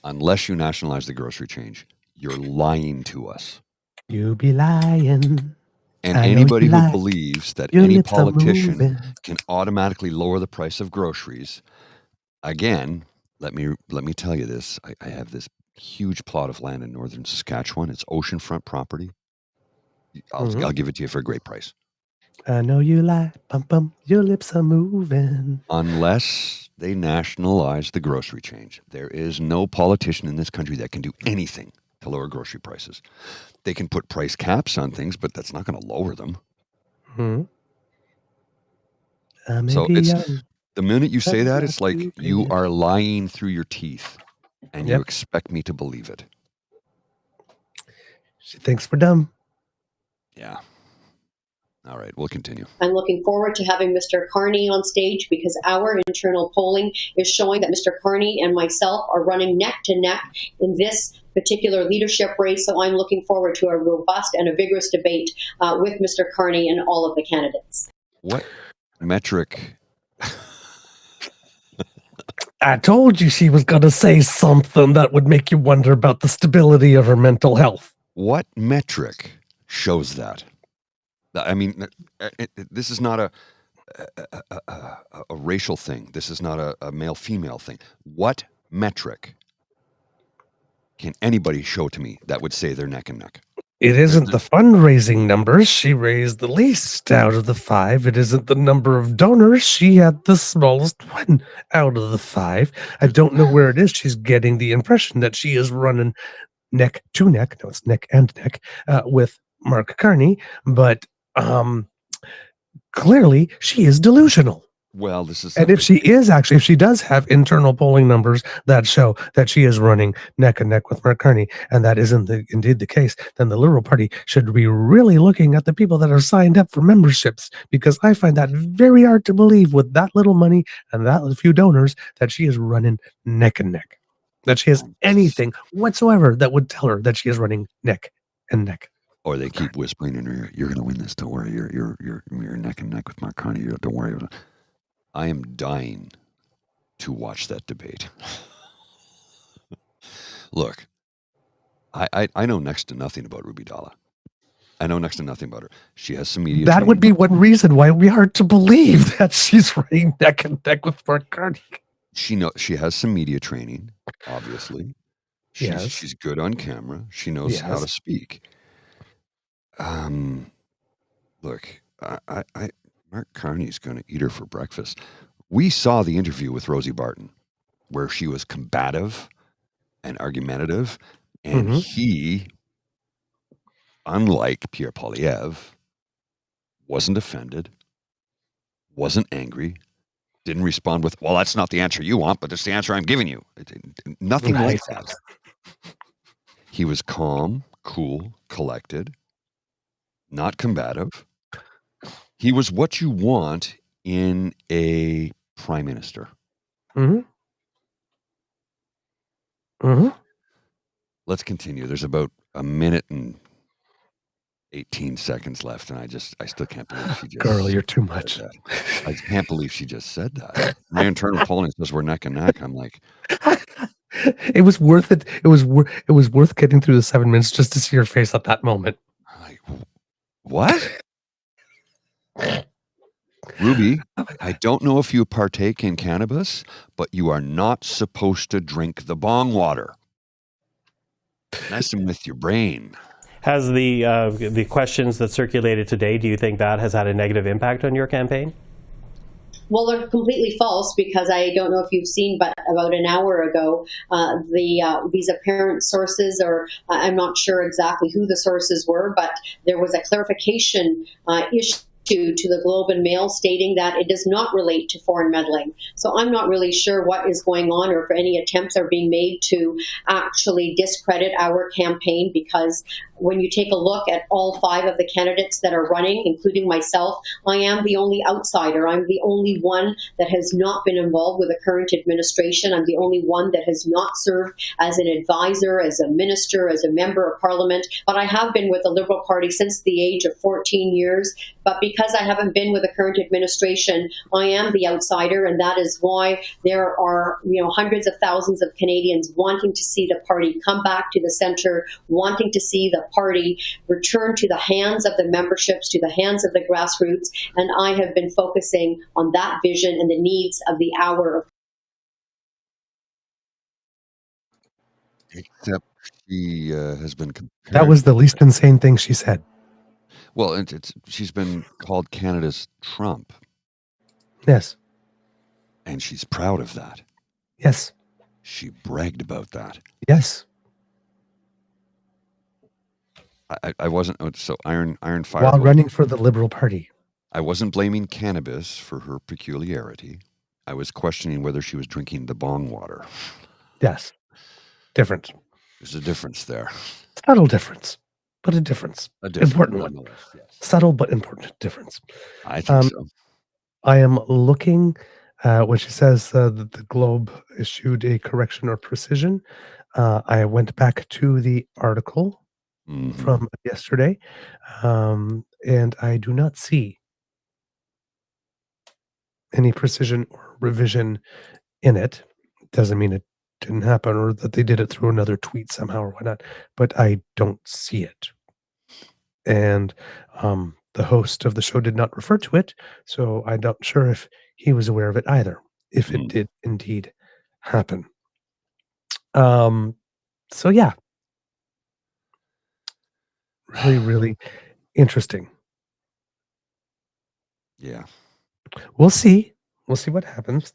[SPEAKER 8] unless you nationalize the grocery change, you're lying to us.
[SPEAKER 4] You be lying.
[SPEAKER 8] And anybody who believes that any politician can automatically lower the price of groceries, again, let me tell you this. I have this huge plot of land in northern Saskatchewan. It's oceanfront property. I'll give it to you for a great price.
[SPEAKER 4] I know you lie, your lips are moving.
[SPEAKER 8] Unless they nationalize the grocery change, there is no politician in this country that can do anything to lower grocery prices. They can put price caps on things, but that's not going to lower them. So it's the minute you say that, it's like you are lying through your teeth, and you expect me to believe it.
[SPEAKER 4] She thinks we're dumb.
[SPEAKER 8] Yeah. All right, we'll continue.
[SPEAKER 11] I'm looking forward to having Mr. Carney on stage, because our internal polling is showing that Mr. Carney and myself are running neck to neck in this particular leadership race. So I'm looking forward to a robust and a vigorous debate with Mr. Carney and all of the candidates.
[SPEAKER 8] What metric?
[SPEAKER 4] I told you she was going to say something that would make you wonder about the stability of her mental health.
[SPEAKER 8] What metric shows that? I mean, this is not a racial thing. This is not a male-female thing. What metric can anybody show to me that would say they're neck and neck?
[SPEAKER 4] It isn't the fundraising numbers. She raised the least out of the 5. It isn't the number of donors. She had the smallest one out of the 5. I don't know where it is. She's getting the impression that she is running neck to neck. No, it's neck and neck with Mark Carney, but clearly she is delusional.
[SPEAKER 8] Well, this is,
[SPEAKER 4] and if she does have internal polling numbers that show that she is running neck and neck with Mark Carney, and that isn't indeed the case, then the Liberal Party should be really looking at the people that are signed up for memberships, because I find that very hard to believe with that little money and that few donors that she is running neck and neck, that she has anything whatsoever that would tell her that she is running neck and neck.
[SPEAKER 8] Or they keep whispering in her ear, "You're going to win this. Don't worry. You're neck and neck with Mark Carney. Don't worry." I am dying to watch that debate. Look, I know next to nothing about Ruby Dalla. I know next to nothing about her. She has some media.
[SPEAKER 4] That would be one reason why we are to believe that she's running neck and neck with Mark Carney.
[SPEAKER 8] She has some media training, obviously. She's good on camera. She knows how to speak. Look, Mark Carney's going to eat her for breakfast. We saw the interview with Rosie Barton, where she was combative and argumentative, and he, unlike Pierre Poilievre, wasn't offended, wasn't angry, didn't respond with, "Well, that's not the answer you want, but it's the answer I'm giving you." Nothing like that. He was calm, cool, collected, not combative. He was what you want in a prime minister.
[SPEAKER 4] Mm-hmm. Mm-hmm.
[SPEAKER 8] Let's continue. There's about a minute and 18 seconds left, and I still can't believe she just
[SPEAKER 4] Girl, you're too
[SPEAKER 8] said
[SPEAKER 4] much.
[SPEAKER 8] that. I can't believe she just said that. My internal polling says we're neck and neck. I'm like,
[SPEAKER 4] It was worth it. It was worth getting through the 7 minutes just to see her face at that moment.
[SPEAKER 8] what? Ruby, I don't know if you partake in cannabis, but you are not supposed to drink the bong water. Messing with your brain.
[SPEAKER 10] Has the questions that circulated today, do you think that has had a negative impact on your campaign?
[SPEAKER 11] Well, they're completely false because I don't know if you've seen, but about an hour ago, these apparent sources, or I'm not sure exactly who the sources were, but there was a clarification issue to the Globe and Mail stating that it does not relate to foreign meddling. So I'm not really sure what is going on or if any attempts are being made to actually discredit our campaign, because when you take a look at all 5 of the candidates that are running, including myself, I am the only outsider. I'm the only one that has not been involved with the current administration. I'm the only one that has not served as an advisor, as a minister, as a member of parliament. But I have been with the Liberal Party since the age of 14 years. But because I haven't been with the current administration, I am the outsider, and that is why there are, hundreds of thousands of Canadians wanting to see the party come back to the centre, wanting to see the party return to the hands of the memberships, to the hands of the grassroots, and I have been focusing on that vision and the needs of the hour.
[SPEAKER 8] Except she has been compared.
[SPEAKER 4] That was the least insane thing she said.
[SPEAKER 8] Well, she's been called Canada's Trump.
[SPEAKER 4] Yes.
[SPEAKER 8] And she's proud of that.
[SPEAKER 4] Yes.
[SPEAKER 8] She bragged about that.
[SPEAKER 4] Yes.
[SPEAKER 8] I wasn't, so Iron Fire.
[SPEAKER 4] While running for the Liberal Party.
[SPEAKER 8] I wasn't blaming cannabis for her peculiarity. I was questioning whether she was drinking the bong water.
[SPEAKER 4] Yes. Difference.
[SPEAKER 8] There's a difference there.
[SPEAKER 4] Subtle difference, but a difference. Important one.
[SPEAKER 8] Yes.
[SPEAKER 4] Subtle but important difference.
[SPEAKER 8] I think so.
[SPEAKER 4] I am looking when she says that the Globe issued a correction or precision. I went back to the article from yesterday, and I do not see any precision or revision in it. Doesn't mean it didn't happen or that they did it through another tweet somehow or whatnot, but I don't see it. And the host of the show did not refer to it, so I'm not sure if he was aware of it either, if it did indeed happen. So yeah. Really, really interesting.
[SPEAKER 8] Yeah.
[SPEAKER 4] We'll see. We'll see what happens.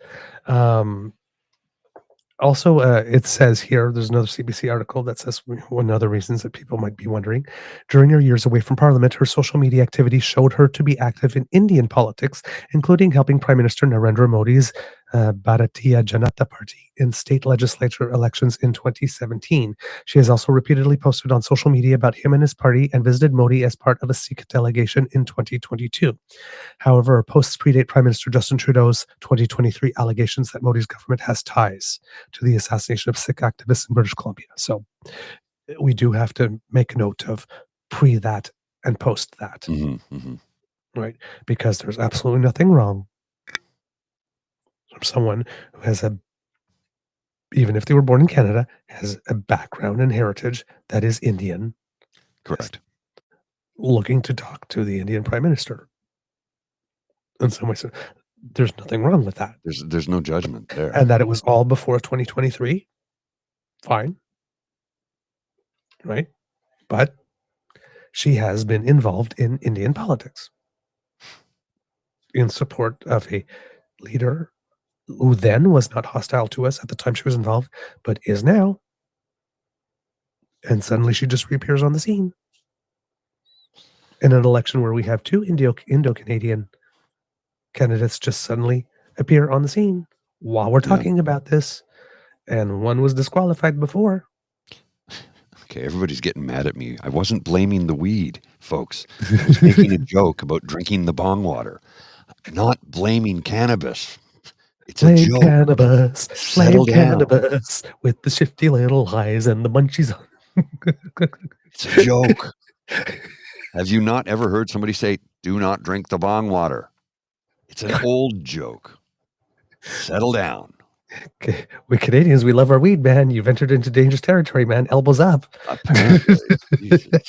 [SPEAKER 4] Also, it says here, there's another CBC article that says one of the reasons that people might be wondering. During her years away from Parliament, her social media activity showed her to be active in Indian politics, including helping Prime Minister Narendra Modi's Bharatiya Janata Party in state legislature elections in 2017. She has also repeatedly posted on social media about him and his party and visited Modi as part of a Sikh delegation in 2022. However, her posts predate Prime Minister Justin Trudeau's 2023 allegations that Modi's government has ties to the assassination of Sikh activists in British Columbia. So we do have to make note of pre that and post that, right? Because there's absolutely nothing wrong from someone who has even if they were born in Canada, has a background and heritage that is Indian.
[SPEAKER 8] Correct.
[SPEAKER 4] Looking to talk to the Indian Prime Minister. In some ways, there's nothing wrong with that.
[SPEAKER 8] There's no judgment there.
[SPEAKER 4] And that it was all before 2023, fine. Right? But she has been involved in Indian politics in support of a leader who then was not hostile to us at the time she was involved, but is now. And suddenly she just reappears on the scene. In an election where we have two Indo-Canadian candidates just suddenly appear on the scene while we're talking about this, and one was disqualified before.
[SPEAKER 8] Okay, everybody's getting mad at me. I wasn't blaming the weed, folks. I was making a joke about drinking the bong water. Not blaming cannabis. It's a
[SPEAKER 4] Flame
[SPEAKER 8] joke.
[SPEAKER 4] cannabis,
[SPEAKER 8] Settle
[SPEAKER 4] flame
[SPEAKER 8] down.
[SPEAKER 4] cannabis, with the shifty little eyes and the munchies on.
[SPEAKER 8] It's a joke. Have you not ever heard somebody say, "Do not drink the bong water"? It's an old joke. Settle down.
[SPEAKER 4] Okay. We Canadians, we love our weed, man. You've entered into dangerous territory, man. Elbows up.
[SPEAKER 8] Apparently. Jesus.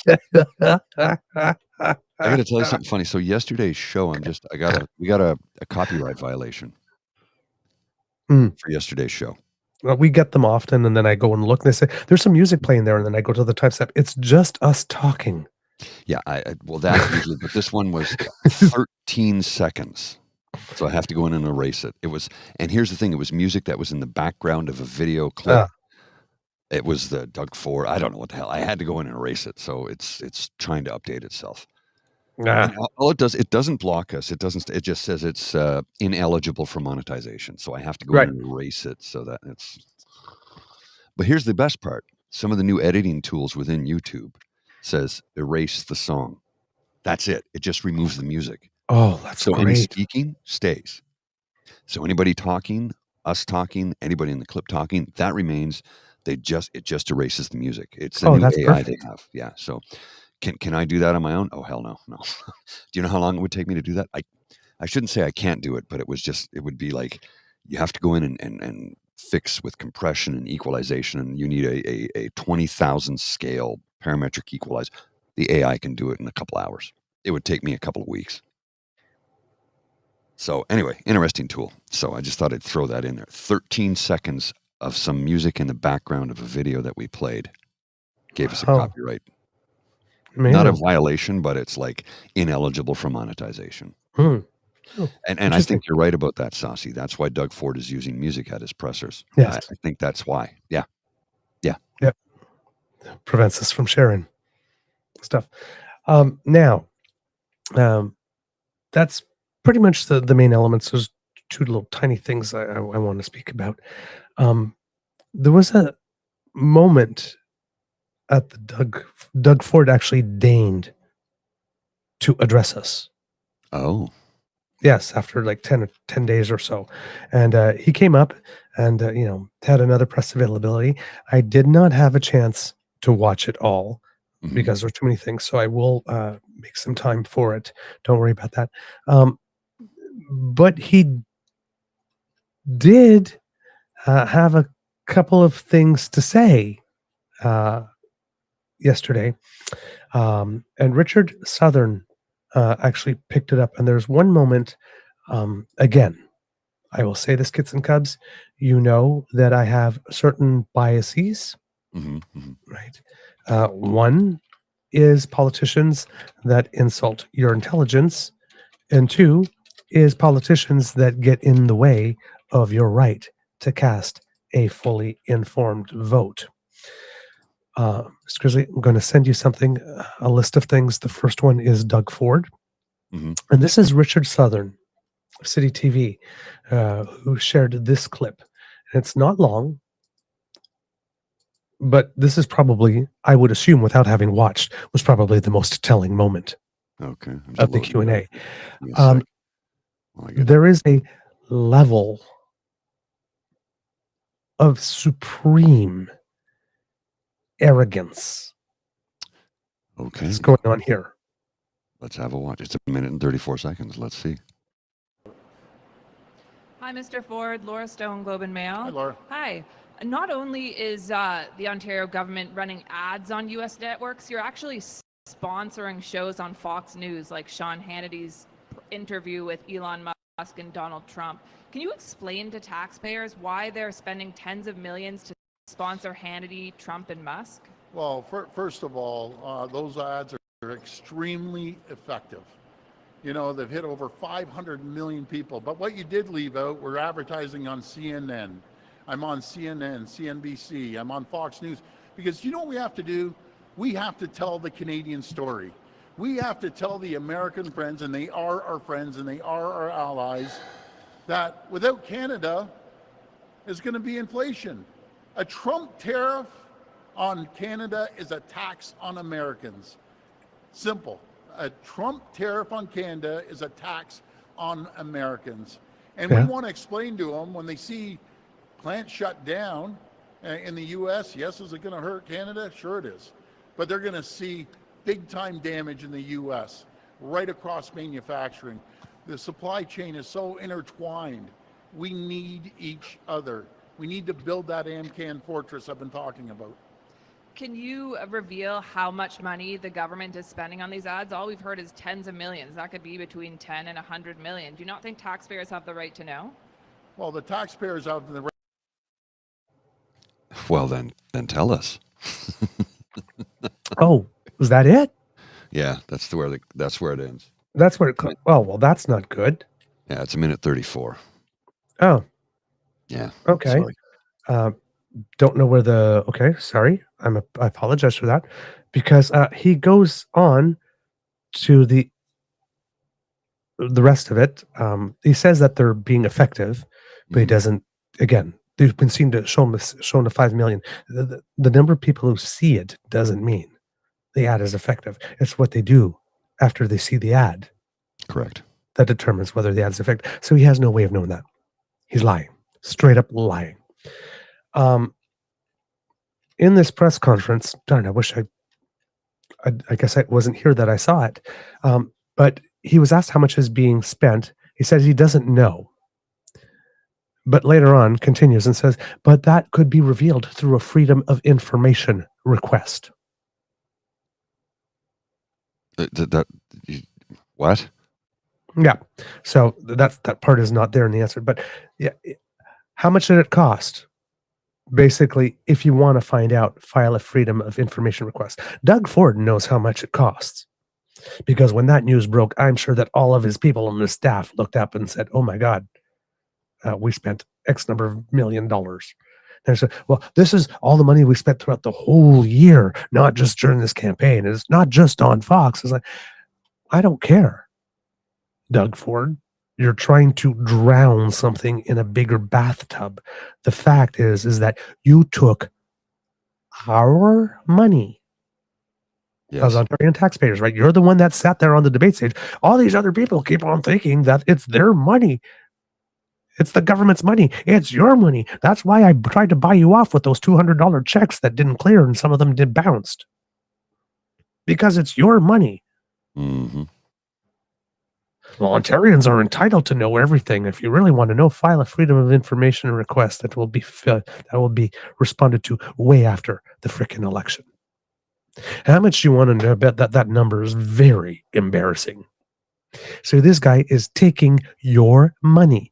[SPEAKER 8] I got to tell you something funny. So yesterday's show, we got a copyright violation for yesterday's show.
[SPEAKER 4] Well, we get them often, and then I go and look, and they say, there's some music playing there, and then I go to the timestamp. It's just us talking.
[SPEAKER 8] Yeah, well, that usually, but this one was 13 seconds. So I have to go in and erase it. And here's the thing, it was music that was in the background of a video clip. It was the Doug Ford. I don't know what the hell. I had to go in and erase it. So it's trying to update itself. And all it does, it doesn't block us. It just says it's ineligible for monetization. So I have to go in and erase it so that but here's the best part. Some of the new editing tools within YouTube says erase the song. That's it. It just removes the music.
[SPEAKER 4] Oh, that's
[SPEAKER 8] so
[SPEAKER 4] great.
[SPEAKER 8] any speaking stays. So anybody talking, us talking, anybody in the clip talking, that remains. It just erases the music. It's the new AI
[SPEAKER 4] perfect.
[SPEAKER 8] they have. Yeah. So can I do that on my own? Oh, hell no. No. Do you know how long it would take me to do that? I shouldn't say I can't do it, but it would be like you have to go in and fix with compression and equalization, and you need a 20,000 scale parametric equalizer. The AI can do it in a couple hours. It would take me a couple of weeks. So anyway, interesting tool. So I just thought I'd throw that in there. 13 seconds of some music in the background of a video that we played gave us a copyright.
[SPEAKER 4] Amazing.
[SPEAKER 8] Not a violation, but it's like ineligible for monetization. And I think you're right about that, Saucy. That's why Doug Ford is using music at his pressers.
[SPEAKER 4] Yes.
[SPEAKER 8] I think that's why. Yeah.
[SPEAKER 4] Yep. Prevents us from sharing stuff. Now, that's pretty much the main elements. There's two little tiny things I want to speak about. There was a moment at the Doug Ford actually deigned to address us.
[SPEAKER 8] Oh.
[SPEAKER 4] Yes, after like 10 days or so. And he came up and, had another press availability. I did not have a chance to watch it all because there were too many things. So I will make some time for it. Don't worry about that. But he did have a couple of things to say yesterday. And Richard Southern actually picked it up. And there's one moment, again, I will say this, Kits and Cubs, you know that I have certain biases, right? One is politicians that insult your intelligence, and two is politicians that get in the way of your right to cast a fully informed vote. Mr. Grizzly, I'm going to send you something, a list of things. The first one is Doug Ford. And this is Richard Southern, City TV, who shared this clip. And it's not long, but this is probably, I would assume, without having watched, was probably the most telling moment of the Q&A. There is a level of supreme arrogance that's going on here.
[SPEAKER 8] Let's have a watch. It's 1 minute and 34 seconds. Let's see.
[SPEAKER 12] Hi, Mr. Ford. Laura Stone, Globe and Mail.
[SPEAKER 5] Hi, Laura.
[SPEAKER 12] Hi. Not only is the Ontario government running ads on U.S. networks, you're actually sponsoring shows on Fox News, like Sean Hannity's interview with Elon Musk and Donald Trump. Can you explain to taxpayers why they're spending tens of millions to sponsor Hannity, Trump, and Musk?
[SPEAKER 13] Well, first of all, those ads are extremely effective. You know, they've hit over 500 million people. But what you did leave out were advertising on CNN. I'm on CNN, CNBC, I'm on Fox News. Because you know what we have to do? We have to tell the Canadian story. We have to tell the American friends, and they are our friends and they are our allies, that without Canada, there's going to be inflation. A Trump tariff on Canada is a tax on Americans. Simple. A Trump tariff on Canada is a tax on Americans. And we want to explain to them when they see plants shut down in the U.S., yes, is it going to hurt Canada? Sure it is. But they're going to see big time damage in the U.S., right across manufacturing. The supply chain is so intertwined. We need each other. We need to build that AMCAN fortress I've been talking about.
[SPEAKER 12] Can you reveal how much money the government is spending on these ads? All we've heard is tens of millions. That could be between 10 and 100 million. Do you not think taxpayers have the right to know?
[SPEAKER 13] Well, the taxpayers have the right.
[SPEAKER 8] Well, then tell us.
[SPEAKER 4] Oh, is that it?
[SPEAKER 8] Yeah, that's where it ends.
[SPEAKER 4] That's where it. Well, that's not good.
[SPEAKER 8] Yeah, it's 1:34.
[SPEAKER 4] Oh.
[SPEAKER 8] Yeah.
[SPEAKER 4] Okay. Don't know where the. Okay, sorry. I apologize for that, because he goes on to the rest of it. He says that they're being effective, but he doesn't. Again, they've been seen to shown to 5 million. The number of people who see it doesn't mean the ad is effective. It's what they do after they see the ad.
[SPEAKER 8] Correct.
[SPEAKER 4] That determines whether the ad is effective. So he has no way of knowing that. He's lying, straight up lying. In this press conference, darn, I wish I guess I wasn't here that I saw it. But he was asked how much is being spent. He said he doesn't know. But later on continues and says, but that could be revealed through a Freedom of Information request.
[SPEAKER 8] What?
[SPEAKER 4] Yeah. So that part is not there in the answer. But yeah, how much did it cost? Basically, if you want to find out, file a Freedom of Information request. Doug Ford knows how much it costs, because when that news broke, I'm sure that all of his people on the staff looked up and said, oh my God, we spent X number of $1 million. And so, well, this is all the money we spent throughout the whole year, not just during this campaign. It's not just on Fox. It's like, I don't care, Doug Ford. You're trying to drown something in a bigger bathtub. The fact is that you took our money as Ontarian taxpayers, right? You're the one that sat there on the debate stage. All these other people keep on thinking that it's their money. It's the government's money. It's your money. That's why I tried to buy you off with those $200 checks that didn't clear, and some of them did bounced. Because it's your money.
[SPEAKER 8] Mm-hmm.
[SPEAKER 4] Well, Ontarians are entitled to know everything. If you really want to know, file a Freedom of Information request that will be responded to way after the frickin' election. How much do you want to know? Bet that number is very embarrassing. So this guy is taking your money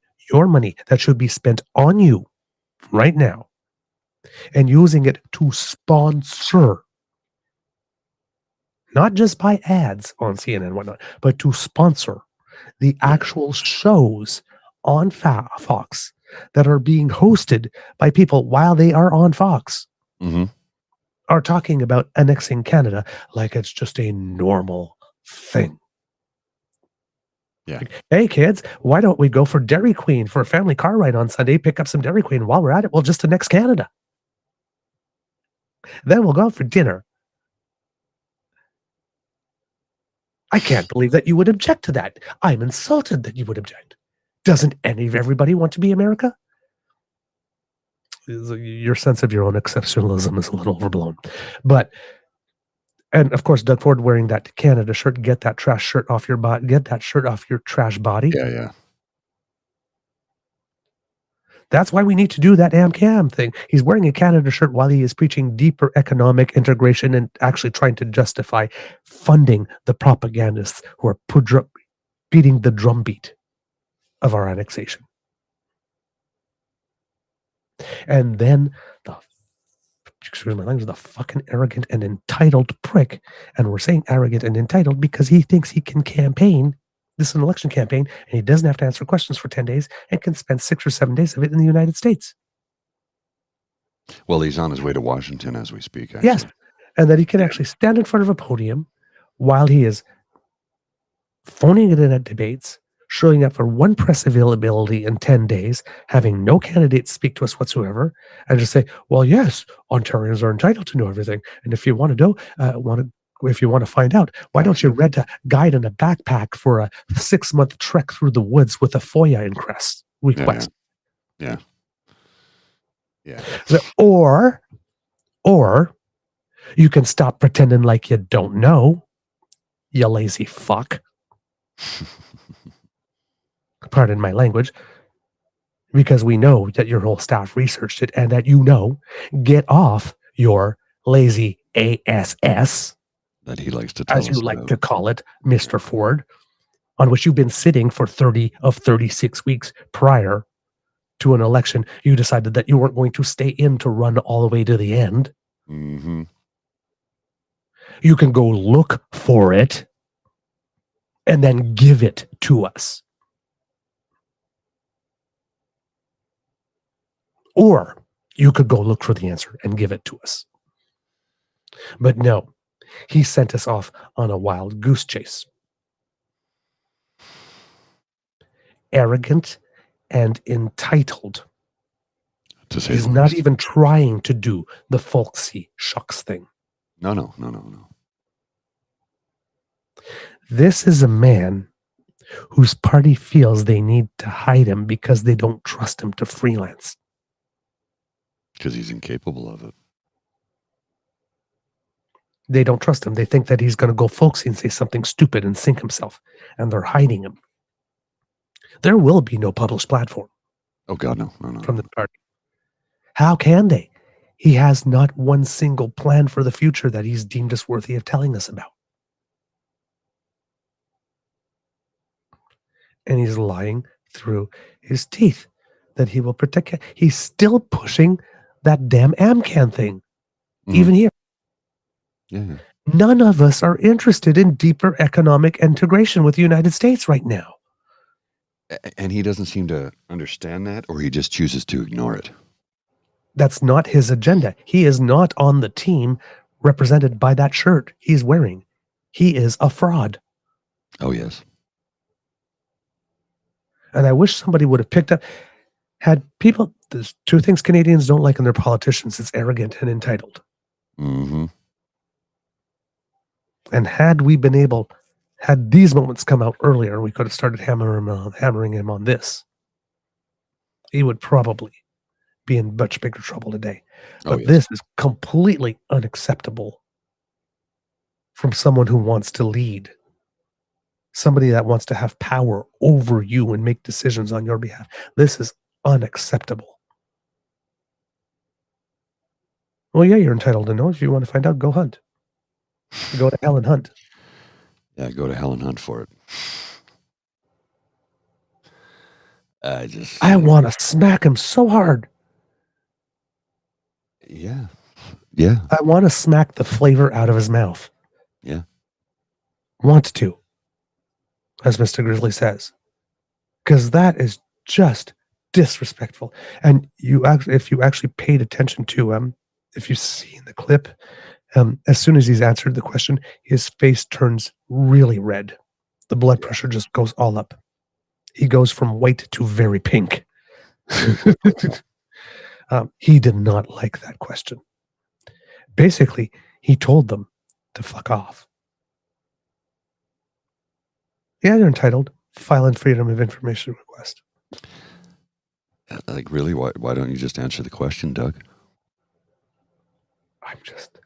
[SPEAKER 4] that should be spent on you right now, and using it to sponsor, not just buy ads on CNN and whatnot, but to sponsor the actual shows on Fox that are being hosted by people while they are on Fox, are talking about annexing Canada like it's just a normal thing.
[SPEAKER 8] Yeah.
[SPEAKER 4] Like, hey kids, why don't we go for Dairy Queen for a family car ride on Sunday, pick up some Dairy Queen. While we're at it, we'll just annex Canada. Then we'll go out for dinner. I can't believe that you would object to that. I'm insulted that you would object. Doesn't everybody want to be America? Your sense of your own exceptionalism is a little overblown. And of course, Doug Ford wearing that Canada shirt, get that trash shirt off your body, get that shirt off your trash body.
[SPEAKER 8] Yeah.
[SPEAKER 4] That's why we need to do that AMCAM thing. He's wearing a Canada shirt while he is preaching deeper economic integration and actually trying to justify funding the propagandists who are beating the drumbeat of our annexation. And then the fucking arrogant and entitled prick, and we're saying arrogant and entitled because he thinks he can campaign. This is an election campaign, and he doesn't have to answer questions for 10 days and can spend 6 or 7 days of it in the United States.
[SPEAKER 8] Well, he's on his way to Washington as we speak, actually.
[SPEAKER 4] Yes, and that he can actually stand in front of a podium while he is phoning it in at debates, showing up for one press availability in 10 days, having no candidates speak to us whatsoever, and just say, well, yes, Ontarians are entitled to know everything. And if you want to know, if you want to find out, why don't you rent a guide and a backpack for a 6-month trek through the woods with a FOIA in crest? request.
[SPEAKER 8] Yeah. Yeah.
[SPEAKER 4] Or you can stop pretending like you don't know, you lazy fuck. Pardon my language. Because we know that your whole staff researched it and that get off your lazy ASS.
[SPEAKER 8] That he likes to tell us
[SPEAKER 4] as you like
[SPEAKER 8] about.
[SPEAKER 4] to call it, Mr. Ford, on which you've been sitting for 30 of 36 weeks prior to an election. You decided that you weren't going to stay in to run all the way to the end.
[SPEAKER 8] Mm-hmm.
[SPEAKER 4] You can go look for it and then give it to us. Or you could go look for the answer and give it to us. But no, he sent us off on a wild goose chase. Arrogant and entitled. He's not even trying to do the folksy shucks thing.
[SPEAKER 8] No.
[SPEAKER 4] This is a man whose party feels they need to hide him because they don't trust him to freelance.
[SPEAKER 8] Because he's incapable of it.
[SPEAKER 4] They don't trust him. They think that he's going to go folksy and say something stupid and sink himself. And they're hiding him. There will be no published platform.
[SPEAKER 8] Oh, God, no.
[SPEAKER 4] From the party. How can they? He has not one single plan for the future that he's deemed us worthy of telling us about. And he's lying through his teeth that he will protect. He's still pushing that damn AMCAN thing. Even here.
[SPEAKER 8] Yeah.
[SPEAKER 4] None of us are interested in deeper economic integration with the United States right now.
[SPEAKER 8] And he doesn't seem to understand that, or he just chooses to ignore it.
[SPEAKER 4] That's not his agenda. He is not on the team represented by that shirt he's wearing. He is a fraud.
[SPEAKER 8] Oh, yes.
[SPEAKER 4] And I wish somebody would have picked up, had people, there's two things Canadians don't like in their politicians. It's arrogant and entitled.
[SPEAKER 8] Mm-hmm.
[SPEAKER 4] And had these moments come out earlier, we could have started hammering him on this. He would probably be in much bigger trouble today. But this is completely unacceptable from someone who wants to lead. Somebody that wants to have power over you and make decisions on your behalf. This is unacceptable. Well, yeah, you're entitled to know. If you want to find out, go hunt. Go to hell and hunt.
[SPEAKER 8] Yeah, go to hell and hunt for it.
[SPEAKER 4] I want to smack him so hard.
[SPEAKER 8] Yeah.
[SPEAKER 4] I want to smack the flavor out of his mouth.
[SPEAKER 8] Yeah.
[SPEAKER 4] Want to, as Mr. Grizzly says. Because that is just disrespectful. And if you actually paid attention to him, if you see in the clip, as soon as he's answered the question, his face turns really red. The blood pressure just goes all up. He goes from white to very pink. He did not like that question. Basically, he told them to fuck off. Yeah, you're entitled. File in Freedom of Information request.
[SPEAKER 8] Like, really? Why don't you just answer the question, Doug?
[SPEAKER 4] I'm just...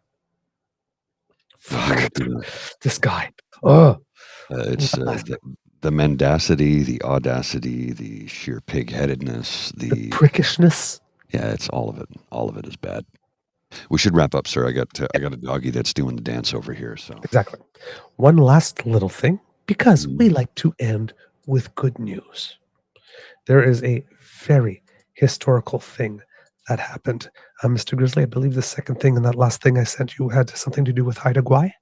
[SPEAKER 4] Fuck. This guy. Oh.
[SPEAKER 8] It's the mendacity, the audacity, the sheer pig-headedness, the
[SPEAKER 4] prickishness.
[SPEAKER 8] Yeah, it's all of it. All of it is bad. We should wrap up, sir. I got a doggy that's doing the dance over here. So
[SPEAKER 4] exactly. One last little thing, because we like to end with good news. There is a very historical thing that happened. Mr. Grizzly, I believe the second thing and that last thing I sent you had something to do with Haida Gwaii?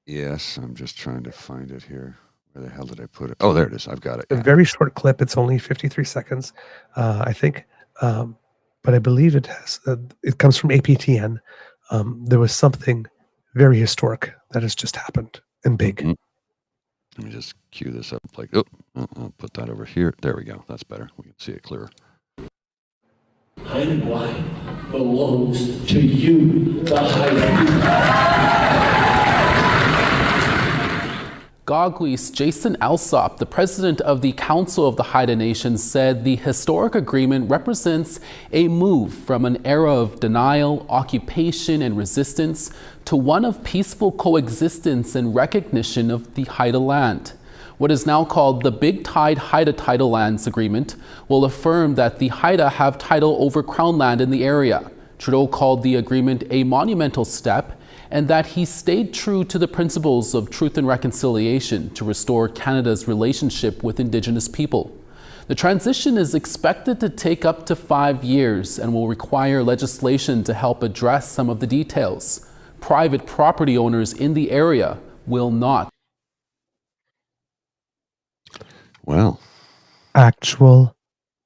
[SPEAKER 8] Yes, I'm just trying to find it here. Where the hell did I put it? Oh, there it is. I've got it.
[SPEAKER 4] A very short clip. It's only 53 seconds, I think. But I believe it has. It comes from APTN. There was something very historic that has just happened and big.
[SPEAKER 8] Mm-hmm. Let me just cue this up. Like, I'll put that over here. There we go. That's better. We can see it clearer.
[SPEAKER 14] Haida Gwaii belongs to you, the Haida.
[SPEAKER 15] Gagwis Jason Alsop, the president of the Council of the Haida Nation, said the historic agreement represents a move from an era of denial, occupation, and resistance to one of peaceful coexistence and recognition of the Haida land. What is now called the Big Tide Haida Title Lands Agreement will affirm that the Haida have title over Crown land in the area. Trudeau called the agreement a monumental step, and that he stayed true to the principles of truth and reconciliation to restore Canada's relationship with Indigenous people. The transition is expected to take up to 5 years and will require legislation to help address some of the details. Private property owners in the area will not.
[SPEAKER 8] Well,
[SPEAKER 4] actual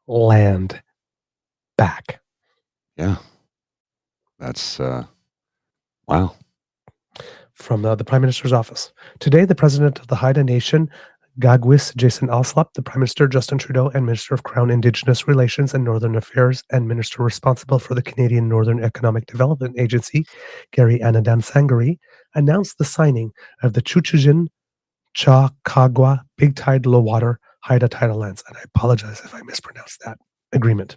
[SPEAKER 4] land back.
[SPEAKER 8] Yeah. That's, wow.
[SPEAKER 4] From the Prime Minister's office. Today, the President of the Haida Nation, Gagwis Jason Alsop, the Prime Minister Justin Trudeau, and Minister of Crown Indigenous Relations and Northern Affairs, and Minister responsible for the Canadian Northern Economic Development Agency, Gary Anadam Sangari, announced the signing of the Chuchujin Chakagwa Big Tide Low Water Haida Title Lands. And I apologize if I mispronounced that agreement.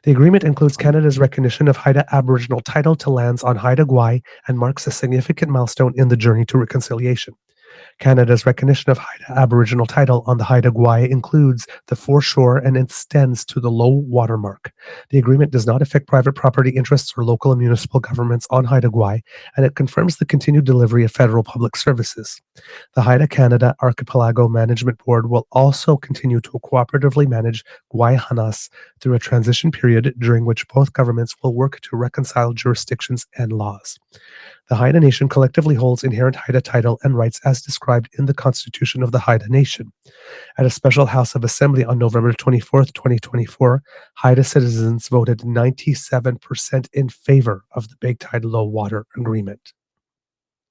[SPEAKER 4] The agreement includes Canada's recognition of Haida Aboriginal title to lands on Haida Gwaii and marks a significant milestone in the journey to reconciliation. Canada's recognition of Haida Aboriginal title on the Haida Gwaii includes the foreshore and extends to the low water mark. The agreement does not affect private property interests or local and municipal governments on Haida Gwaii, and it confirms the continued delivery of federal public services. The Haida Canada Archipelago Management Board will also continue to cooperatively manage Gwaii Hanas through a transition period during which both governments will work to reconcile jurisdictions and laws. The Haida Nation collectively holds inherent Haida title and rights as described in the Constitution of the Haida Nation. At a special House of Assembly on November 24th, 2024, Haida citizens voted 97% in favor of the Big Tide Low Water Agreement.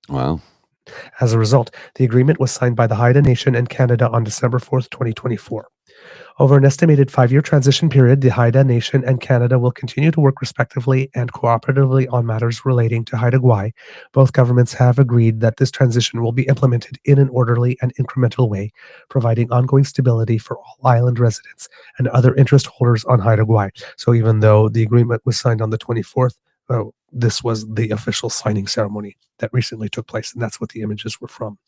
[SPEAKER 8] Wow.
[SPEAKER 4] As a result, the agreement was signed by the Haida Nation and Canada on December 4th, 2024. Over an estimated 5-year transition period, the Haida Nation and Canada will continue to work respectively and cooperatively on matters relating to Haida Gwaii. Both governments have agreed that this transition will be implemented in an orderly and incremental way, providing ongoing stability for all island residents and other interest holders on Haida Gwaii. So even though the agreement was signed on the 24th, this was the official signing ceremony that recently took place, and that's what the images were from.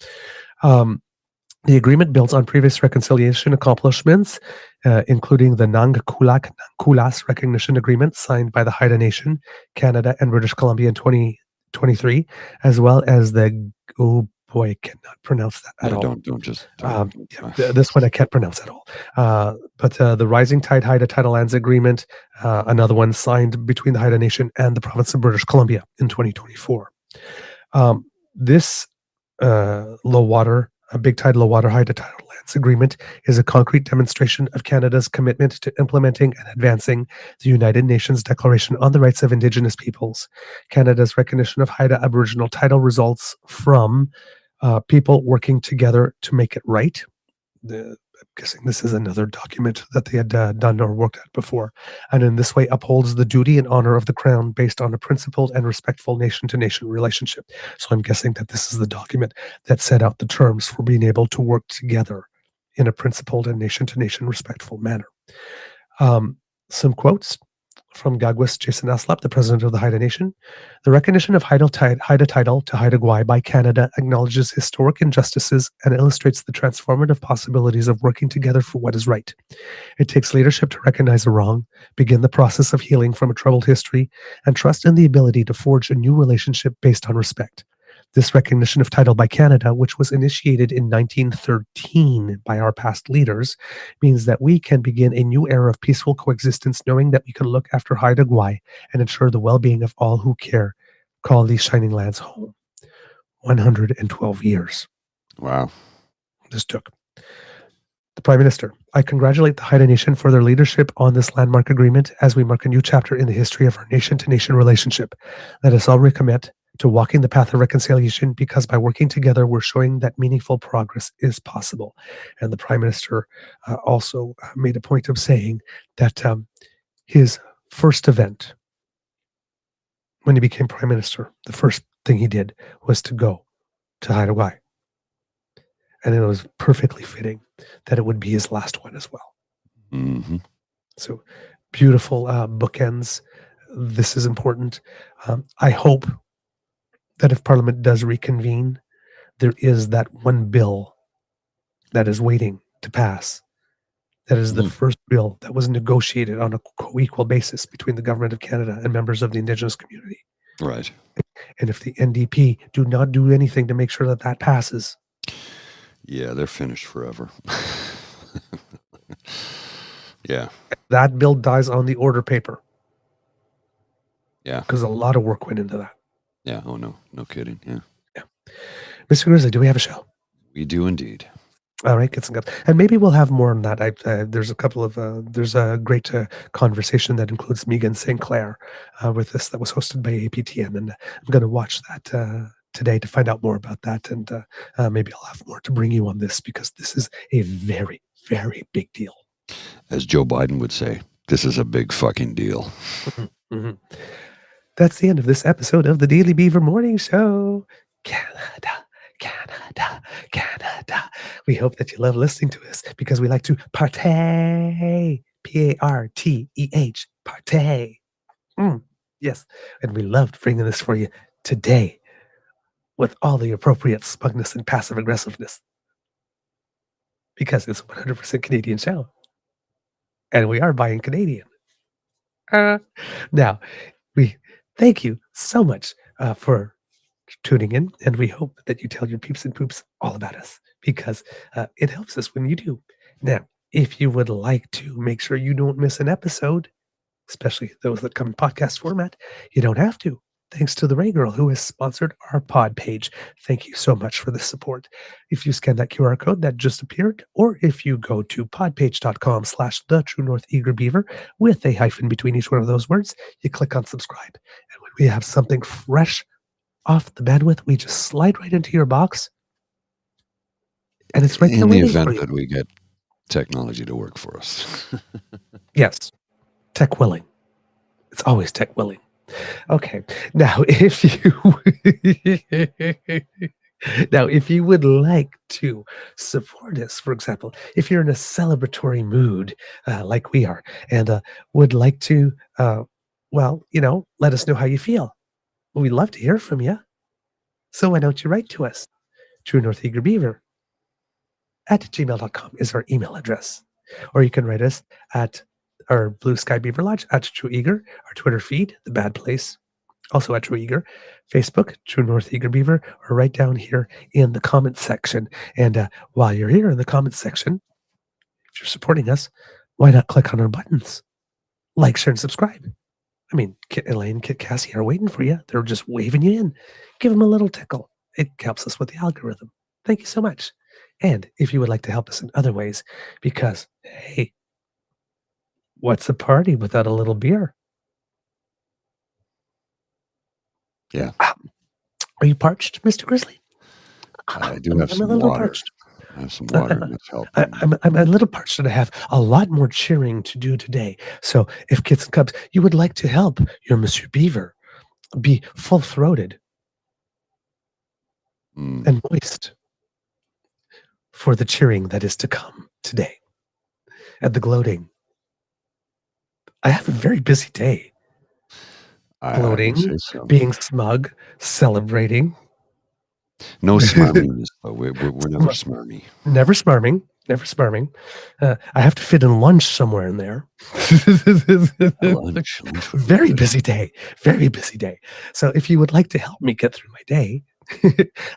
[SPEAKER 4] The agreement builds on previous reconciliation accomplishments, including the Nangkulak-Nangkulas recognition agreement signed by the Haida Nation, Canada, and British Columbia in 2023, as well as the, oh boy, I cannot pronounce that at all. This one I can't pronounce at all. But the Rising Tide Haida Title Lands Agreement, another one signed between the Haida Nation and the province of British Columbia in 2024. This Big Tide Low Water Haida Title Lands Agreement is a concrete demonstration of Canada's commitment to implementing and advancing the United Nations Declaration on the Rights of Indigenous Peoples. Canada's recognition of Haida Aboriginal title results from people working together to make it right. I'm guessing this is another document that they had done or worked at before, and in this way upholds the duty and honor of the Crown based on a principled and respectful nation-to-nation relationship. So I'm guessing that this is the document that set out the terms for being able to work together in a principled and nation-to-nation respectful manner. Some quotes from Gagwis Jason Alsop, the President of the Haida Nation. The recognition of Haida title to Haida Gwaii by Canada acknowledges historic injustices and illustrates the transformative possibilities of working together for what is right. It takes leadership to recognize a wrong, begin the process of healing from a troubled history, and trust in the ability to forge a new relationship based on respect. This recognition of title by Canada, which was initiated in 1913 by our past leaders, means that we can begin a new era of peaceful coexistence, knowing that we can look after Haida Gwaii and ensure the well-being of all who call these shining lands home. 112 years.
[SPEAKER 8] Wow.
[SPEAKER 4] This took. The Prime Minister, I congratulate the Haida Nation for their leadership on this landmark agreement as we mark a new chapter in the history of our nation-to-nation relationship. Let us all recommit to walking the path of reconciliation, because by working together, we're showing that meaningful progress is possible. And the Prime Minister also made a point of saying that his first event when he became Prime Minister, the first thing he did was to go to Haida Gwaii. And it was perfectly fitting that it would be his last one as well.
[SPEAKER 8] Mm-hmm.
[SPEAKER 4] So beautiful bookends. This is important. I hope that if Parliament does reconvene, there is that one bill that is waiting to pass. That is the first bill that was negotiated on a co-equal basis between the Government of Canada and members of the Indigenous community.
[SPEAKER 8] Right.
[SPEAKER 4] And if the NDP do not do anything to make sure that that passes,
[SPEAKER 8] yeah, they're finished forever. Yeah.
[SPEAKER 4] That bill dies on the order paper.
[SPEAKER 8] Yeah.
[SPEAKER 4] Because a lot of work went into that.
[SPEAKER 8] Yeah. Oh, no. No kidding. Yeah.
[SPEAKER 4] Mr. Grizzly, do we have a show?
[SPEAKER 8] We do indeed.
[SPEAKER 4] All right, get some gups. And maybe we'll have more on that. There's a couple of, there's a great conversation that includes Megan St. Clair with this that was hosted by APTN. And I'm going to watch that today to find out more about that. And maybe I'll have more to bring you on this because this is a very, very big deal.
[SPEAKER 8] As Joe Biden would say, this is a big fucking deal.
[SPEAKER 4] Mm-hmm. That's the end of this episode of the Daily Beaver Morning Show. Canada. We hope that you love listening to us because we like to partay. P-A-R-T-E-H. Partay. Yes. And we loved bringing this for you today with all the appropriate smugness and passive aggressiveness because it's a 100% Canadian show. And we are buying Canadian. Now, we thank you so much for tuning in, and we hope that you tell your peeps and poops all about us because it helps us when you do. Now, if you would like to make sure you don't miss an episode, especially those that come in podcast format, you don't have to. Thanks to the Ray Girl who has sponsored our pod page. Thank you so much for the support. If you scan that QR code that just appeared, or if you go to podpage.com/the-true-north-eager-beaver with a hyphen between each one of those words, you click on subscribe. And when we have something fresh off the bandwidth, we just slide right into your box. And it's right there
[SPEAKER 8] in the
[SPEAKER 4] waiting
[SPEAKER 8] event
[SPEAKER 4] for you.
[SPEAKER 8] that we get technology to work for us.
[SPEAKER 4] Yes. Tech willing. It's always tech willing. Okay. Now, if you would like to support us, for example, if you're in a celebratory mood like we are and would like to, let us know how you feel. We'd love to hear from you. So why don't you write to us? truenortheagerbeaver @gmail.com is our email address. Or you can write us at our Blue Sky Beaver Lodge at True Eager, our Twitter feed, The Bad Place, also at True Eager, Facebook, True North Eager Beaver, or right down here in the comments section. And while you're here in the comments section, if you're supporting us, why not click on our buttons? Like, share, and subscribe. I mean, Kit Elaine, Kit Cassie are waiting for you. They're just waving you in. Give them a little tickle. It helps us with the algorithm. Thank you so much. And if you would like to help us in other ways, because, hey, what's a party without a little beer?
[SPEAKER 8] Yeah.
[SPEAKER 4] Are you parched, Mr. Grizzly?
[SPEAKER 8] I do have some
[SPEAKER 4] a little
[SPEAKER 8] water.
[SPEAKER 4] parched.
[SPEAKER 8] I have some water and it's helping.
[SPEAKER 4] I'm a little parched and I have a lot more cheering to do today. So if kids and cubs, you would like to help your Monsieur Beaver be full-throated and moist for the cheering that is to come today at the gloating. I have a very busy day. Gloating,
[SPEAKER 8] so.
[SPEAKER 4] being smug, celebrating.
[SPEAKER 8] No smarminess, though. We're never smarmy.
[SPEAKER 4] Never smarming. Never smarming. I have to fit in lunch somewhere in there.
[SPEAKER 8] Lunch.
[SPEAKER 4] Very busy day. Very busy day. So if you would like to help me get through my day,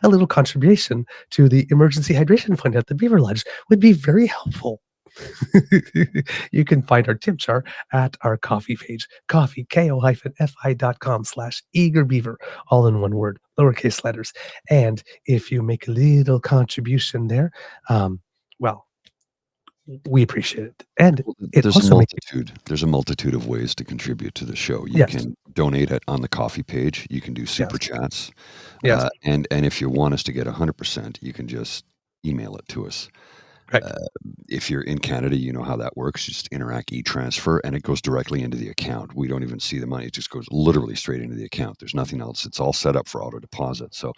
[SPEAKER 4] a little contribution to the emergency hydration fund at the Beaver Lodge would be very helpful. You can find our tip jar at our coffee page, ko-fi.com/eagerbeaver, all in one word, lowercase letters. And if you make a little contribution there, we appreciate it. And
[SPEAKER 8] there's a multitude of ways to contribute to the show. You can donate on the coffee page. You can do super chats.
[SPEAKER 4] Yes.
[SPEAKER 8] And if you want us to get 100%, you can just email it to us.
[SPEAKER 4] Right.
[SPEAKER 8] If you're in Canada, you know how that works. Just Interac e-transfer, and it goes directly into the account. We don't even see the money. It just goes literally straight into the account. There's nothing else. It's all set up for auto deposit. So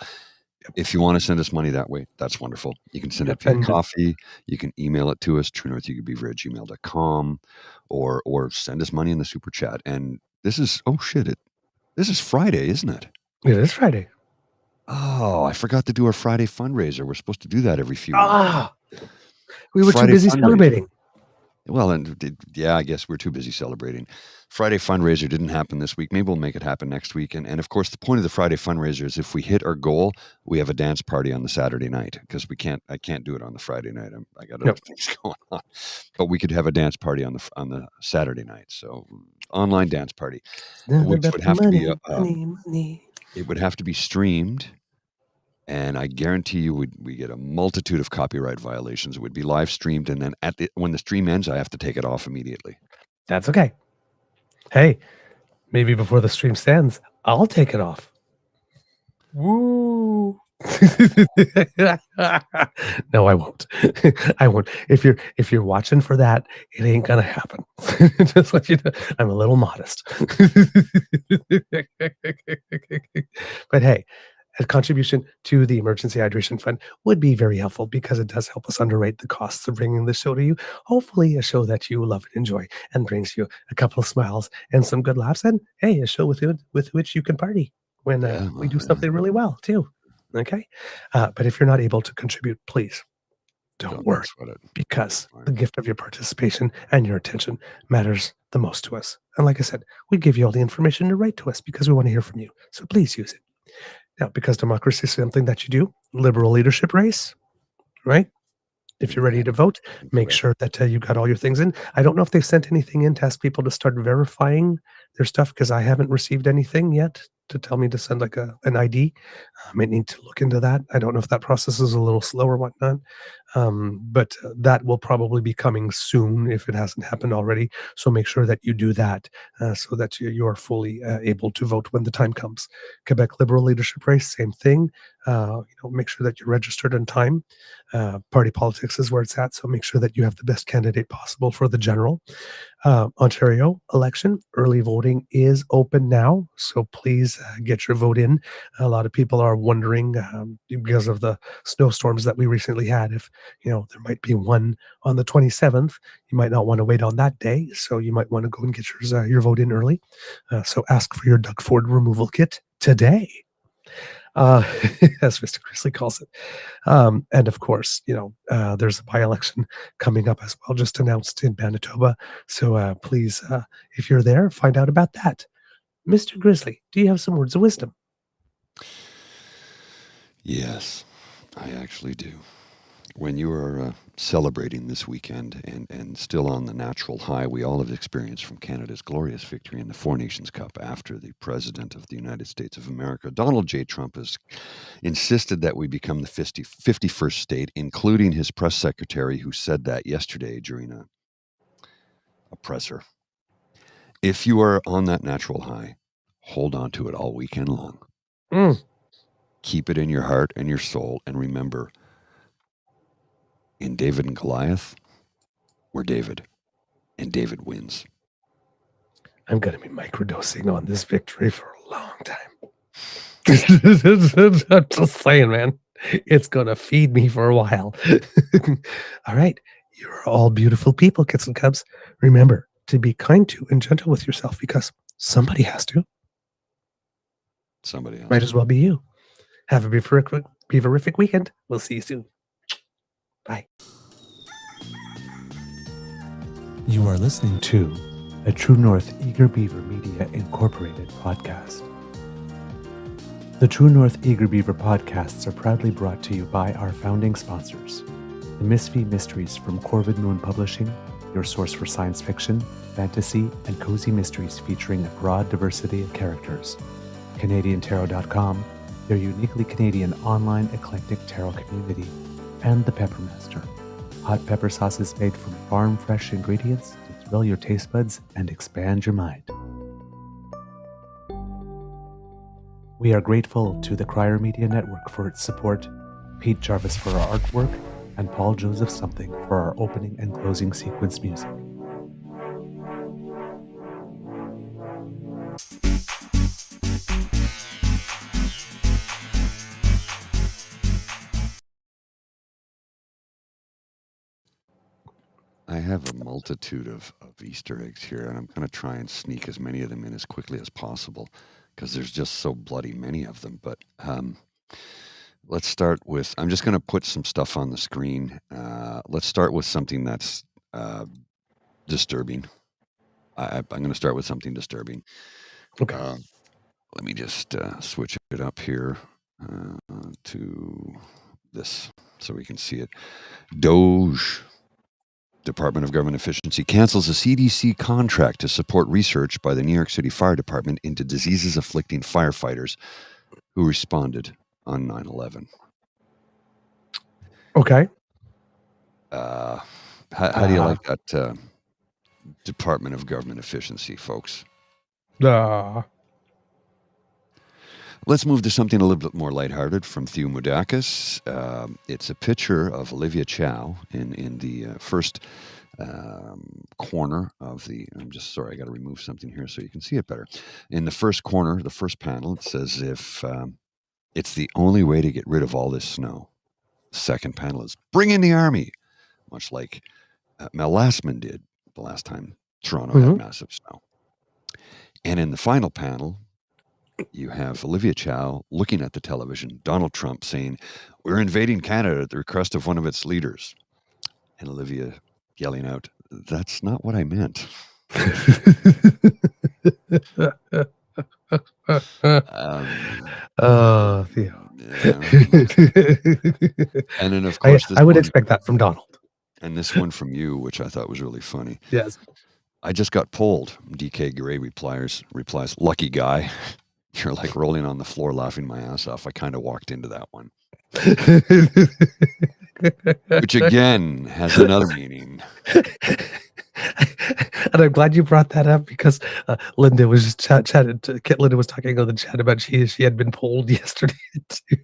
[SPEAKER 3] If you want to send us money that way, that's wonderful. You can send it
[SPEAKER 4] Yep.
[SPEAKER 3] via coffee. You can email it to us, truenortheagerbeaver@gmail.com, or send us money in the super chat. And this is, this is Friday, isn't it?
[SPEAKER 4] It is Friday.
[SPEAKER 3] Oh, I forgot to do our Friday fundraiser. We're supposed to do that every few weeks.
[SPEAKER 4] We were
[SPEAKER 3] Friday
[SPEAKER 4] too busy
[SPEAKER 3] fundraiser.
[SPEAKER 4] celebrating.
[SPEAKER 3] Well, and yeah, I guess we're too busy celebrating. Friday fundraiser didn't happen this week. Maybe we'll make it happen next week. And of course, the point of the Friday fundraiser is if we hit our goal, we have a dance party on the Saturday night because I can't do it on the Friday night. I got other things going on. But we could have a dance party on the Saturday night. So online dance party, which would have to be it would have to be streamed. And I guarantee you we get a multitude of copyright violations. It would be live streamed, and then when the stream ends, I have to take it off immediately.
[SPEAKER 4] That's okay. Hey, maybe before the stream ends, I'll take it off. Woo! No, I won't. I won't. If you're watching for that, it ain't gonna happen. Just let you know, I'm a little modest. But hey, a contribution to the Emergency Hydration Fund would be very helpful because it does help us underwrite the costs of bringing the show to you. Hopefully a show that you love and enjoy and brings you a couple of smiles and some good laughs. And hey, a show with which you can party when we do something really well too. Okay? But if you're not able to contribute, please don't worry, because the gift of your participation and your attention matters the most to us. And like I said, we give you all the information to write to us because we want to hear from you. So please use it. Now, because democracy is something that you do, liberal leadership race, right? If you're ready to vote, make sure that you got all your things in. I don't know if they've sent anything in to ask people to start verifying their stuff because I haven't received anything yet to tell me to send like an ID. I might need to look into that. I don't know if that process is a little slow or whatnot, but that will probably be coming soon if it hasn't happened already. So make sure that you do that so that you are fully able to vote when the time comes. Quebec Liberal Leadership Race, same thing. Make sure that you're registered in time. Party politics is where it's at, so make sure that you have the best candidate possible for the general. Ontario election, early voting is open now, so please get your vote in. A lot of people are wondering because of the snowstorms that we recently had if there might be one on the 27th. You might not want to wait on that day, so you might want to go and get your vote in early. So ask for your Doug Ford removal kit today. As Mr. Grizzly calls it. And of course, there's a by-election coming up as well, just announced in Manitoba. So please, if you're there, find out about that. Mr. Grizzly, do you have some words of wisdom?
[SPEAKER 3] Yes, I actually do. When you are celebrating this weekend and still on the natural high we all have experienced from Canada's glorious victory in the Four Nations Cup after the President of the United States of America, Donald J. Trump, has insisted that we become the 51st state, including his press secretary, who said that yesterday during a presser. If you are on that natural high, hold on to it all weekend long. Keep it in your heart and your soul, and remember, in David and Goliath, we're David, and David wins.
[SPEAKER 4] I'm going to be microdosing on this victory for a long time. I'm just saying, man. It's going to feed me for a while. All right. You're all beautiful people, kids and cubs. Remember to be kind to and gentle with yourself because somebody has to.
[SPEAKER 3] Somebody else.
[SPEAKER 4] Might as well be you. Have a beaverific weekend. We'll see you soon. Bye.
[SPEAKER 2] You are listening to a True North Eager Beaver Media Incorporated podcast. The True North Eager Beaver podcasts are proudly brought to you by our founding sponsors, the Messieurs Mysteries from Corvid Moon Publishing, your source for science fiction, fantasy, and cozy mysteries featuring a broad diversity of characters, CanadianTarot.com, their uniquely Canadian online eclectic tarot community, and the Peppermaster, hot pepper sauces made from farm-fresh ingredients to thrill your taste buds and expand your mind. We are grateful to the Crier Media Network for its support, Pete Jarvis for our artwork, and Paul Joseph Something for our opening and closing sequence music.
[SPEAKER 8] I have a multitude of Easter eggs here, and I'm going to try and sneak as many of them in as quickly as possible because there's just so bloody many of them. But let's start with, I'm just going to put some stuff on the screen. Let's start with something that's disturbing. I'm going to start with something disturbing.
[SPEAKER 4] Okay.
[SPEAKER 8] Let me just switch it up here to this so we can see it. Doge, Department of Government Efficiency, cancels a CDC contract to support research by the New York City Fire Department into diseases afflicting firefighters who responded on 9/11.
[SPEAKER 4] Okay.
[SPEAKER 8] How do you like that Department of Government Efficiency, folks? Let's move to something a little bit more lighthearted from Theo Moudakis. It's a picture of Olivia Chow in the first corner of the... I'm just sorry, I got to remove something here so you can see it better. In the first corner, the first panel, it says if it's the only way to get rid of all this snow. The second panel is bring in the army, much like Mel Lastman did the last time Toronto had massive snow. And in the final panel, you have Olivia Chow looking at the television, Donald Trump saying, "We're invading Canada at the request of one of its leaders." And Olivia yelling out, "That's not what I meant."
[SPEAKER 4] Theo.
[SPEAKER 8] And then, of course,
[SPEAKER 4] I would expect that from Donald.
[SPEAKER 8] And this one from you, which I thought was really funny.
[SPEAKER 4] Yes.
[SPEAKER 8] "I just got pulled." DK Gray replies, "Lucky guy." You're like rolling on the floor laughing my ass off. I kind of walked into that one. Which again has another meaning.
[SPEAKER 4] And I'm glad you brought that up because Linda was just chatting. Linda was talking on the chat about she had been polled yesterday too.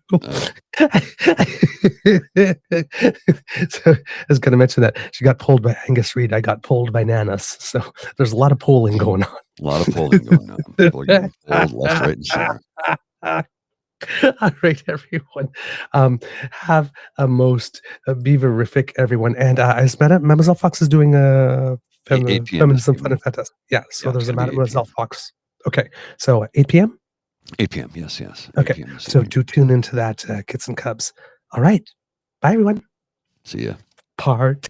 [SPEAKER 4] So I was going to mention that she got polled by Angus Reid. I got polled by Nanas. So there's a lot of polling going on.
[SPEAKER 8] A lot of polling going on. People are getting polled left, right, and center.
[SPEAKER 4] All right, everyone. Have a most beaverific, everyone. And as Mademoiselle Fox is doing Feminism Fun and Fantastic. Yeah, so there's a Mademoiselle Fox. Okay, so 8 p.m.?
[SPEAKER 8] 8 p.m., yes.
[SPEAKER 4] Okay, so do tune into that, Kits and Cubs. All right. Bye, everyone.
[SPEAKER 8] See ya.
[SPEAKER 4] Part.